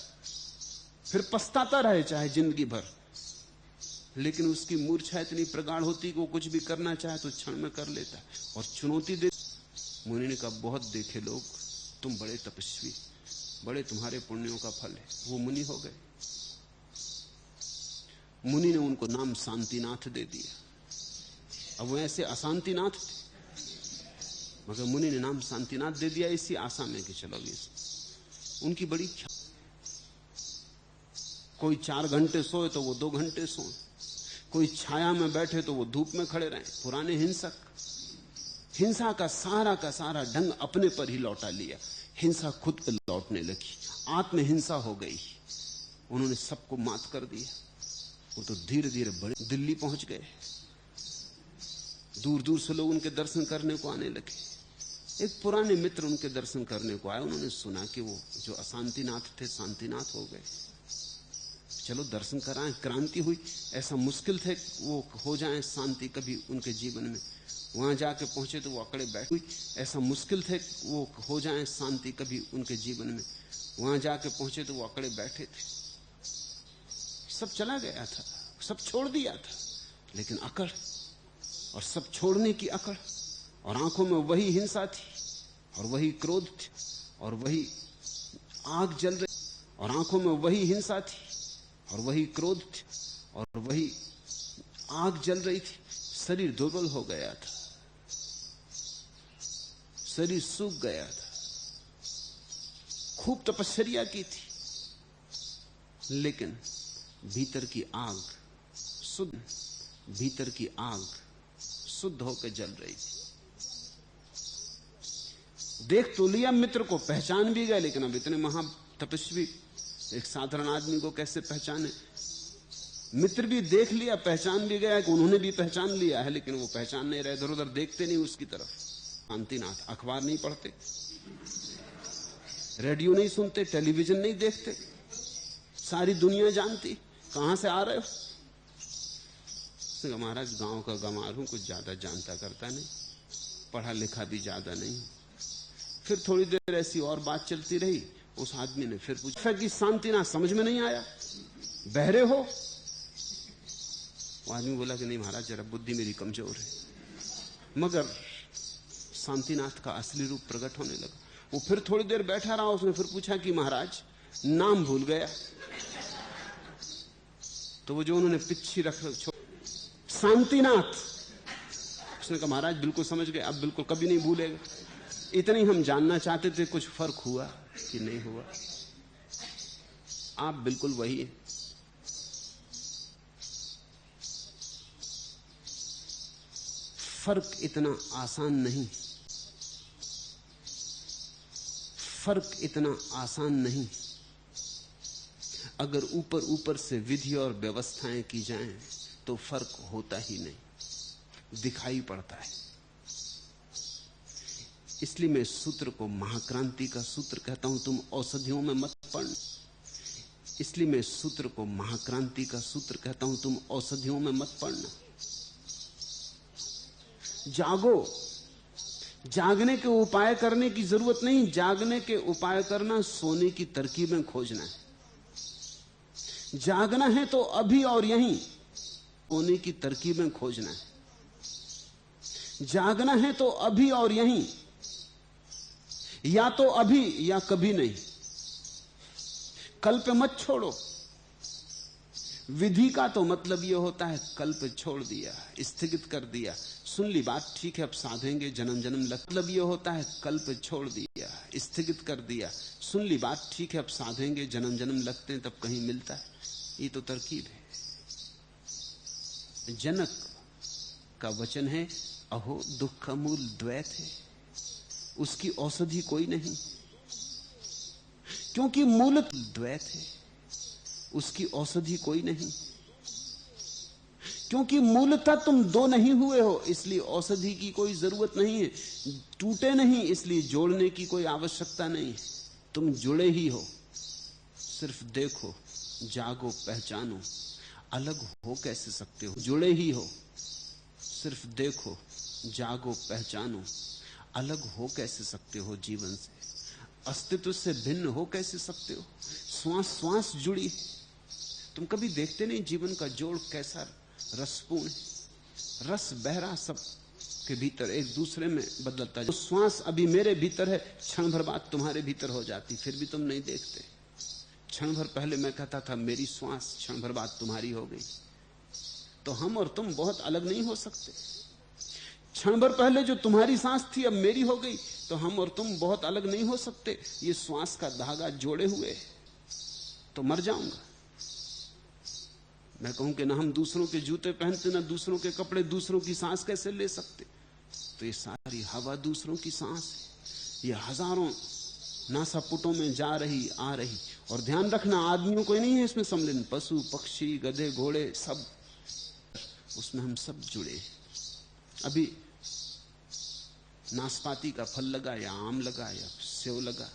फिर पछताता रहे चाहे जिंदगी भर, लेकिन उसकी मूर्छा इतनी प्रगाढ़ होती कि वो कुछ भी करना चाहे तो क्षण में कर लेता है और चुनौती दे। मुनि ने कहा बहुत देखे लोग, तुम बड़े तपस्वी, बड़े तुम्हारे पुण्यों का फल है। वो मुनि हो गए। मुनि ने उनको नाम शांतिनाथ दे दिया। अब वो ऐसे अशांतिनाथ थे, मगर मुनि ने नाम शांतिनाथ दे दिया इसी आशा में कि चलो ये उनकी बड़ी। कोई 4 घंटे सोए तो वो 2 घंटे सोए, कोई छाया में बैठे तो वो धूप में खड़े रहे। पुराने हिंसक हिंसा का सारा ढंग अपने पर ही लौटा लिया, हिंसा खुद पर लौटने लगी, आत्महिंसा हो गई, उन्होंने सबको मात कर दिया। वो तो धीरे धीरे बड़े दिल्ली पहुंच गए, दूर दूर से लोग उनके दर्शन करने को आने लगे। एक पुराने मित्र उनके दर्शन करने को आए, उन्होंने सुना कि वो जो अशांतिनाथ थे शांतिनाथ हो गए, चलो दर्शन कराएं। क्रांति हुई, ऐसा मुश्किल थे वो हो जाए शांति कभी उनके जीवन में। वहां जाके पहुंचे तो वो अकड़े बैठे, ऐसा मुश्किल थे वो हो जाए शांति कभी उनके जीवन में। वहां जाके पहुंचे तो वो अकड़े बैठे थे, सब चला गया था, सब छोड़ दिया था, लेकिन अकड़ और सब छोड़ने की अकड़, और आंखों में वही हिंसा थी और वही क्रोध थी और वही आग जल रही, और आंखों में वही हिंसा थी और वही क्रोध थी और वही आग जल रही थी। शरीर दुर्बल हो गया था, शरीर सूख गया था, खूब तपस्या की थी, लेकिन भीतर की आग शुद्ध, भीतर की आग शुद्ध होकर जल रही थी। देख तो लिया मित्र को, पहचान भी गए, लेकिन अब इतने महा तपस्वी एक साधारण आदमी को कैसे पहचाने। मित्र भी देख लिया, पहचान भी गया कि उन्होंने भी पहचान लिया है, लेकिन वो पहचान नहीं रहे, इधर उधर देखते नहीं उसकी तरफ। शांतिनाथ अखबार नहीं पढ़ते, रेडियो नहीं सुनते, टेलीविजन नहीं देखते, सारी दुनिया जानती कहां से आ रहे हो। महाराज गांव का गंवार हूं, कुछ ज्यादा जानता करता नहीं, पढ़ा लिखा भी ज्यादा नहीं। फिर थोड़ी देर ऐसी और बात चलती रही, उस आदमी ने फिर पूछा कि शांतिनाथ समझ में नहीं आया, बहरे हो? वो आदमी बोला कि नहीं महाराज, जरा बुद्धि मेरी कमजोर है। मगर शांतिनाथ का असली रूप प्रकट होने लगा। वो फिर थोड़ी देर बैठा रहा, उसने फिर पूछा कि महाराज नाम भूल गया? तो वो जो उन्होंने पिच्छी रख शांतिनाथ, उसने कहा महाराज बिल्कुल समझ गए, अब बिल्कुल कभी नहीं भूलेगा। इतना ही हम जानना चाहते थे, कुछ फर्क हुआ कि नहीं हुआ? आप बिल्कुल वही है। फर्क इतना आसान नहीं, फर्क इतना आसान नहीं। अगर ऊपर ऊपर से विधि और व्यवस्थाएं की जाएं तो फर्क होता ही नहीं, दिखाई पड़ता है। इसलिए मैं सूत्र को महाक्रांति का सूत्र कहता हूं, तुम औषधियों में मत पड़ना। इसलिए मैं सूत्र को महाक्रांति का सूत्र कहता हूं, तुम औषधियों में मत पड़ना। जागो, जागने के उपाय करने की जरूरत नहीं, जागने के उपाय करना सोने की तरकीबें खोजना है। जागना है तो अभी और यहीं, सोने की तरकीबें खोजना है। जागना है तो अभी और यहीं, या तो अभी या कभी नहीं। कल पे मत छोड़ो। विधि का तो मतलब यह होता है कल पे छोड़ दिया, स्थगित कर दिया, सुन ली बात ठीक है अब साधेंगे, जन्म जन्म मतलब यह होता है कल पे छोड़ दिया, स्थगित कर दिया, सुन ली बात ठीक है अब साधेंगे, जन्म जन्म लगते हैं तब कहीं मिलता है। ये तो तरकीब है। जनक का वचन है, अहो दुख का मूल द्वैत है, उसकी औषधि कोई नहीं, क्योंकि मूल द्वैत है, उसकी औषधि कोई नहीं। क्योंकि मूलतः तुम दो नहीं हुए हो, इसलिए औषधि की कोई जरूरत नहीं है। टूटे नहीं, इसलिए जोड़ने की कोई आवश्यकता नहीं है। तुम जुड़े ही हो, सिर्फ देखो, जागो पहचानो, अलग हो कैसे सकते हो, जुड़े ही हो। सिर्फ देखो, जागो पहचानो, अलग हो कैसे सकते हो जीवन से, अस्तित्व से भिन्न हो कैसे सकते हो। श्वास श्वास जुड़ी। तुम कभी देखते नहीं जीवन का जोड़ कैसा रसपूर्ण, रस बहरा सब के भीतर एक दूसरे में बदलता है। श्वास अभी मेरे भीतर है, क्षण भर बाद तुम्हारे भीतर हो जाती, फिर भी तुम नहीं देखते। क्षण भर पहले मैं कहता था मेरी श्वास, क्षण भर बाद तुम्हारी हो गई। तो हम और तुम बहुत अलग नहीं हो सकते। क्षण भर पहले जो तुम्हारी सांस थी अब मेरी हो गई, तो हम और तुम बहुत अलग नहीं हो सकते। ये श्वास का धागा जोड़े हुए, तो मर जाऊंगा। मैं कहूं कि ना हम दूसरों के जूते पहनते, ना दूसरों के कपड़े, दूसरों की सांस कैसे ले सकते। तो ये सारी हवा दूसरों की सांस है। ये हजारों नासापुटों में जा रही आ रही। और ध्यान रखना, आदमियों को नहीं है इसमें सम्मिलन, पशु पक्षी गधे घोड़े सब, उसमें हम सब जुड़े। अभी नाशपाती का फल लगा या आम लगा या सेव लगा,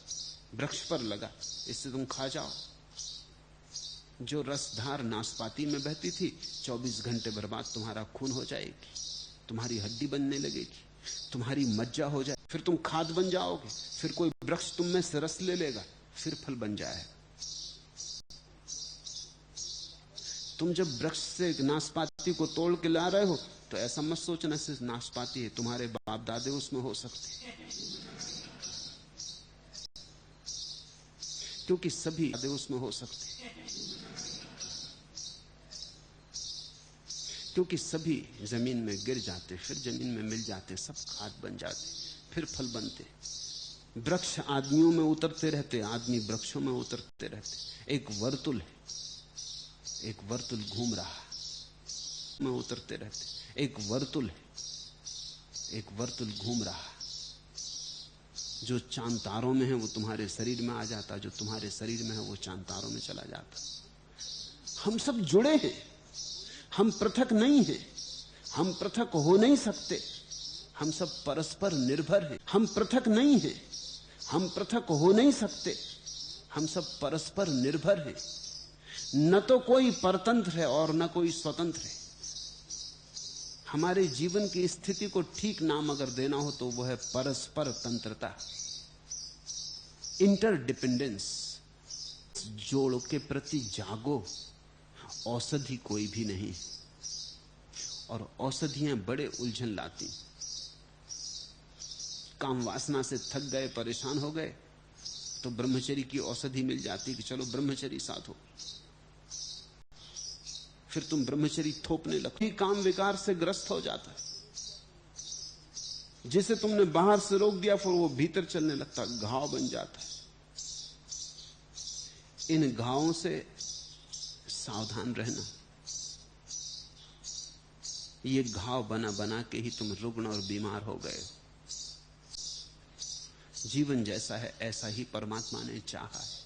वृक्ष पर लगा, इससे तुम खा जाओ। जो रसधार नाशपाती में बहती थी 24 घंटे भर बाद तुम्हारा खून हो जाएगी, तुम्हारी हड्डी बनने लगेगी, तुम्हारी मज्जा हो जाए, फिर तुम खाद बन जाओगे, फिर कोई वृक्ष तुम में से रस ले लेगा, फिर फल बन जाएगा। तुम जब वृक्ष से नाशपाती को तोड़ के ला रहे हो तो ऐसा मत सोचना सिर्फ नाशपाती है, तुम्हारे बाप दादे उसमें हो सकते, क्योंकि सभी दादे उसमें हो सकते, क्योंकि सभी जमीन में गिर जाते, फिर जमीन में मिल जाते, सब खाद बन जाते, फिर फल बनते। वृक्ष आदमियों में उतरते रहते, आदमी वृक्षों में उतरते रहते। एक वर्तुल है, एक वर्तुल घूम रहा में उतरते रहते। एक वर्तुल है, एक वर्तुल घूम रहा। जो चांद तारों में है वो तुम्हारे शरीर में आ जाता, जो तुम्हारे शरीर में है वो चांद तारों में चला जाता। हम सब जुड़े हैं, हम पृथक नहीं हैं, हम पृथक हो नहीं सकते, हम सब परस्पर निर्भर हैं। हम पृथक नहीं हैं, हम पृथक हो नहीं सकते, हम सब परस्पर निर्भर हैं। न तो कोई परतंत्र है और न कोई स्वतंत्र है। हमारे जीवन की स्थिति को ठीक नाम अगर देना हो तो वो है परस्पर तंत्रता, इंटरडिपेंडेंस। जोड़ के प्रति जागो, औषधि कोई भी नहीं, और औषधियां बड़े उलझन लाती। काम वासना से थक गए, परेशान हो गए, तो ब्रह्मचर्य की औषधि मिल जाती कि चलो ब्रह्मचर्य साथ हो। फिर तुम ब्रह्मचर्य थोपने लगते, काम विकार से ग्रस्त हो जाता है। जिसे तुमने बाहर से रोक दिया फिर वो भीतर चलने लगता, घाव बन जाता है। इन घावों से सावधान रहना। ये घाव बना बना के ही तुम रुग्ण और बीमार हो गए। जीवन जैसा है ऐसा ही परमात्मा ने चाहा है।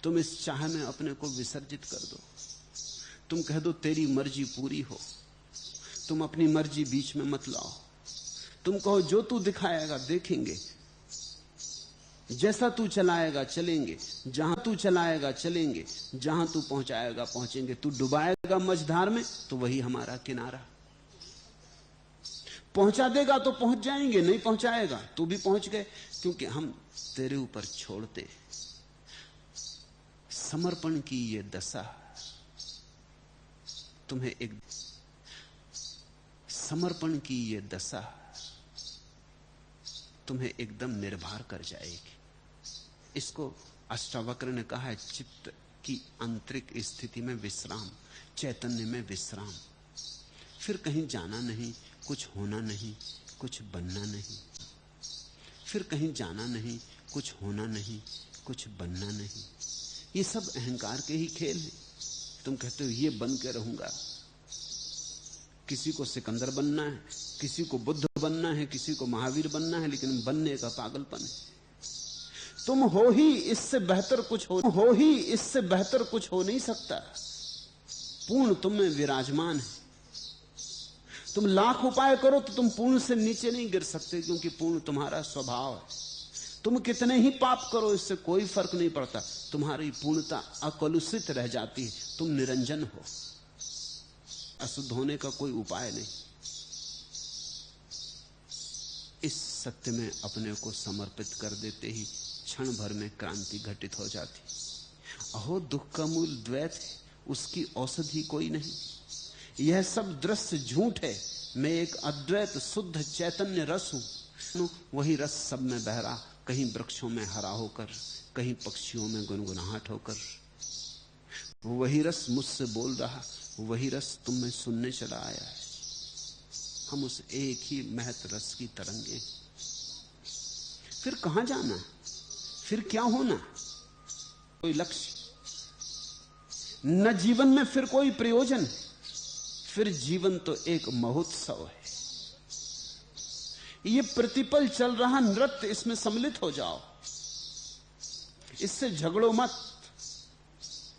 तुम इस चाह में अपने को विसर्जित कर दो। तुम कह दो तेरी मर्जी पूरी हो, तुम अपनी मर्जी बीच में मत लाओ। तुम कहो जो तू दिखाएगा देखेंगे, जैसा तू चलाएगा चलेंगे, जहां तू चलाएगा चलेंगे, जहां तू पहुंचाएगा पहुंचेंगे। तू डुबाएगा मझधार में तो वही हमारा किनारा। पहुंचा देगा तो पहुंच जाएंगे, नहीं पहुंचाएगा तो भी पहुंच गए, क्योंकि हम तेरे ऊपर छोड़ते। समर्पण की ये दशा तुम्हें एक, समर्पण की ये दशा तुम्हें एकदम निर्भर कर जाएगी। इसको अष्टावक्र ने कहा है चित्त की आंतरिक स्थिति में विश्राम, चैतन्य में विश्राम। फिर कहीं जाना नहीं, कुछ होना नहीं, कुछ बनना नहीं। फिर कहीं जाना नहीं, कुछ होना नहीं, कुछ बनना नहीं। ये सब अहंकार के ही खेल हैं। तुम कहते हो ये बन के रहूंगा। किसी को सिकंदर बनना है, किसी को बुद्ध बनना है, किसी को महावीर बनना है, लेकिन बनने का पागलपन है। तुम हो ही इससे बेहतर कुछ हो ही इससे बेहतर कुछ हो नहीं सकता। पूर्ण तुम में विराजमान है। तुम लाख उपाय करो तो तुम पूर्ण से नीचे नहीं गिर सकते, क्योंकि पूर्ण तुम्हारा स्वभाव है। तुम कितने ही पाप करो, इससे कोई फर्क नहीं पड़ता, तुम्हारी पूर्णता अकलुषित रह जाती है, तुम निरंजन हो। अशुद्ध होने का कोई उपाय नहीं। इस सत्य में अपने को समर्पित कर देते ही क्षण भर में क्रांति घटित हो जाती। अहो, दुख का मूल द्वैत है, उसकी औषधि कोई नहीं। यह सब दृश्य झूठ है, मैं एक अद्वैत शुद्ध चैतन्य रस हूं। वही रस सब में बह रहा, कहीं वृक्षों में हरा होकर, कहीं पक्षियों में गुनगुनाहट होकर। वही रस मुझसे बोल रहा, वही रस तुम में सुनने चला आया है। हम उस एक ही महत रस की तरंगे। फिर कहां जाना, फिर क्या होना, कोई लक्ष्य न, जीवन में फिर कोई प्रयोजन। फिर जीवन तो एक महोत्सव है, ये प्रतिपल चल रहा नृत्य, इसमें सम्मिलित हो जाओ, इससे झगड़ो मत,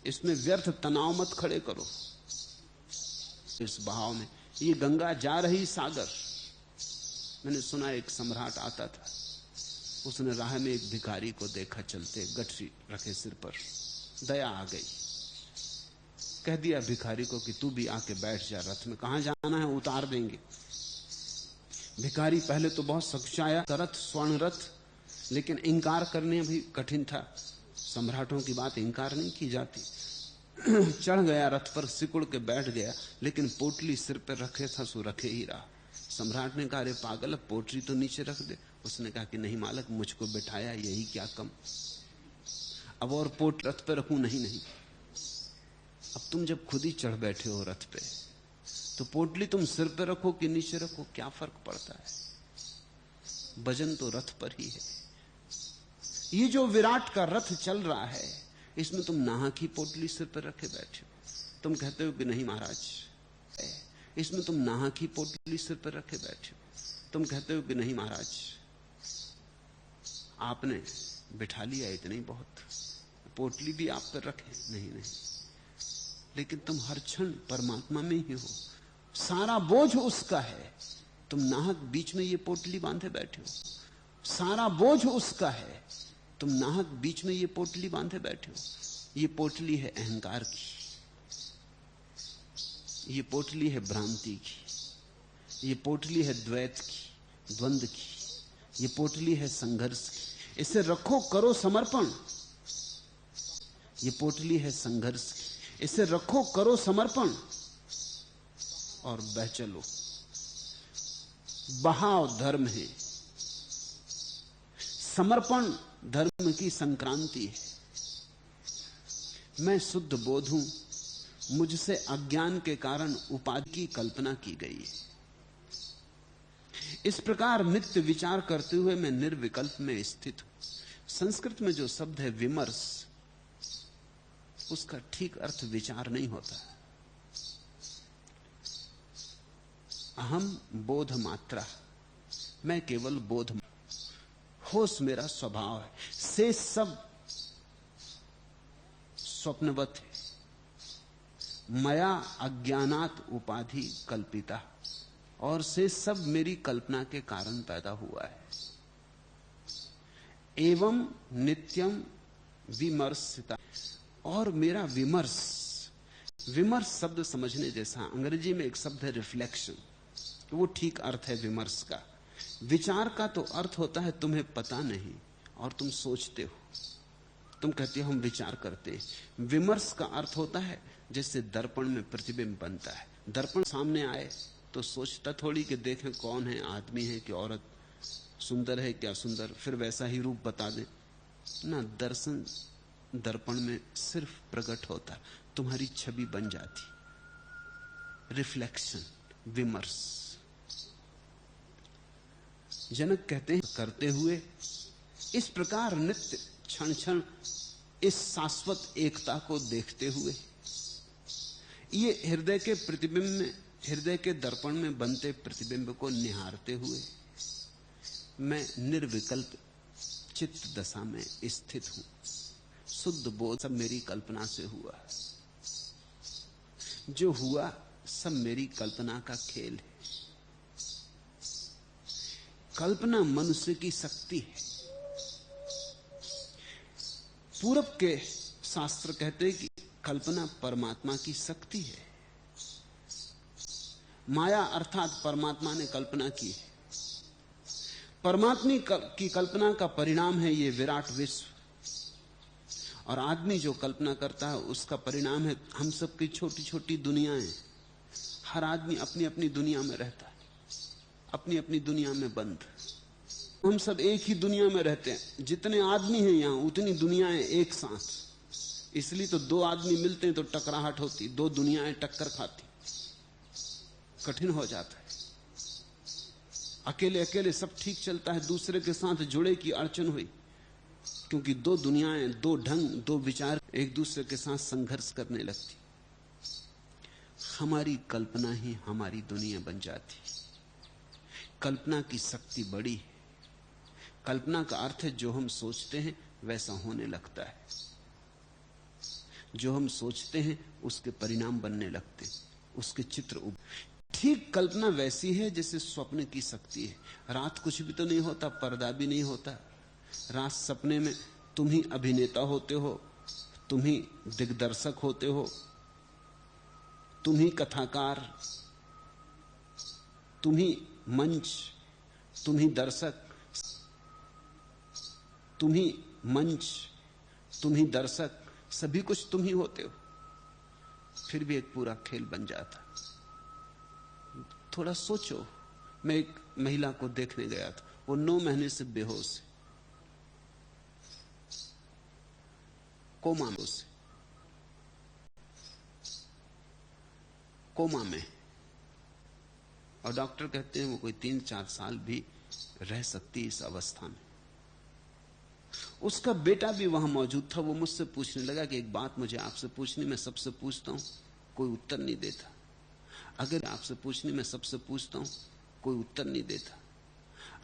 इसमें व्यर्थ तनाव मत खड़े करो। इस बहाव में ये गंगा जा रही सागर। मैंने सुना एक सम्राट आता था, उसने राह में एक भिखारी को देखा चलते, गठरी रखे सिर पर। दया आ गई, कह दिया भिखारी को कि तू भी आके बैठ जा रथ में, कहां जाना है उतार देंगे। भिखारी पहले तो बहुत सकुचाया, रथ स्वर्ण रथ, लेकिन इंकार करने भी कठिन था, सम्राटों की बात इंकार नहीं की जाती। चढ़ गया रथ पर, सिकुड़ के बैठ गया, लेकिन पोटली सिर पर रखे था सो रखे ही रहा। सम्राट ने कहा, अरे पागल, पोटली तो नीचे रख दे। उसने कहा कि नहीं मालक, मुझको बिठाया यही क्या कम, अब और पोट रथ पे रखूं? नहीं नहीं, अब तुम जब खुद ही चढ़ बैठे हो रथ पे, तो पोटली तुम सिर पे रखो कि नीचे रखो, क्या फर्क पड़ता है? वजन तो रथ पर ही है। ये जो विराट का रथ चल रहा है, इसमें तुम नाहक ही पोटली सिर पर रखे बैठे हो। तुम कहते हो कि नहीं महाराज, इसमें तुम नाहक ही पोटली सिर पर रखे बैठे हो। तुम कहते हो कि नहीं महाराज, आपने बिठा लिया इतना ही बहुत, पोटली भी आप पर रखे। नहीं नहीं, लेकिन तुम हर क्षण परमात्मा में ही हो, सारा बोझ उसका है, तुम नाहक बीच में ये पोटली बांधे बैठे हो। सारा बोझ उसका है, तुम नाहक बीच में ये पोटली बांधे बैठे हो। ये पोटली है अहंकार की, ये पोटली है भ्रांति की, ये पोटली है द्वैत की, द्वंद की, ये पोटली है संघर्ष की। इसे रखो, करो समर्पण। ये पोटली है संघर्ष की, इसे रखो, करो समर्पण और बह चलो। बहाव धर्म है, समर्पण धर्म की संक्रांति है। मैं शुद्ध बोध हूं, मुझसे अज्ञान के कारण उपाधि की कल्पना की गई है। इस प्रकार नित्य विचार करते हुए मैं निर्विकल्प में स्थित हूं। संस्कृत में जो शब्द है विमर्श, उसका ठीक अर्थ विचार नहीं होता। अहम बोध मात्रा, मैं केवल बोध, होश मेरा स्वभाव है। से सब स्वप्नवत है, मया अज्ञानात उपाधि कल्पिता, और से सब मेरी कल्पना के कारण पैदा हुआ है। एवं नित्यम विमर्शिता, और मेरा विमर्श, विमर्श शब्द समझने जैसा, अंग्रेजी में एक शब्द है रिफ्लेक्शन, वो ठीक अर्थ है विमर्श का। विचार का तो अर्थ होता है तुम्हें पता नहीं और तुम सोचते हो, तुम कहते हो हम विचार करते हैं। विमर्श का अर्थ होता है जैसे दर्पण में प्रतिबिंब बनता है। दर्पण सामने आए तो सोचता थोड़ी कि देखें कौन है, आदमी है कि औरत, सुंदर है क्या सुंदर, फिर वैसा ही रूप बता दे ना। दर्शन दर्पण में सिर्फ प्रकट होता, तुम्हारी छवि बन जाती। रिफ्लेक्शन, विमर्श। जनक कहते हैं करते हुए इस प्रकार नित्य क्षण क्षण इस शाश्वत एकता को देखते हुए, ये हृदय के प्रतिबिंब में, हृदय के दर्पण में बनते प्रतिबिंब को निहारते हुए मैं निर्विकल्प चित्त दशा में स्थित हूं। शुद्ध बोध सब मेरी कल्पना से हुआ, जो हुआ सब मेरी कल्पना का खेल है। कल्पना मनुष्य की शक्ति है, पूरब के शास्त्र कहते हैं कि कल्पना परमात्मा की शक्ति है। माया अर्थात परमात्मा ने कल्पना की है। परमात्मा की कल्पना का परिणाम है ये विराट विश्व, और आदमी जो कल्पना करता है उसका परिणाम है हम सबकी छोटी छोटी दुनियाएं। हर आदमी अपनी अपनी दुनिया में रहता है, अपनी अपनी दुनिया में बंद। हम सब एक ही दुनिया में रहते हैं। जितने आदमी हैं यहां उतनी दुनियाएं एक साथ। इसलिए तो दो आदमी मिलते हैं तो टकराहट होती, दो दुनियाएं टक्कर खाती, कठिन हो जाता है। अकेले अकेले सब ठीक चलता है, दूसरे के साथ जुड़े की अड़चन हुई, क्योंकि दो दुनियाएं, दो ढंग, दो विचार एक दूसरे के साथ संघर्ष करने लगती। हमारी कल्पना ही हमारी दुनिया बन जाती। कल्पना की शक्ति बड़ी है। कल्पना का अर्थ है जो हम सोचते हैं वैसा होने लगता है। जो हम सोचते हैं उसके परिणाम बनने लगते हैं, उसके चित्र ठीक कल्पना वैसी है जैसे स्वप्न की शक्ति है। रात कुछ भी तो नहीं होता, पर्दा भी नहीं होता। रात सपने में तुम ही अभिनेता होते हो, तुम ही दिग्दर्शक होते हो, तुम ही कथाकार, तुम ही मंच, तुम ही दर्शक, तुम ही मंच, तुम ही दर्शक, सभी कुछ तुम ही होते हो। फिर भी एक पूरा खेल बन जाता। थोड़ा सोचो, मैं एक महिला को देखने गया था, वो 9 महीने से बेहोश है, कोमा में, और डॉक्टर कहते हैं वो कोई 3-4 साल भी रह सकती इस अवस्था में। उसका बेटा भी वहां मौजूद था। वो मुझसे पूछने लगा कि एक बात मुझे आपसे पूछनी, मैं सबसे पूछता हूं कोई उत्तर नहीं देता। अगर आपसे पूछनी, मैं सबसे पूछता हूं कोई उत्तर नहीं देता।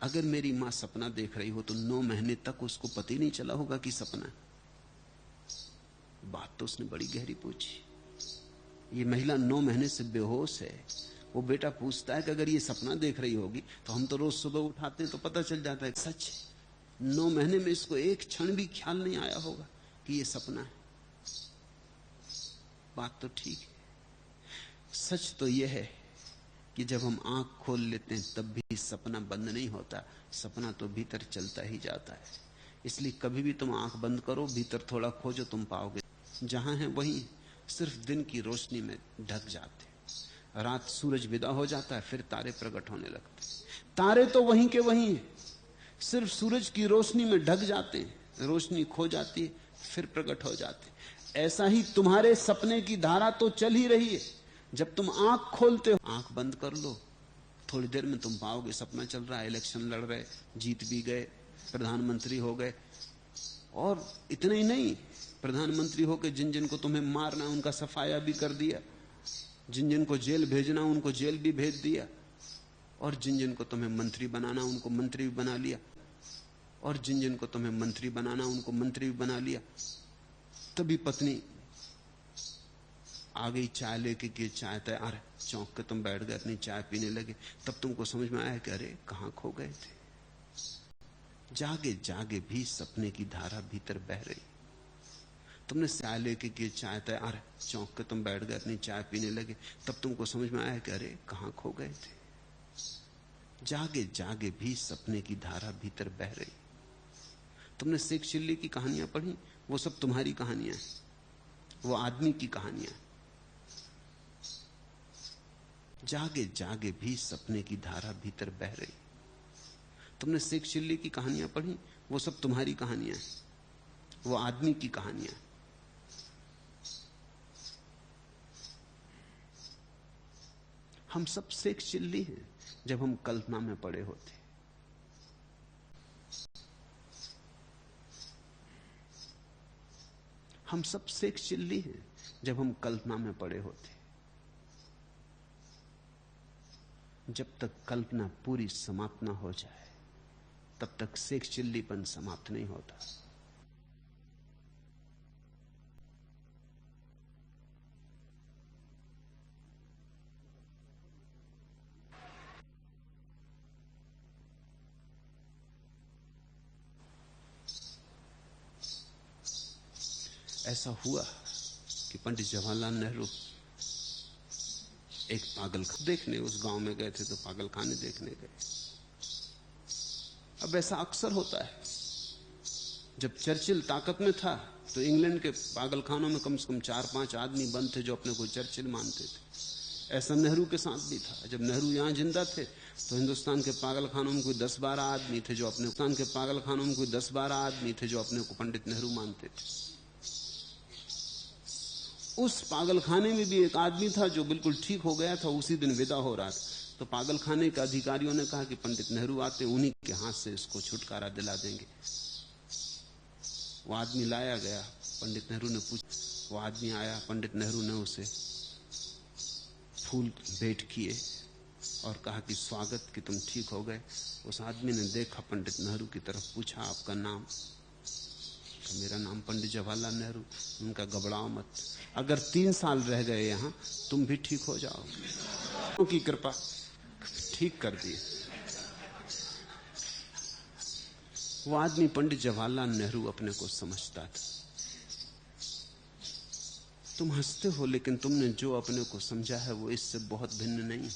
अगर मेरी मां सपना देख रही हो तो 9 महीने तक उसको पता ही नहीं चला होगा कि सपना है। बात तो उसने बड़ी गहरी पूछी। ये महिला 9 महीने से बेहोश है। वो बेटा पूछता है कि अगर ये सपना देख रही होगी तो हम तो रोज सुबह उठाते हैं तो पता चल जाता है सच। 9 महीने में इसको एक क्षण भी ख्याल नहीं आया होगा कि ये सपना है। बात तो ठीक है। सच तो यह है कि जब हम आंख खोल लेते हैं तब भी सपना बंद नहीं होता, सपना तो भीतर चलता ही जाता है। इसलिए कभी भी तुम आंख बंद करो, भीतर थोड़ा खोजो, तुम पाओगे जहां है वहीं, सिर्फ दिन की रोशनी में ढक जाते। रात सूरज विदा हो जाता है, फिर तारे प्रकट होने लगते। तारे तो वहीं के वहीं हैं, सिर्फ सूरज की रोशनी में ढक जाते हैं, रोशनी खो जाती है, फिर प्रकट हो जाते। ऐसा ही तुम्हारे सपने की धारा तो चल ही रही है। जब तुम आंख खोलते हो, आंख बंद कर लो, थोड़ी देर में तुम पाओगे सपना चल रहा है, इलेक्शन लड़ रहे, जीत भी गए, प्रधानमंत्री हो गए। और इतना ही नहीं, प्रधानमंत्री होकर जिन जिन को तुम्हें मारना उनका सफाया भी कर दिया, जिन जिन को जेल भेजना उनको जेल भी भेज दिया, और जिन जिन को तुम्हें मंत्री बनाना उनको मंत्री भी बना लिया, और जिन जिन को तुम्हें मंत्री बनाना उनको मंत्री भी बना लिया। तभी पत्नी आ गई चाय लेके कि चाय तैयार, चौंक के तुम बैठ गए, अपनी चाय पीने लगे। तब तुमको समझ में आया कि अरे कहां खो गए थे। जागे जागे भी सपने की धारा भीतर बह रही। तुमने चाय लेके कि चाय तैयार, चौंक के तुम बैठ गए, अपनी चाय पीने लगे। तब तुमको समझ में आया कि अरे कहां खो गए थे। जागे जागे भी सपने की धारा भीतर बह रही। तुमने शेख चिल्ली की कहानियां पढ़ी, वो सब तुम्हारी कहानियां हैं, वो आदमी की कहानियां। जागे जागे भी सपने की धारा भीतर बह रही। तुमने शेख चिल्ली की कहानियां पढ़ी, वो सब तुम्हारी कहानियां हैं, वो आदमी की कहानियां। हम सब शेख चिल्ली हैं जब हम कल्पना में पड़े होते। हम सब शेख चिल्ली हैं जब हम कल्पना में पड़े होते। जब तक कल्पना पूरी समाप्त ना हो जाए तब तक शेख चिल्लीपन समाप्त नहीं होता। ऐसा हुआ कि पंडित जवाहरलाल नेहरू एक पागलखाने देखने उस गांव में गए थे, तो पागलखाने देखने गए। अब ऐसा अक्सर होता है, जब चर्चिल ताकत में था तो इंग्लैंड के पागलखानों में कम से कम 4-5 आदमी बंद थे जो अपने को चर्चिल मानते थे। ऐसा नेहरू के साथ भी था। जब नेहरू यहां जिंदा थे तो हिंदुस्तान के पागलखानों में कोई 10-12 आदमी थे जो अपने हिंदुस्तान के पागलखानों में कोई 10-12 आदमी थे जो अपने को पंडित नेहरू मानते थे। उस पागलखाने में भी एक आदमी था जो बिल्कुल ठीक हो गया था, उसी दिन विदा हो रहा था। तो पागलखाने के अधिकारियों ने कहा कि पंडित नेहरू आते, उन्हीं के हाथ से इसको छुटकारा दिला देंगे। वो आदमी लाया गया, पंडित नेहरू ने पूछा, वो आदमी आया, पंडित नेहरू ने उसे फूल भेंट किए और कहा कि स्वागत कि तुम ठीक हो गए। उस आदमी ने देखा पंडित नेहरू की तरफ, पूछा आपका नाम? मेरा नाम पंडित जवाहरलाल नेहरू। उनका घबराओ मत, अगर 3 साल रह गए यहां तुम भी ठीक हो जाओगे। उनकी कृपा ठीक कर दिए। वो आदमी पंडित जवाहरलाल नेहरू अपने को समझता था। तुम हंसते हो, लेकिन तुमने जो अपने को समझा है वो इससे बहुत भिन्न नहीं।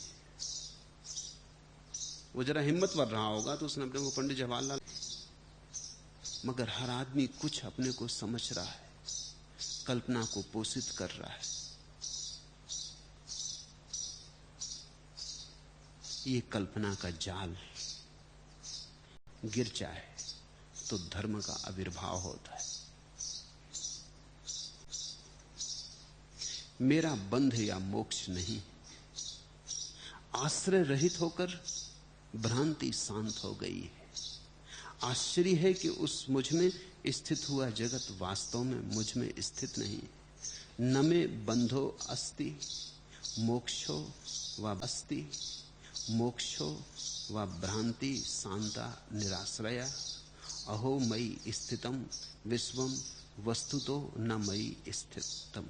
वो जरा हिम्मतवर रहा होगा तो उसने अपने को पंडित जवाहरलाल, मगर हर आदमी कुछ अपने को समझ रहा है, कल्पना को पोषित कर रहा है। ये कल्पना का जाल गिर जाए तो धर्म का आविर्भाव होता है। मेरा बंध या मोक्ष नहीं, आश्रय रहित होकर भ्रांति शांत हो गई है। आश्चर्य है कि उस मुझ में स्थित हुआ जगत वास्तव में मुझ में स्थित नहीं। न में बंधो अस्ति मोक्षो व अस्ति मोक्षो व भ्रांति शांता निराश्रया अहो मयि स्थितम विश्वम वस्तुतो न मयि स्थितम।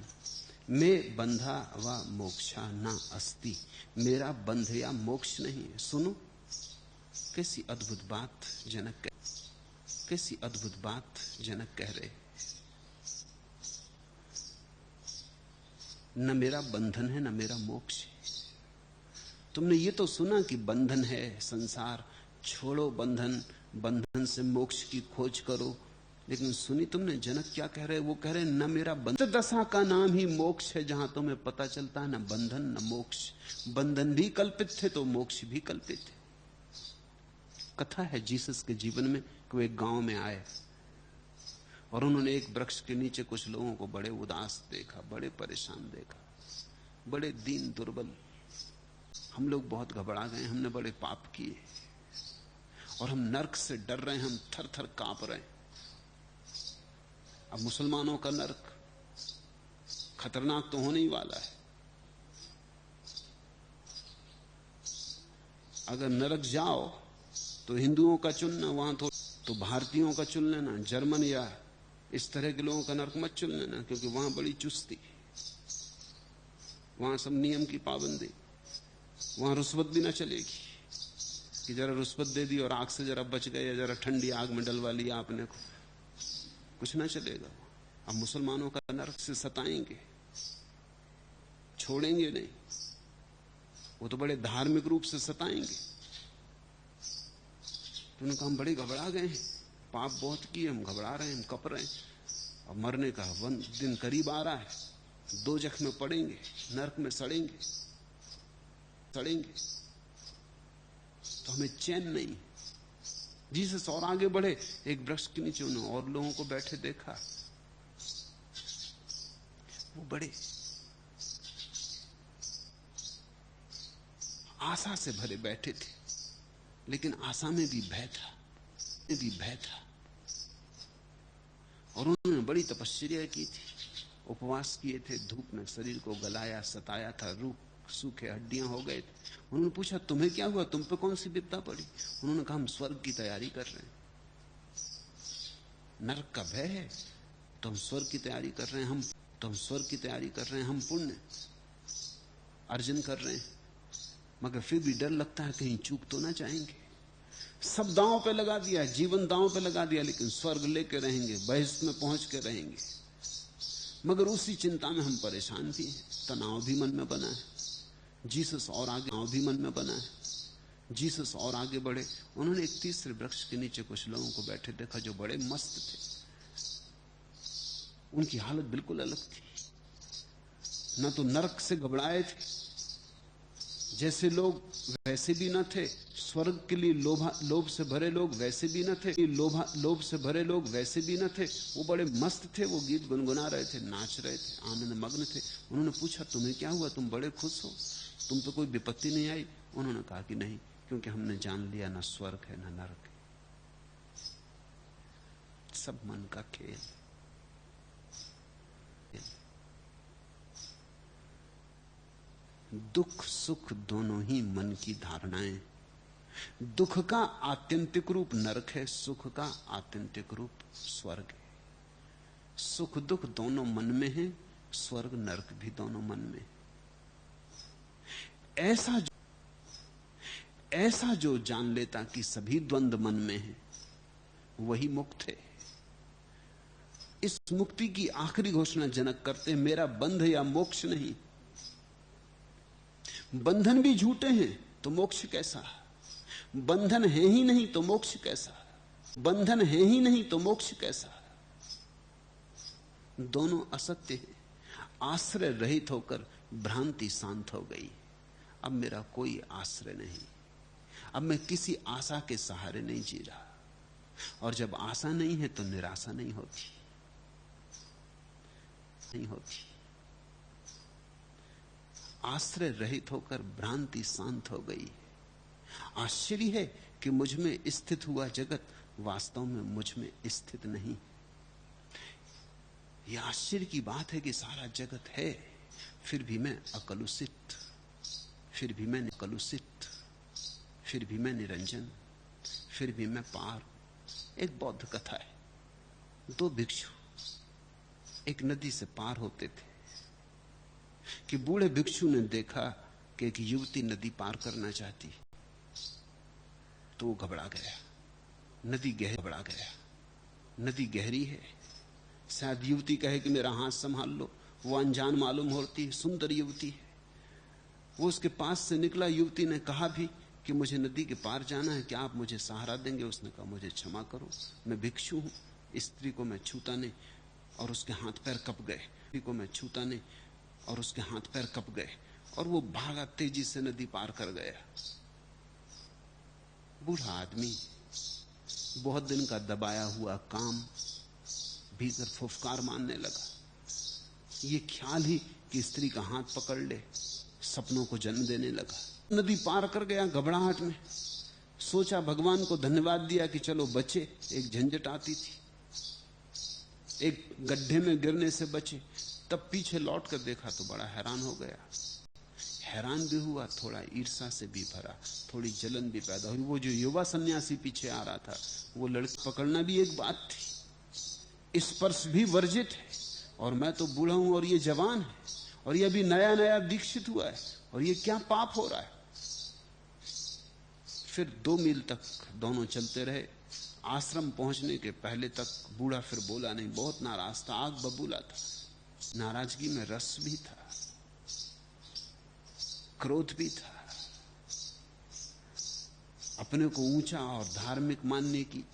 मैं बंधा व मोक्षा न अस्ति, मेरा बंध या मोक्ष नहीं। सुनो कैसी अद्भुत बात जनक, कैसी अद्भुत बात जनक कह रहे। न मेरा बंधन है न मेरा मोक्ष है। तुमने ये तो सुना कि बंधन है संसार, छोड़ो बंधन, बंधन से मोक्ष की खोज करो। लेकिन सुनी तुमने जनक क्या कह रहे? वो कह रहे न मेरा बंधन, दशा का नाम ही मोक्ष है, जहां तुम्हें पता चलता है न बंधन न मोक्ष। बंधन भी कल्पित थे तो मोक्ष भी कल्पित थे। कथा है जीसस के जीवन में कि वो एक गांव में आए और उन्होंने एक वृक्ष के नीचे कुछ लोगों को बड़े उदास देखा, बड़े परेशान देखा, बड़े दीन दुर्बल। हम लोग बहुत घबरा गए, हमने बड़े पाप किए और हम नरक से डर रहे हैं, हम थर थर कांप रहे हैं। अब मुसलमानों का नरक खतरनाक तो होने ही वाला है। अगर नरक जाओ तो हिंदुओं का चुनना, वहां तो भारतीयों का चुन लेना, जर्मन या इस तरह के लोगों का नरक मत चुन लेना, क्योंकि वहां बड़ी चुस्ती, वहां सब नियम की पाबंदी, वहां रुस्वत भी ना चलेगी कि जरा रुस्वत दे दी और आग से जरा बच गए या जरा ठंडी आग में डलवा लिया आपने को, कुछ ना चलेगा। अब मुसलमानों का नरक से सताएंगे, छोड़ेंगे नहीं, वो तो बड़े धार्मिक रूप से सताएंगे। तो उन्होंने कहा हम बड़े घबरा गए हैं, पाप बहुत किए, हम घबरा रहे हैं, हम कप रहे हैं, और मरने का दिन करीब आ रहा है, दोजख में पड़ेंगे, नरक में सड़ेंगे सड़ेंगे, तो हमें चैन नहीं। जीसस और आगे बढ़े, एक वृक्ष के नीचे उन्होंने और लोगों को बैठे देखा, वो बड़े आशा से भरे बैठे थे, लेकिन आशा में भी भय था, और उन्होंने बड़ी तपस्या की थी, उपवास किए थे, धूप में शरीर को गलाया सताया था, रूख सूखे हड्डियां हो गए थे। उन्होंने पूछा तुम्हें क्या हुआ, तुम पे कौन सी विपदा पड़ी? उन्होंने कहा हम स्वर्ग की तैयारी कर रहे हैं, नरक का भय है तो हम स्वर्ग की तैयारी कर रहे हैं, हम पुण्य अर्जन कर रहे हैं, मगर फिर भी डर लगता है कहीं चूक तो ना जाएंगे। सब दांव पे लगा दिया, जीवन दांव पे लगा दिया, लेकिन स्वर्ग लेके रहेंगे, बहिष्ठ में पहुंच के रहेंगे। मगर उसी चिंता में हम परेशान भी हैं, तनाव भी मन में बना है। जीसस और आगे तनाव भी मन में बना है। जीसस और आगे बढ़े। उन्होंने एक तीसरे वृक्ष के नीचे कुछ लोगों को बैठे देखा जो बड़े मस्त थे। उनकी हालत बिल्कुल अलग थी। न तो नरक से घबराए थे जैसे लोग, वैसे भी न थे स्वर्ग के लिए लोभ से भरे लोग, वैसे भी न थे लोभ से भरे लोग, वैसे भी न थे। वो बड़े मस्त थे। वो गीत गुनगुना रहे थे, नाच रहे थे, आनंद मग्न थे। उन्होंने पूछा, तुम्हें क्या हुआ? तुम बड़े खुश हो, तुम पे कोई विपत्ति नहीं आई? उन्होंने कहा कि नहीं, क्योंकि हमने जान लिया ना स्वर्ग है ना नरक है, सब मन का खेल। दुख सुख दोनों ही मन की धारणाएं। दुख का आत्यंतिक रूप नरक है, सुख का आत्यंतिक रूप स्वर्ग है। सुख दुख दोनों मन में है, स्वर्ग नरक भी दोनों मन में है। ऐसा जो जान लेता कि सभी द्वंद्व मन में है, वही मुक्त है। इस मुक्ति की आखिरी घोषणा जनक करते, मेरा बंध या मोक्ष नहीं। बंधन भी झूठे हैं तो मोक्ष कैसा? बंधन है ही नहीं तो मोक्ष कैसा? बंधन है ही नहीं तो मोक्ष कैसा? दोनों असत्य हैं। आश्रय रहित होकर भ्रांति शांत हो गई। अब मेरा कोई आश्रय नहीं, अब मैं किसी आशा के सहारे नहीं जी रहा। और जब आशा नहीं है तो निराशा नहीं होती। आश्रय रहित होकर भ्रांति शांत हो गई। आश्चर्य है कि मुझ में स्थित हुआ जगत वास्तव में मुझ में स्थित नहीं। यह आश्चर्य की बात है कि सारा जगत है, फिर भी मैं अकलुषित, फिर भी मैं कलुषित, फिर भी मैं निरंजन, फिर भी मैं पार। एक बौद्ध कथा है। दो भिक्षु एक नदी से पार होते थे कि बूढ़े भिक्षु ने देखा कि एक युवती नदी पार करना चाहती, तो वो घबरा गया। नदी गहरी है, शायद युवती कहे कि मेरा हाथ संभाल लो। वो अनजान मालूम होती है, सुंदर युवती है। वो उसके पास से निकला। युवती ने कहा भी कि मुझे नदी के पार जाना है, क्या आप मुझे सहारा देंगे? उसने कहा, मुझे क्षमा करो, मैं भिक्षु हूं, स्त्री को मैं छूता नहीं। और उसके हाथ पैर कप गए। स्त्री को मैं छूता नहीं, और उसके हाथ पैर कप गए, और वो भागा, तेजी से नदी पार कर गया। बूढ़ा आदमी, बहुत दिन का दबाया हुआ काम भीतर फुफकार मारने लगा। ये ख्याल ही कि स्त्री का हाथ पकड़ ले सपनों को जन्म देने लगा। नदी पार कर गया घबराहट में। सोचा, भगवान को धन्यवाद दिया कि चलो बचे, एक झंझट आती थी, एक गड्ढे में गिरने से बचे। तब पीछे लौट कर देखा तो बड़ा हैरान हो गया। हैरान भी हुआ, थोड़ा ईर्ष्या से भी भरा, थोड़ी जलन भी पैदा हुई। वो जो युवा सन्यासी पीछे आ रहा था, वो लड़की पकड़ना भी एक बात थी, स्पर्श भी वर्जित है, और मैं तो बूढ़ा हूं और ये जवान है, और ये अभी नया नया दीक्षित हुआ है, और ये क्या पाप हो रहा है। फिर 2 मील तक दोनों चलते रहे। आश्रम पहुंचने के पहले तक बूढ़ा फिर बोला नहीं, बहुत नाराज था, आग बबूला था। नाराजगी में रस भी था, क्रोध भी था, अपने को ऊंचा और धार्मिक मानने की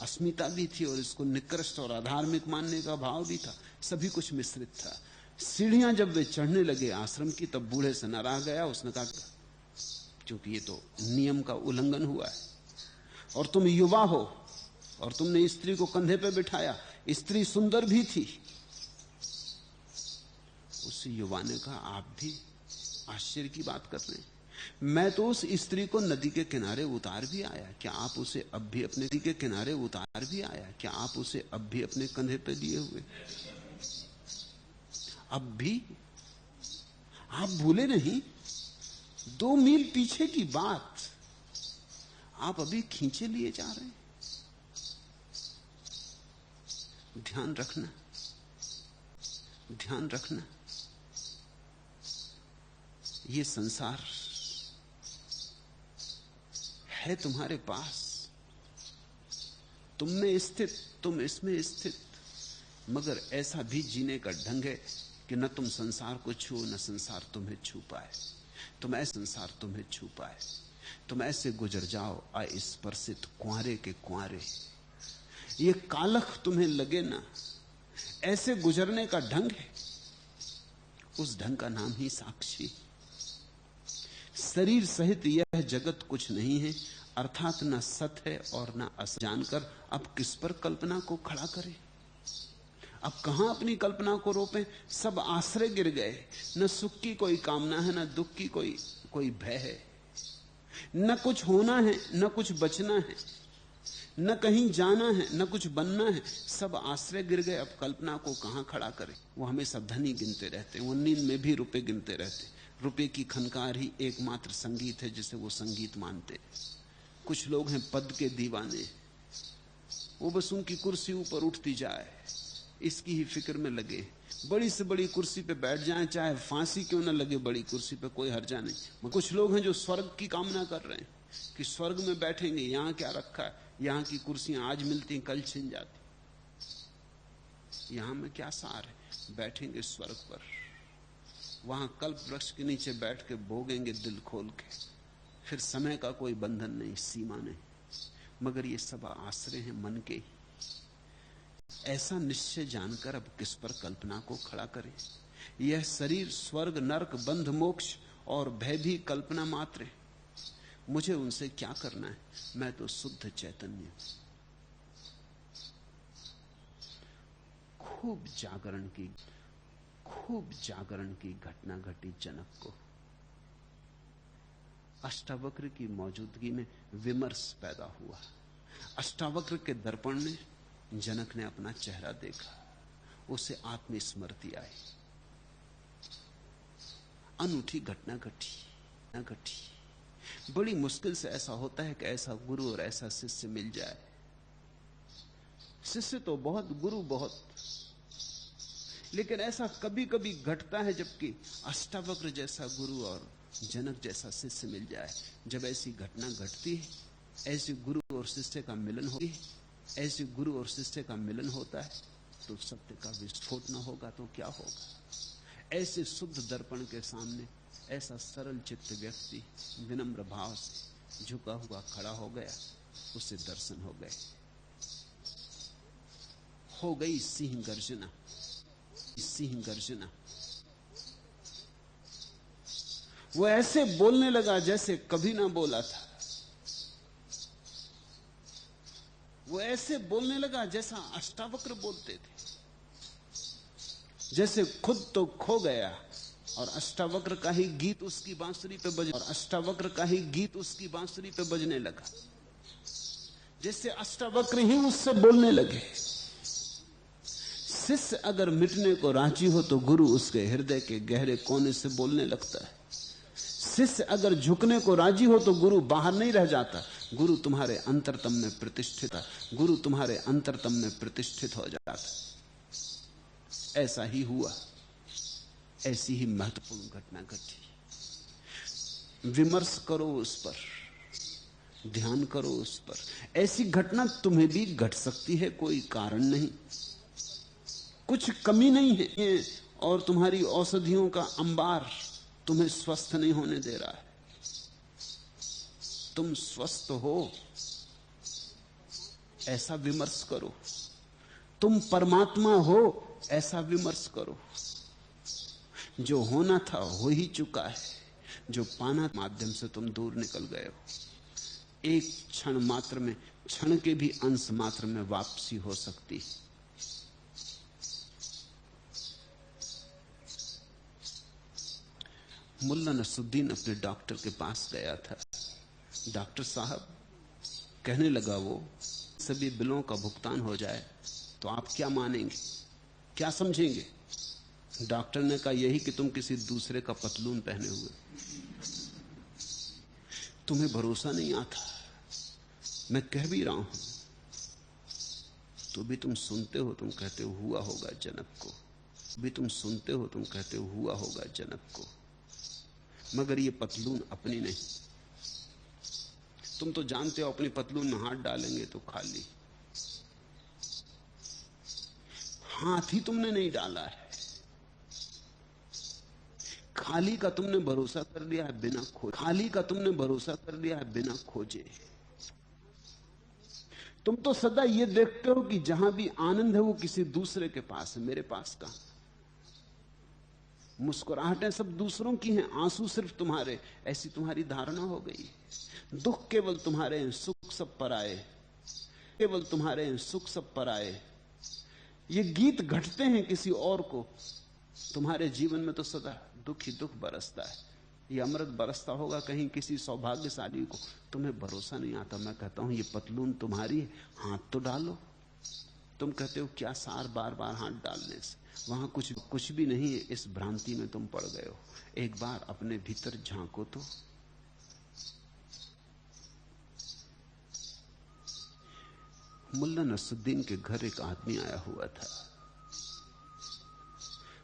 अस्मिता भी थी, और इसको निकृष्ट और अधार्मिक मानने का भाव भी था। सभी कुछ मिश्रित था। सीढ़ियां जब वे चढ़ने लगे आश्रम की, तब बूढ़े से न रह गया। उसने कहा, क्योंकि ये तो नियम का उल्लंघन हुआ है, और तुम युवा हो, और तुमने स्त्री को कंधे पे बिठाया। स्त्री सुंदर भी थी। उस युवा ने कहा, आप भी आश्चर्य की बात कर रहे हैं। मैं तो उस स्त्री को नदी के किनारे उतार भी आया, क्या आप उसे अब भी अपने नदी के किनारे उतार भी आया? क्या आप उसे अब भी अपने कंधे पे लिए हुए? अब भी आप भूले नहीं? 2 मील पीछे की बात आप अभी खींचे लिए जा रहे हैं। ध्यान रखना, ध्यान रखना, ये संसार है तुम्हारे पास, तुम में स्थित, तुम इसमें स्थित। मगर ऐसा भी जीने का ढंग है कि न तुम संसार को छू न संसार तुम्हें छू पाए। तुम ऐसे संसार तुम्हें छू पाए। तुम ऐसे गुजर जाओ अस्पर्शित कुंवारे के कुंवारे। ये कालख तुम्हें लगे ना, ऐसे गुजरने का ढंग है। उस ढंग का नाम ही साक्षी। शरीर सहित यह जगत कुछ नहीं है, अर्थात न सत है और न असत। जानकर अब किस पर कल्पना को खड़ा करें? अब कहां अपनी कल्पना को रोपें? सब आश्रय गिर गए। न सुख की कोई कामना है, न दुख की कोई भय है। न कुछ होना है, न कुछ बचना है, न कहीं जाना है, न कुछ बनना है। सब आश्रय गिर गए। अब कल्पना को कहां खड़ा करें? वो हमेशा धनी गिनते रहते हैं। वो नींद में भी रुपए गिनते रहते हैं। रुपए की खनकार ही एकमात्र संगीत है जिसे वो संगीत मानते। कुछ लोग हैं पद के दीवाने। वो बस उनकी कुर्सी ऊपर उठती जाए, इसकी ही फिक्र में लगे। बड़ी से बड़ी कुर्सी पे बैठ जाएं, चाहे फांसी क्यों न लगे, बड़ी कुर्सी पे कोई हर्जा नहीं। कुछ लोग हैं जो स्वर्ग की कामना कर रहे हैं कि स्वर्ग में बैठेंगे। यहां क्या रखा है? यहां की कुर्सियां आज मिलती कल छिन जाती। यहां में क्या सार है? बैठेंगे स्वर्ग पर, वहां कल्प वृक्ष के नीचे बैठ के भोगेंगे दिल खोल के। फिर समय का कोई बंधन नहीं, सीमा नहीं। मगर ये सब आश्रय हैं मन के। ऐसा निश्चय जानकर अब किस पर कल्पना को खड़ा करें? यह शरीर स्वर्ग नरक बंध मोक्ष और भय भी कल्पना मात्र है। मुझे उनसे क्या करना है? मैं तो शुद्ध चैतन्य। खूब जागरण की घटना घटी जनक को। अष्टावक्र की मौजूदगी में विमर्श पैदा हुआ। अष्टावक्र के दर्पण में जनक ने अपना चेहरा देखा। उसे आत्मस्मृति आई। अनूठी घटना घटी। बड़ी मुश्किल से ऐसा होता है कि ऐसा गुरु और ऐसा शिष्य मिल जाए। शिष्य तो बहुत, गुरु बहुत, लेकिन ऐसा कभी कभी घटता है जबकि अष्टावक्र जैसा गुरु और जनक जैसा शिष्य मिल जाए। जब ऐसी घटना घटती है, ऐसे गुरु और शिष्य का मिलन होती है, ऐसे गुरु और शिष्य का मिलन होता है, तो सत्य का विस्फोट न होगा तो क्या होगा? ऐसे शुद्ध दर्पण के सामने ऐसा सरल चित्त व्यक्ति विनम्र भाव से झुका हुआ खड़ा हो गया। उसे दर्शन हो गए। हो गई सिंह गर्जना। वो ऐसे बोलने लगा जैसे कभी ना बोला था। वो ऐसे बोलने लगा जैसा अष्टावक्र बोलते थे। जैसे खुद तो खो गया और अष्टावक्र का ही गीत उसकी बांसुरी पे बजने लगा। जैसे अष्टावक्र ही उससे बोलने लगे। शिष्य अगर मिटने को राजी हो तो गुरु उसके हृदय के गहरे कोने से बोलने लगता है। शिष्य अगर झुकने को राजी हो तो गुरु बाहर नहीं रह जाता। गुरु तुम्हारे अंतरतम में प्रतिष्ठित हो जाता। ऐसा ही हुआ। ऐसी ही महत्वपूर्ण घटना घटी। विमर्श करो उस पर, ध्यान करो उस पर। ऐसी घटना तुम्हें भी घट सकती है, कोई कारण नहीं, कुछ कमी नहीं है। और तुम्हारी औषधियों का अंबार तुम्हें स्वस्थ नहीं होने दे रहा है। तुम स्वस्थ हो, ऐसा विमर्श करो। तुम परमात्मा हो, ऐसा विमर्श करो। जो होना था हो ही चुका है। जो पाना माध्यम से तुम दूर निकल गए हो। एक क्षण मात्र में, क्षण के भी अंश मात्र में वापसी हो सकती है। मुल्ला नसरुद्दीन अपने डॉक्टर के पास गया था। डॉक्टर साहब, कहने लगा वो, सभी बिलों का भुगतान हो जाए तो आप क्या मानेंगे, क्या समझेंगे? डॉक्टर ने कहा, यही कि तुम किसी दूसरे का पतलून पहने हुए। तुम्हें भरोसा नहीं आता, मैं कह भी रहा हूं, तो भी तुम सुनते हो। तुम कहते हो हुआ होगा जनक को, भी तुम सुनते हो, तुम कहते हो हुआ होगा जनक को। मगर ये पतलून अपनी नहीं। तुम तो जानते हो अपनी पतलून में हाथ डालेंगे तो खाली। हाथ ही तुमने नहीं डाला है। खाली का तुमने भरोसा कर लिया है बिना खोजे। खाली का तुमने भरोसा कर लिया है बिना खोजे। तुम तो सदा ये देखते हो कि जहां भी आनंद है वो किसी दूसरे के पास है, मेरे पास का। मुस्कुराहटें सब दूसरों की हैं, आंसू सिर्फ तुम्हारे, ऐसी तुम्हारी धारणा हो गई। दुख केवल तुम्हारे हैं, सुख सब पराए। केवल तुम्हारे हैं, सुख सब पराए। ये गीत घटते हैं किसी और को, तुम्हारे जीवन में तो सदा दुख ही दुख बरसता है। ये अमृत बरसता होगा कहीं किसी सौभाग्यशाली को, तुम्हें भरोसा नहीं आता। मैं कहता हूं ये पतलून तुम्हारी है, हाथ तो डालो। तुम कहते हो क्या सार बार बार हाथ डालने से, वहां कुछ भी नहीं है। इस भ्रांति में तुम पड़ गए हो। एक बार अपने भीतर झांको तो। मुल्ला नसरुद्दीन के घर एक आदमी आया हुआ था।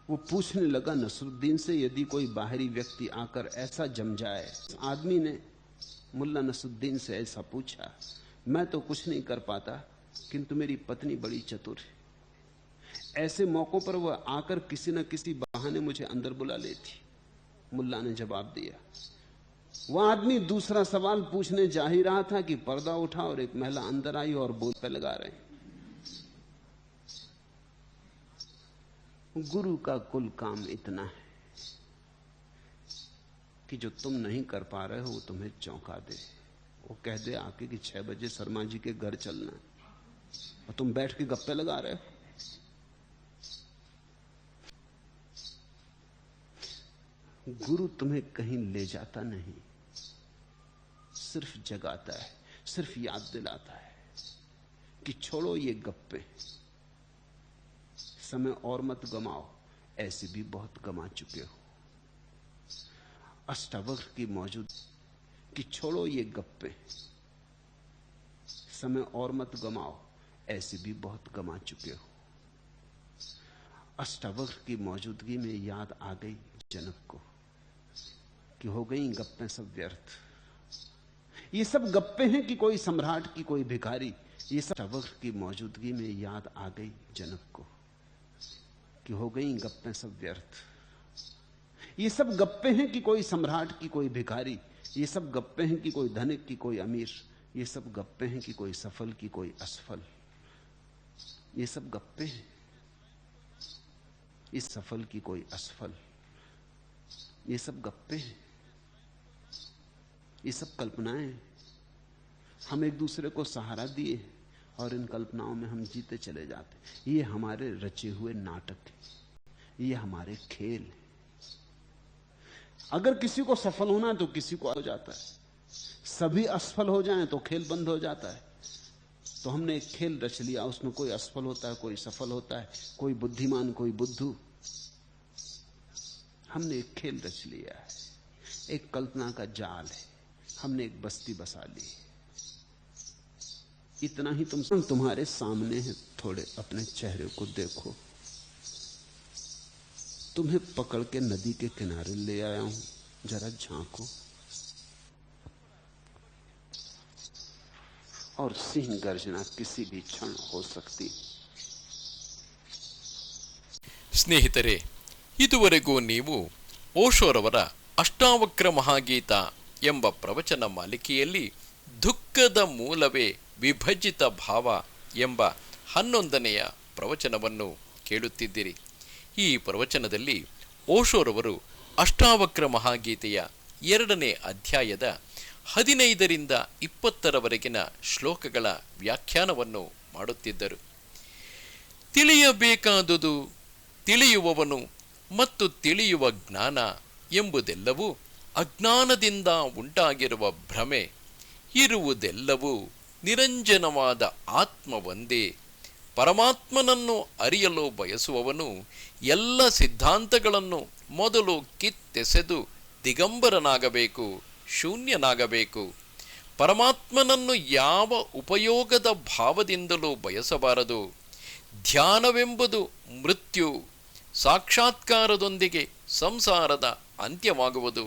वो पूछने लगा नसरुद्दीन से, यदि कोई बाहरी व्यक्ति आकर ऐसा जम जाए। आदमी ने मुल्ला नसरुद्दीन से ऐसा पूछा, मैं तो कुछ नहीं कर पाता, किंतु मेरी पत्नी बड़ी चतुर है। ऐसे मौकों पर वह आकर किसी न किसी बहाने मुझे अंदर बुला लेती। मुल्ला ने जवाब दिया। वह आदमी दूसरा सवाल पूछने जा ही रहा था कि पर्दा उठा और एक महिला अंदर आई और बोल पे लगा रहे। गुरु का कुल काम इतना है कि जो तुम नहीं कर पा रहे हो वो तुम्हें चौंका दे। वो कह दे आके कि 6 बजे शर्मा जी के घर चलना, और तुम बैठ के गप्पे लगा रहे हो। गुरु तुम्हें कहीं ले जाता नहीं, सिर्फ जगाता है, सिर्फ याद दिलाता है कि छोड़ो ये गप्पे, समय और मत गमाओ, ऐसे भी बहुत गमा चुके हो। अष्टावक्र की मौजूद कि छोड़ो ये गप्पे, समय और मत गमाओ, ऐसे भी बहुत गमा चुके हो। अष्टावक्र की मौजूदगी में याद आ गई जनक को कि हो गई गप्पे सब व्यर्थ। ये सब गप्पे हैं कि कोई सम्राट की कोई भिखारी। ये सब अष्टावक्र की मौजूदगी में याद आ गई जनक को कि हो गई गप्पे सब व्यर्थ। ये सब गप्पे हैं कि कोई सम्राट की कोई भिखारी। ये सब गप्पे हैं कि कोई धनिक की कोई अमीर। ये सब गप्पे हैं कि कोई सफल की कोई असफल। ये सब गप्पे हैं, इस सफल की कोई असफल। ये सब गप्पे हैं, ये सब कल्पनाएं। हम एक दूसरे को सहारा दिए और इन कल्पनाओं में हम जीते चले जाते। ये हमारे रचे हुए नाटक है, ये हमारे खेल है। अगर किसी को सफल होना है तो किसी को हो जाता है, सभी असफल हो जाएं तो खेल बंद हो जाता है। तो हमने एक खेल रच लिया, उसमें कोई असफल होता है, कोई सफल होता है, कोई बुद्धिमान, कोई बुद्धू। हमने एक खेल रच लिया है, एक कल्पना का जाल है। हमने एक बस्ती बसा ली। इतना ही तुम्हारे सामने है। थोड़े अपने चेहरे को देखो। तुम्हें पकड़ के नदी के किनारे ले आया हूं, जरा झांको। और सिंह गर्जना किसी भी क्षण हो सकती। ಸ್ನೇಹಿತರೆ, ಇದುವರೆಗೂ ನೀವು ಓಶೋರವರ ಅಷ್ಟಾವಕ್ರ ಮಹಾಗೀತ ಎಂಬ ಪ್ರವಚನ ಮಾಲಿಕೆಯಲ್ಲಿ ದುಃಖದ ಮೂಲವೇ ವಿಭಜಿತ ಭಾವ ಎಂಬ 11ನೆಯ ಪ್ರವಚನವನ್ನು ಕೇಳುತ್ತಿದ್ದೀರಿ. ಈ ಪ್ರವಚನದಲ್ಲಿ ಓಶೋರವರು ಅಷ್ಟಾವಕ್ರ ಮಹಾಗೀತೆಯ 2ನೇ ಅಧ್ಯಾಯದ 15ರಿಂದ 20ರವರೆಗಿನ ಶ್ಲೋಕಗಳ ವ್ಯಾಖ್ಯಾನವನ್ನು ಮಾಡುತ್ತಿದ್ದರು. ತಿಳಿಯಬೇಕಾದುದು ತಿಳಿಯುವವನು ಮತ್ತು ತಿಳಿಯುವ ಜ್ಞಾನ ಎಂಬುದೆಲ್ಲವೂ ಅಜ್ಞಾನದಿಂದ ಉಂಟಾಗಿರುವ ಭ್ರಮೆ. ಇರುವುದೆಲ್ಲವೂ ನಿರಂಜನವಾದ ಆತ್ಮ ಒಂದೇ. ಪರಮಾತ್ಮನನ್ನು ಅರಿಯಲು ಬಯಸುವವನು ಎಲ್ಲ ಸಿದ್ಧಾಂತಗಳನ್ನು ಮೊದಲು ಕಿತ್ತೆಸೆದು ದಿಗಂಬರನಾಗಬೇಕು, ಶೂನ್ಯನಾಗಬೇಕು. ಪರಮಾತ್ಮನನ್ನು ಯಾವ ಉಪಯೋಗದ ಭಾವದಿಂದಲೂ ಬಯಸಬಾರದು. ಧ್ಯಾನವೆಂಬುದು ಮೃತ್ಯು. ಸಾಕ್ಷಾತ್ಕಾರದೊಂದಿಗೆ ಸಂಸಾರದ ಅಂತ್ಯವಾಗುವುದು.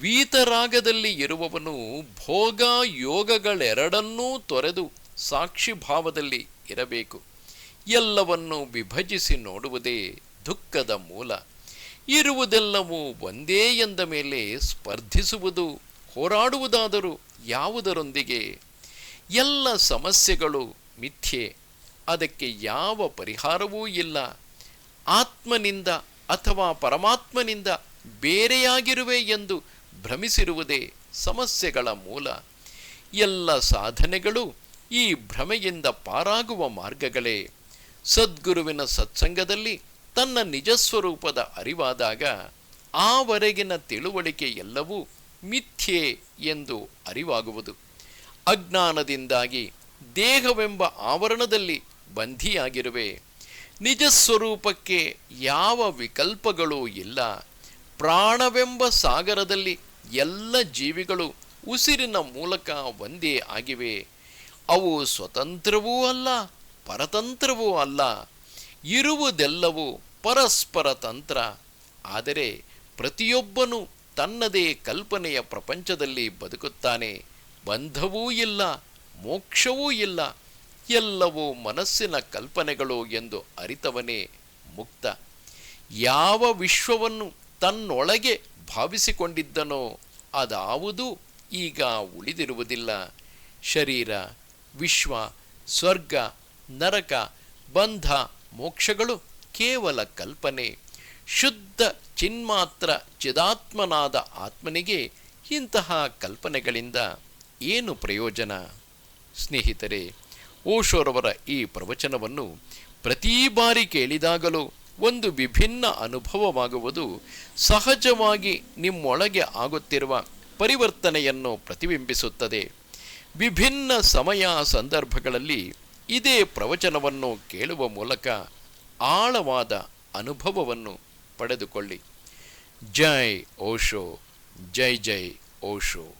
ವೀತರಾಗದಲ್ಲಿ ಇರುವವನು ಭೋಗ ಯೋಗಗಳೆರಡನ್ನೂ ತೊರೆದು ಸಾಕ್ಷಿ ಭಾವದಲ್ಲಿ ಇರಬೇಕು. ಎಲ್ಲವನ್ನೂ ವಿಭಜಿಸಿ ನೋಡುವುದೇ ದುಃಖದ ಮೂಲ. ಇರುವುದೆಲ್ಲವೂ ಒಂದೇ ಎಂದ ಮೇಲೆ ಸ್ಪರ್ಧಿಸುವುದು, ಹೋರಾಡುವುದಾದರೂ ಯಾವುದರೊಂದಿಗೆ? ಎಲ್ಲ ಸಮಸ್ಯೆಗಳು ಮಿಥ್ಯೆ, ಅದಕ್ಕೆ ಯಾವ ಪರಿಹಾರವೂ ಇಲ್ಲ. ಆತ್ಮನಿಂದ ಅಥವಾ ಪರಮಾತ್ಮನಿಂದ ಬೇರೆಯಾಗಿರುವೆ ಎಂದು ಭ್ರಮಿಸಿರುವುದೇ ಸಮಸ್ಯೆಗಳ ಮೂಲ. ಎಲ್ಲ ಸಾಧನೆಗಳು ಈ ಭ್ರಮೆಯಿಂದ ಪಾರಾಗುವ ಮಾರ್ಗಗಳೇ. ಸದ್ಗುರುವಿನ ಸತ್ಸಂಗದಲ್ಲಿ ತನ್ನ ನಿಜಸ್ವರೂಪದ ಅರಿವಾದಾಗ ಆವರೆಗಿನ ತಿಳುವಳಿಕೆ ಎಲ್ಲವೂ ಮಿಥ್ಯೆ ಎಂದು ಅರಿವಾಗುವುದು. ಅಜ್ಞಾನದಿಂದಾಗಿ ದೇಹವೆಂಬ ಆವರಣದಲ್ಲಿ ಬಂಧಿಯಾಗಿರುವೆ. ನಿಜಸ್ವರೂಪಕ್ಕೆ ಯಾವ ವಿಕಲ್ಪಗಳೂ ಇಲ್ಲ. ಪ್ರಾಣವೆಂಬ ಸಾಗರದಲ್ಲಿ ಎಲ್ಲ ಜೀವಿಗಳು ಉಸಿರಿನ ಮೂಲಕ ಒಂದೇ ಆಗಿವೆ. ಅವು ಸ್ವತಂತ್ರವೂ ಅಲ್ಲ, ಪರತಂತ್ರವೂ ಅಲ್ಲ. ಇರುವುದೆಲ್ಲವೂ ಪರಸ್ಪರ ತಂತ್ರ. ಆದರೆ ಪ್ರತಿಯೊಬ್ಬನೂ ತನ್ನದೇ ಕಲ್ಪನೆಯ ಪ್ರಪಂಚದಲ್ಲಿ ಬದುಕುತ್ತಾನೆ. ಬಂಧವೂ ಇಲ್ಲ, ಮೋಕ್ಷವೂ ಇಲ್ಲ. ಎಲ್ಲವೂ ಮನಸ್ಸಿನ ಕಲ್ಪನೆಗಳು ಎಂದು ಅರಿತವನೇ ಮುಕ್ತ. ಯಾವ ವಿಶ್ವವನ್ನು ತನ್ನೊಳಗೆ ಭಾವಿಸಿಕೊಂಡಿದ್ದನೋ ಅದಾವುದೂ ಈಗ ಉಳಿದಿರುವುದಿಲ್ಲ. ಶರೀರ, ವಿಶ್ವ, ಸ್ವರ್ಗ, ನರಕ, ಬಂಧ, ಮೋಕ್ಷಗಳು ಕೇವಲ ಕಲ್ಪನೆ. ಶುದ್ಧ ಚಿನ್ಮಾತ್ರ ಚಿದಾತ್ಮನಾದ ಆತ್ಮನಿಗೆ ಇಂತಹ ಕಲ್ಪನೆಗಳಿಂದ ಏನು ಪ್ರಯೋಜನ? ಸ್ನೇಹಿತರೆ, ಓಶೋರವರ ಈ ಪ್ರವಚನವನ್ನು ಪ್ರತಿ ಬಾರಿ ಕೇಳಿದಾಗಲೂ ಒಂದು ವಿಭಿನ್ನ ಅನುಭವವಾಗುವುದು ಸಹಜವಾಗಿ ನಿಮ್ಮೊಳಗೆ ಆಗುತ್ತಿರುವ ಪರಿವರ್ತನೆಯನ್ನು ಪ್ರತಿಬಿಂಬಿಸುತ್ತದೆ. ವಿಭಿನ್ನ ಸಮಯ ಸಂದರ್ಭಗಳಲ್ಲಿ ಇದೇ ಪ್ರವಚನವನ್ನು ಕೇಳುವ ಮೂಲಕ ಆಳವಾದ ಅನುಭವವನ್ನು ಪಡೆದುಕೊಳ್ಳಿ. ಜೈ ಓಶೋ, ಜೈ ಜೈ ಓಶೋ.